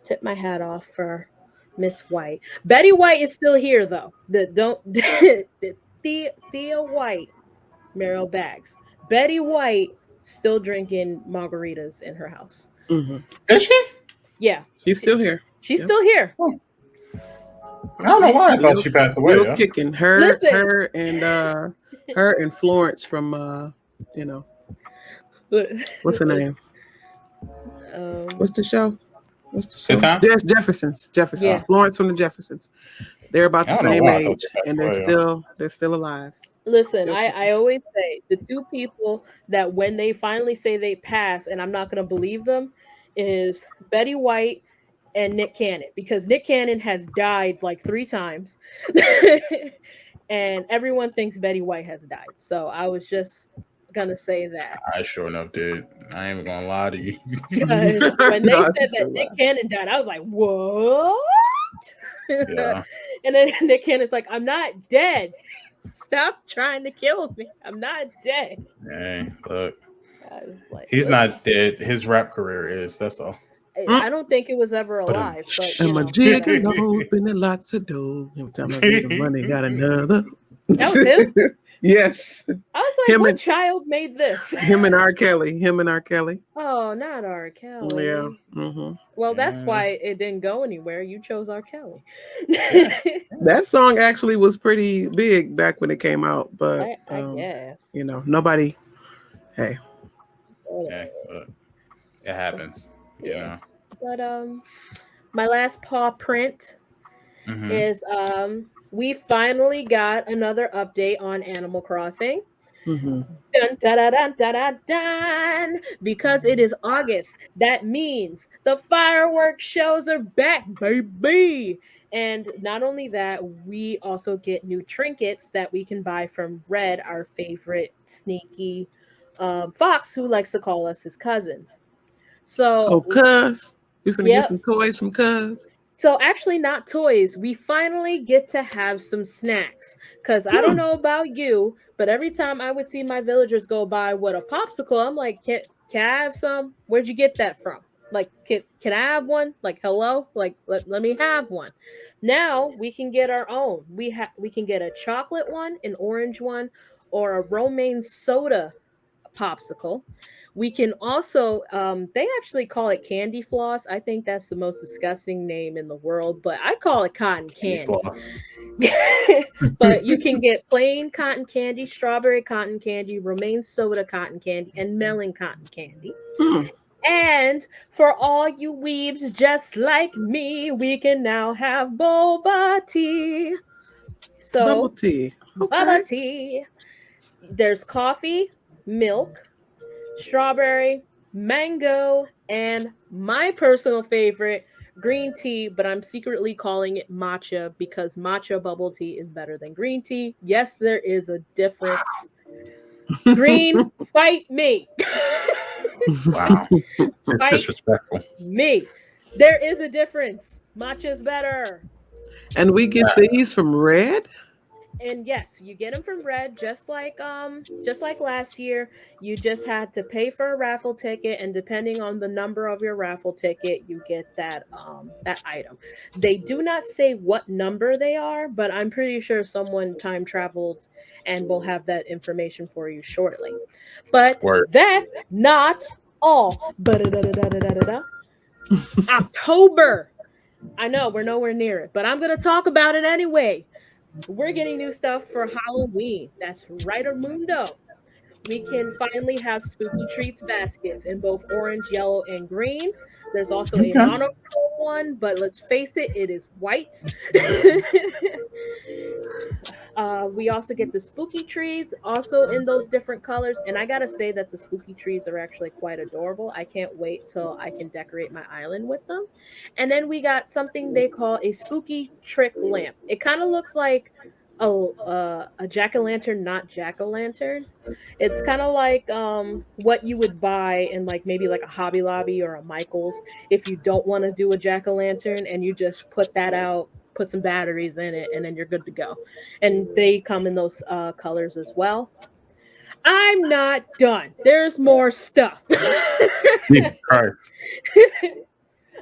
tip my hat off for Miss White. Betty White is still here though. The don't Thea White, Meryl Bags. Betty White still drinking margaritas in her house. Mm-hmm. Is she? Yeah, She's still here. she's Yep. still here. Oh, I don't know why I thought Real, she passed away. real Yeah. kicking. Her, Listen. her and Florence from you know, what's her name? What's the show? What's the show? Good times? Yes, Jeffersons. Yeah. Florence from the Jeffersons. They're about the I don't know same why I thought age, she passed and away. they're still alive. Listen, Real I, kicking. I always say the two people that when they finally say they pass, and I'm not going to believe them, is Betty White and Nick Cannon, because Nick Cannon has died like 3 times. And everyone thinks Betty White has died. So I was just going to say that. I sure enough did. I ain't even gonna lie to you. Because when they No, said she's that still Nick alive. Cannon died, I was like, what? Yeah. And then Nick Cannon's like, I'm not dead. Stop trying to kill me. I'm not dead. Hey, look. I was like, He's not dead. His rap career is. That's all. I don't think it was ever alive, but I'm you a know, jigger, opening lots of dough. Every time I get the money, got another. that was him. Yes, I was like, Him what and- child made this? him and R. Kelly. Oh, not R. Kelly. Yeah. Mm-hmm. Well, that's Yeah. why it didn't go anywhere. You chose R. Kelly. That song actually was pretty big back when it came out, but I guess. you know, nobody. Hey, Hey, look. It happens. You Yeah. know. But my last paw print Mhm. is we finally got another update on Animal Crossing. mm-hmm. Dun, da, da, dun, da, da, dun. Because it is August, that means the fireworks shows are back, baby. And not only that, we also get new trinkets that we can buy from Red, our favorite sneaky fox, who likes to call us his cousins. So, Oh, Cuz, we finna yep. get some toys from Cuz. So actually, not toys. We finally get to have some snacks. Cause I don't know about you, but every time I would see my villagers go by with a popsicle, I'm like, can I have some? Where'd you get that from? Like, can I have one? Like, hello? Like, let me have one. Now we can get our own. We can get a chocolate one, an orange one, or a romaine soda popsicle. We can also, they actually call it candy floss. I think that's the most disgusting name in the world, but I call it cotton candy. Floss. But you can get plain cotton candy, strawberry cotton candy, romaine soda cotton candy, and melon cotton candy. And for all you weebs just like me, we can now have boba tea. So, Bubble tea. bubble tea. There's coffee, milk, strawberry, mango, and my personal favorite, green tea, but I'm secretly calling it matcha because matcha bubble tea is better than green tea. Yes, there is a difference. Green, fight me. Wow. It's Fight disrespectful. me. There is a difference. Matcha's better. And we get these from Red. And yes, you get them from Red, just like last year. You just had to pay for a raffle ticket, and depending on the number of your raffle ticket, you get that item. They do not say what number they are, but I'm pretty sure someone time traveled and will have that information for you shortly. But that's not all. October. I know we're nowhere near it, but I'm gonna talk about it anyway. We're getting new stuff for Halloween. That's right, Mundo. We can finally have spooky treats baskets in both orange, yellow, and green. There's also a monochrome one, but let's face it, it is white. We also get the spooky trees, also in those different colors. And I gotta say that the spooky trees are actually quite adorable. I can't wait till I can decorate my island with them. And then we got something they call a spooky trick lamp. It kind of looks like a jack o' lantern, not jack o' lantern. It's kind of like what you would buy in like maybe like a Hobby Lobby or a Michaels if you don't want to do a jack o' lantern, and you just put that out, put some batteries in it, and then you're good to go. And they come in those colors as well. I'm not done. There's more stuff. Jesus Christ.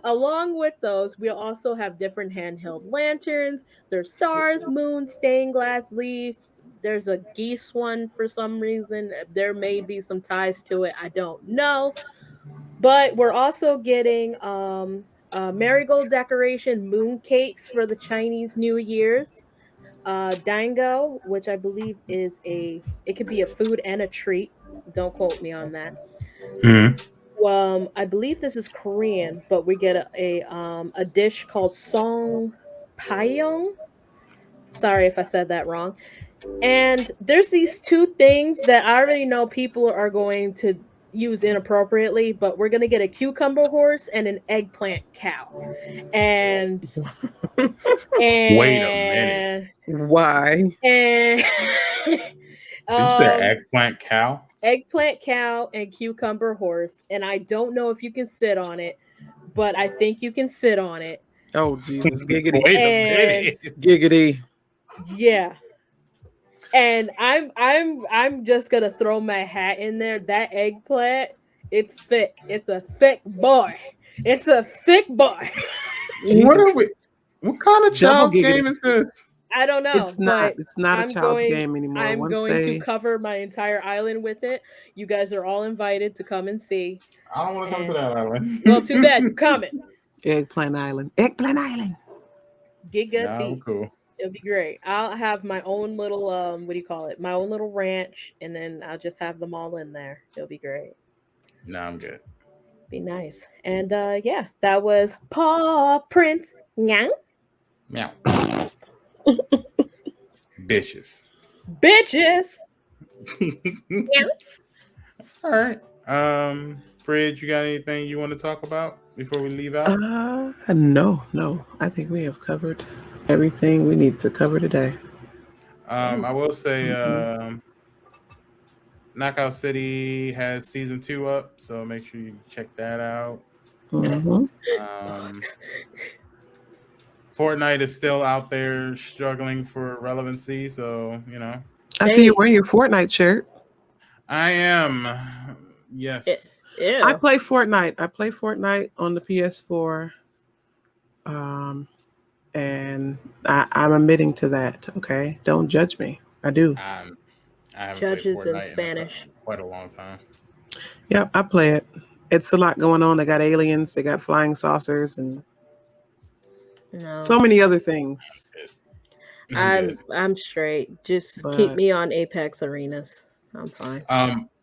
Along with those, we also have different handheld lanterns. There's stars, moon, stained glass leaf. There's a geese one for some reason. There may be some ties to it. I don't know. But we're also getting marigold decoration moon cakes for the Chinese New Year's. Dango, which I believe is it could be a food and a treat. Don't quote me on that. Mhm. I believe this is Korean, but we get a dish called song pyeong. Sorry if I said that wrong. And there's these two things that I already know people are going to use inappropriately, but we're gonna get a cucumber horse and an eggplant cow. And Wait a minute. and Why? and Did you say um eggplant cow? eggplant cow and cucumber horse. And I don't know if you can sit on it, but I think you can sit on it. Oh Jesus, giggity, Wait a And minute. giggity. yeah. And I'm just gonna throw my hat in there. That eggplant, it's thick. It's a thick boy. It's a thick boy. What are Jesus. we? What kind of Double child's giggity. game is this? I don't know, It's not. but It's not a I'm child's going game anymore. I'm Once going to they cover my entire island with it. You guys are all invited to come and see. I don't want to come to And that island. well, too bad you coming. Eggplant Island. Eggplant Island. Giga Nah, I'm T. cool. It'll be great. I'll have my own little what do you call it? My own little ranch, and then I'll just have them all in there. It'll be great. Nah, I'm good. Be nice. And yeah, that was Paw Prince Nyang. Meow. Bitches. Bitches. Nyang. All right. Bridge, you got anything you want to talk about before we leave out? No. I think we have covered everything we need to cover today. I will say, Mhm. Knockout City has season 2 up, so make sure you check that out. Mhm. Fortnite is still out there struggling for relevancy, so I see you Hey. wearing your Fortnite shirt. I am. Yes. I Ew. play Fortnite. I play Fortnite on the PS4. And I'm admitting to that. Okay, don't judge me. I do. I haven't played Judges in Fortnite in Spanish. quite a long time. Yep, I play it. It's a lot going on. They got aliens. They got flying saucers, and so No. many other things. I'm good. I'm straight. Just keep But me on Apex arenas. I'm fine.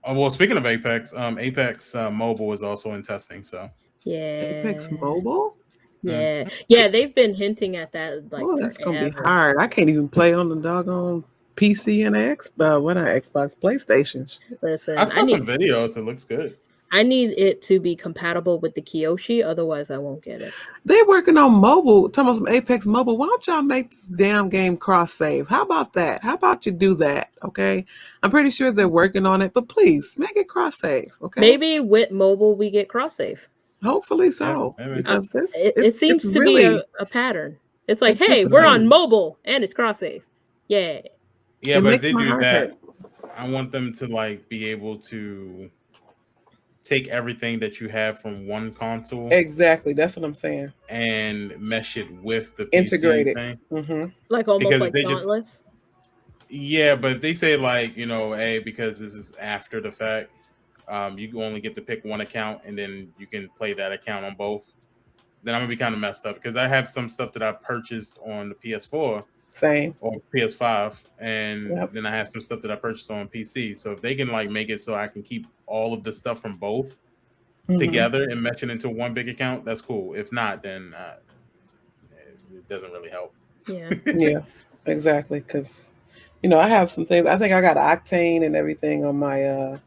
Well, speaking of Apex, Apex Mobile is also in testing. So Apex Yeah. Mobile. Yeah. Yeah, they've been hinting at that like Oh, that's gonna be forever. hard. I can't even play on the doggone PC and Xbox. What not Xbox? PlayStation. Shit. I Listen, saw some videos. It looks good. I need it to be compatible with the Kiyoshi, otherwise I won't get it. They working on mobile. Talking about some Apex Mobile. Why don't y'all make this damn game cross save? How about that? How about you do that? Okay, I'm pretty sure they're working on it, but please make it cross save. Okay, Maybe with mobile we get cross save. hopefully Yeah, so, maybe. because It it's seems to be really a pattern. It's like, hey, it's we're really on mobile and it's cross save. Yeah. Yeah, it but if makes they my do heart that, hurt. I want them to like be able to take everything that you have from one console Exactly, that's what I'm saying. and mesh it with the PC Integrated. thing. Mm-hmm. Like almost Because if like they just Dauntless. but if they say like, hey, because this is after the fact, you can only get to pick one account and then you can play that account on both, then I'm gonna be kind of messed up because I have some stuff that I purchased on the PS4 Same. or PS5, and Yep. then I have some stuff that I purchased on PC. So if they can like make it so I can keep all of the stuff from both Mm-hmm. together and mesh it into one big account, that's cool. If not, then it doesn't really help. Yeah. Yeah, exactly. Because I have some things. I think I got Octane and everything on my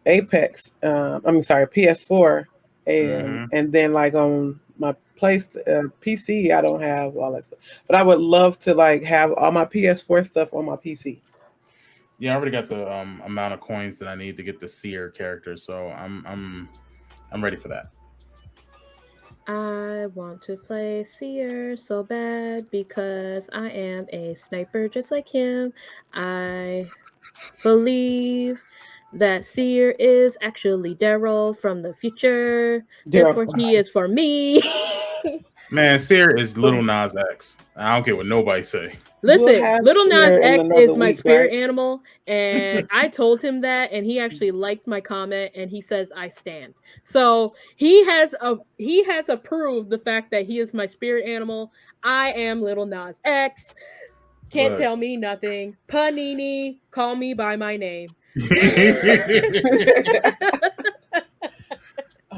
Apex. Sorry, PS4, and Mm-hmm. then like on my PC, I don't have all that stuff. But I would love to like have all my PS4 stuff on my PC. Yeah, I already got the amount of coins that I need to get the seer character, so I'm ready for that. I want to play Seer so bad because I am a sniper just like him. I believe that Seer is actually Daryl from the future. Daryl Therefore, he Star. is for me. Man, seer is Little Nas X. I don't care what nobody say. We'll Listen, have Little Nas Seer in X another is my week, spirit right? animal, and I told him that, and he actually liked my comment, and he says I stand. So he has approved the fact that he is my spirit animal. I am Little Nas X. Can't Look. tell me nothing. Panini, call me by my name.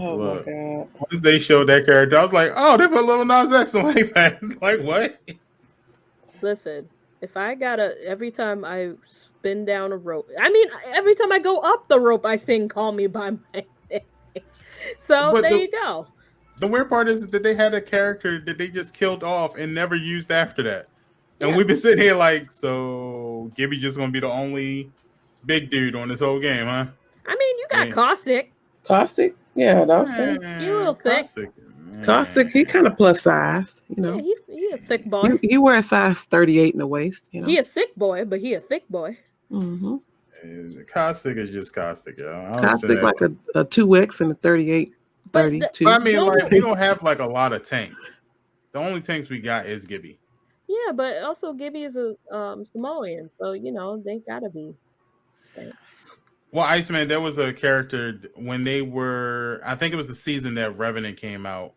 Oh my Look. god. Once they showed that character, I was like, oh, they put Little Nas X on Apex. Like, what? Listen, if I gotta every time I spin down a rope, I mean every time I go up the rope, I sing "Call Me by My Name." So But there you go. the weird part is that they had a character that they just killed off and never used after that. And Yeah, we've been sitting here like, so Gibby just gonna be the only big dude on this whole game, huh? I mean you I got mean, Caustic. Caustic? Yeah, that's him. He a man, little thick. Caustic, Caustic, man. he kind of plus size, Yeah, he a thick He boy. he wears size 38 in the waist. He a sick boy, but he a thick boy. Mm-hmm. Caustic is just caustic, yo. I was sitting Caustic there. like a 2X and a 38, But 32. But I mean, like, we don't. don't have like a lot of tanks. The only tanks we got is Gibby. Yeah, but also Gibby is a Samoan, so they gotta be thanks. Well, Iceman, there was a character when they were. I think it was the season that Revenant came out.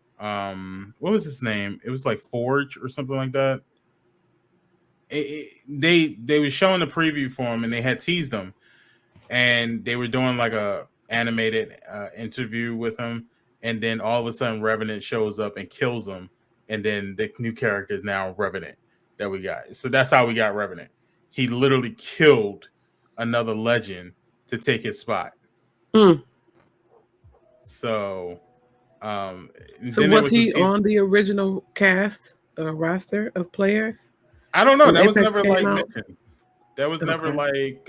What was his name? It was like Forge or something like that. They were showing the preview for him, and they had teased him, and they were doing like a animated interview with him, and then all of a sudden Revenant shows up and kills him, and then the new character is now Revenant that we got. So that's how we got Revenant. He literally killed another legend to take his spot. Mm. So So then there was was the he tease. on the original cast roster of players I don't know. when That was Apex never came like out? mentioned. That was never Okay. like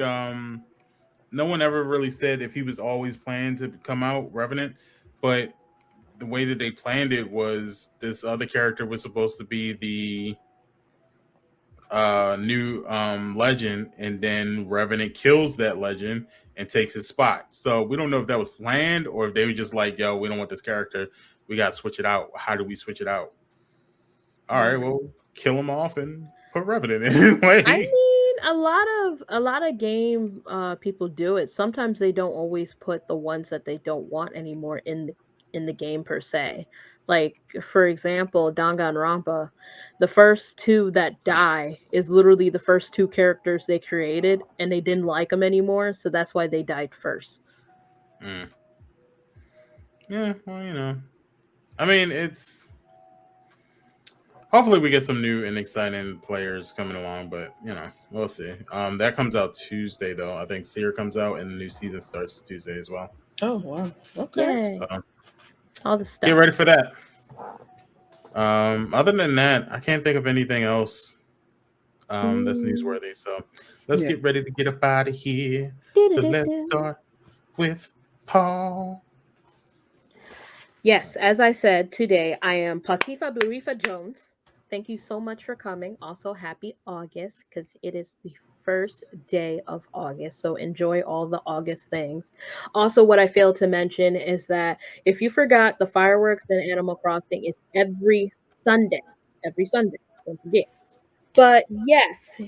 no one ever really said if he was always planned to come out Revenant, but the way that they planned it was this other character was supposed to be the new legend, and then Revenant kills that legend and takes his spot. So we don't know if that was planned or if they were just like, yo, we don't want this character. We got to switch it out. How do we switch it out? All right, Mm. well, kill him off and put Revenant in. I Like, mean, a lot of game people do it. Sometimes they don't always put the ones that they don't want anymore in the game per se. Like for example, Danganronpa, the first two that die is literally the first two characters they created, and they didn't like them anymore, so that's why they died first. mm, yeah, well, I mean, it's hopefully we get some new and exciting players coming along, but we'll see. That comes out Tuesday though. I think Seer comes out and the new season starts Tuesday as well. Oh wow. Okay. Yay! So All the get stuff. ready for that. Other than that, I can't think of anything else that's Mm. newsworthy. So let's Yeah. get ready to get up out of here. So let's Do-do-do-do. start with Paul. Yes, as I said, today I am Patifa Blurifa Jones. Thank you so much for coming. Also, happy August because it is the first day of August. So enjoy all the August things. Also, what I failed to mention is that if you forgot, the fireworks in Animal Crossing is every Sunday. Every Sunday. Don't forget. But yes,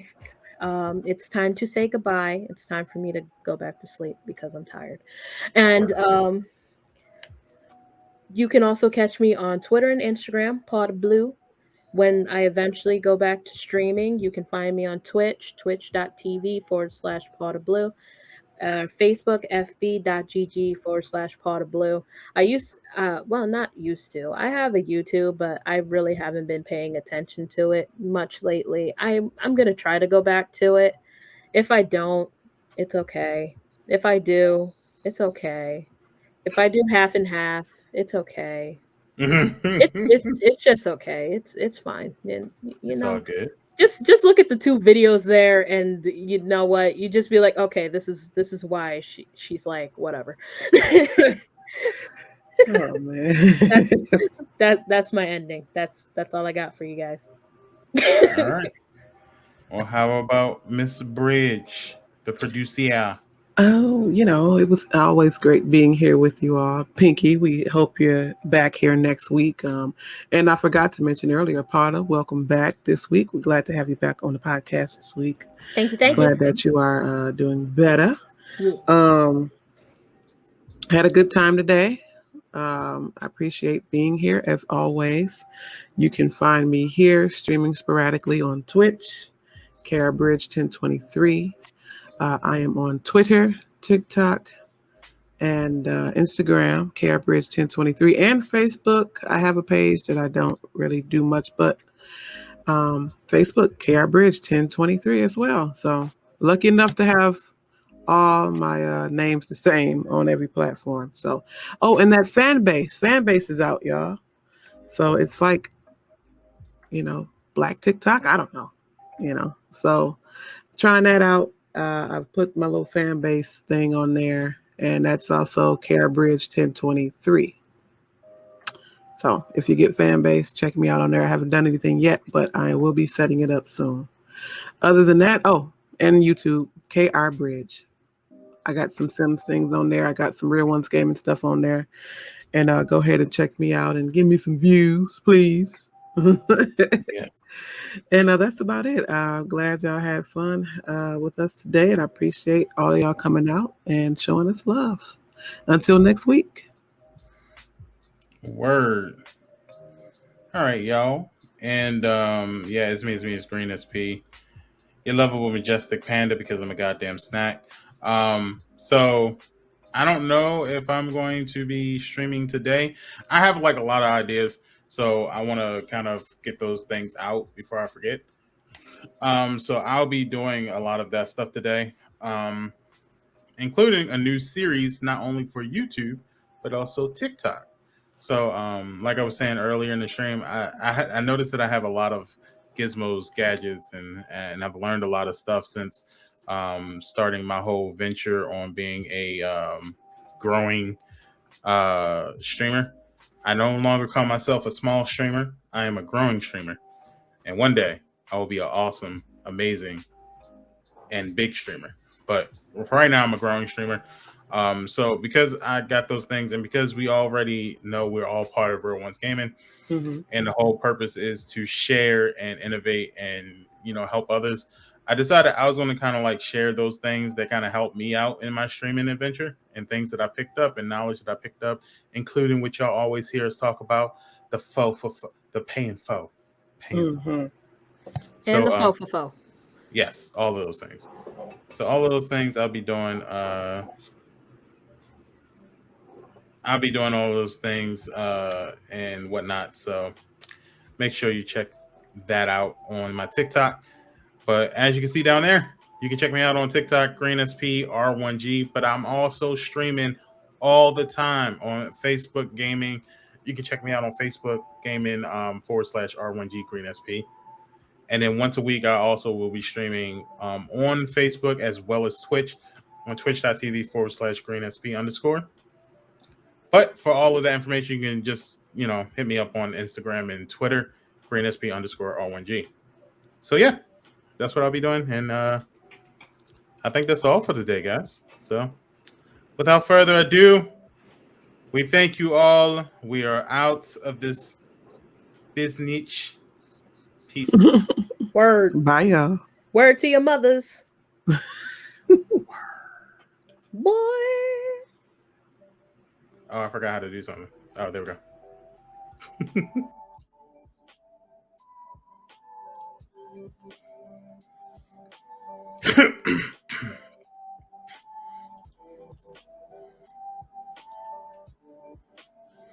it's time to say goodbye. It's time for me to go back to sleep because I'm tired. And Word. you can also catch me on Twitter and Instagram, Pawdablu. When I eventually go back to streaming, you can find me on Twitch, twitch.tv/Pawdablu, Facebook, fb.gg/Pawdablu. Well, not used to. I have a YouTube, but I really haven't been paying attention to it much lately. I'm going to try to go back to it. If I don't, it's okay. If I do, it's okay. If I do half and half, it's okay. It's just okay. It's fine. And It's all good. just look at the two videos there, and you know what? You just be like, okay, this is why she's like whatever. Oh man. that's that's my ending. That's all I got for you guys. All right. Well, how about Miss Bridge, the producer? Oh, it was always great being here with you all. Pinky, we hope you're back here next week. And I forgot to mention earlier, Potter, welcome back this week. We're glad to have you back on the podcast this week. Thank you, thank you. Glad that you are doing better. Yeah. Had a good time today. I appreciate being here as always. You can find me here streaming sporadically on Twitch, KaraBridge1023. I am on Twitter, TikTok, and Instagram, KaraBridge1023, and Facebook. I have a page that I don't really do much, but Facebook, KaraBridge1023 as well. So lucky enough to have all my names the same on every platform. So, and that fan base is out, y'all. So it's like, Black TikTok. I don't know, So trying that out. I've put my little fan base thing on there, and that's also KaraBridge1023. So if you get fan base, check me out on there. I haven't done anything yet, but I will be setting it up soon. Other than that, and YouTube, KR Bridge. I got some Sims things on there. I got some RealOnesGaming stuff on there. And go ahead and check me out and give me some views, please. Yeah. And that's about it. Glad y'all had fun with us today. And I appreciate all of y'all coming out and showing us love. Until next week. Word. All right, y'all. And it's me, it's Greensp. You lovable majestic panda because I'm a goddamn snack. So I don't know if I'm going to be streaming today. I have like a lot of ideas, so I want to kind of get those things out before I forget. So I'll be doing a lot of that stuff today, including a new series not only for YouTube but also TikTok. So, like I was saying earlier in the stream, I noticed that I have a lot of gizmos, gadgets, and I've learned a lot of stuff since starting my whole venture on being a growing streamer. I no longer call myself a small streamer. I am a growing streamer, and one day I will be an awesome, amazing, and big streamer. But for right now, I'm a growing streamer. So because I got those things, and because we already know we're all part of RealOnesGaming, and the whole purpose is to share and innovate and help others, I decided I was going to kind of like share those things that kind of help me out in my streaming adventure and things that I picked up and knowledge that I picked up, including what y'all always hear us talk about, the the paying foe. And the fofo. Yes, all of those things. So all of those things I'll be doing. I'll be doing all those things and whatnot. So make sure you check that out on my TikTok. But as you can see down there, you can check me out on TikTok, Greensp R1G. But I'm also streaming all the time on Facebook Gaming. You can check me out on Facebook Gaming / R1G Greensp. And then once a week, I also will be streaming on Facebook as well as Twitch on twitch.tv / Greensp_. But for all of that information, you can just, hit me up on Instagram and Twitter, Greensp_R1G. So yeah, that's what I'll be doing. And I think that's all for today, guys. So without further ado, we thank you all. We are out of this business. Peace. Word. Bye, y'all. Word to your mothers. Boy. Oh, I forgot how to do something. Oh, there we go.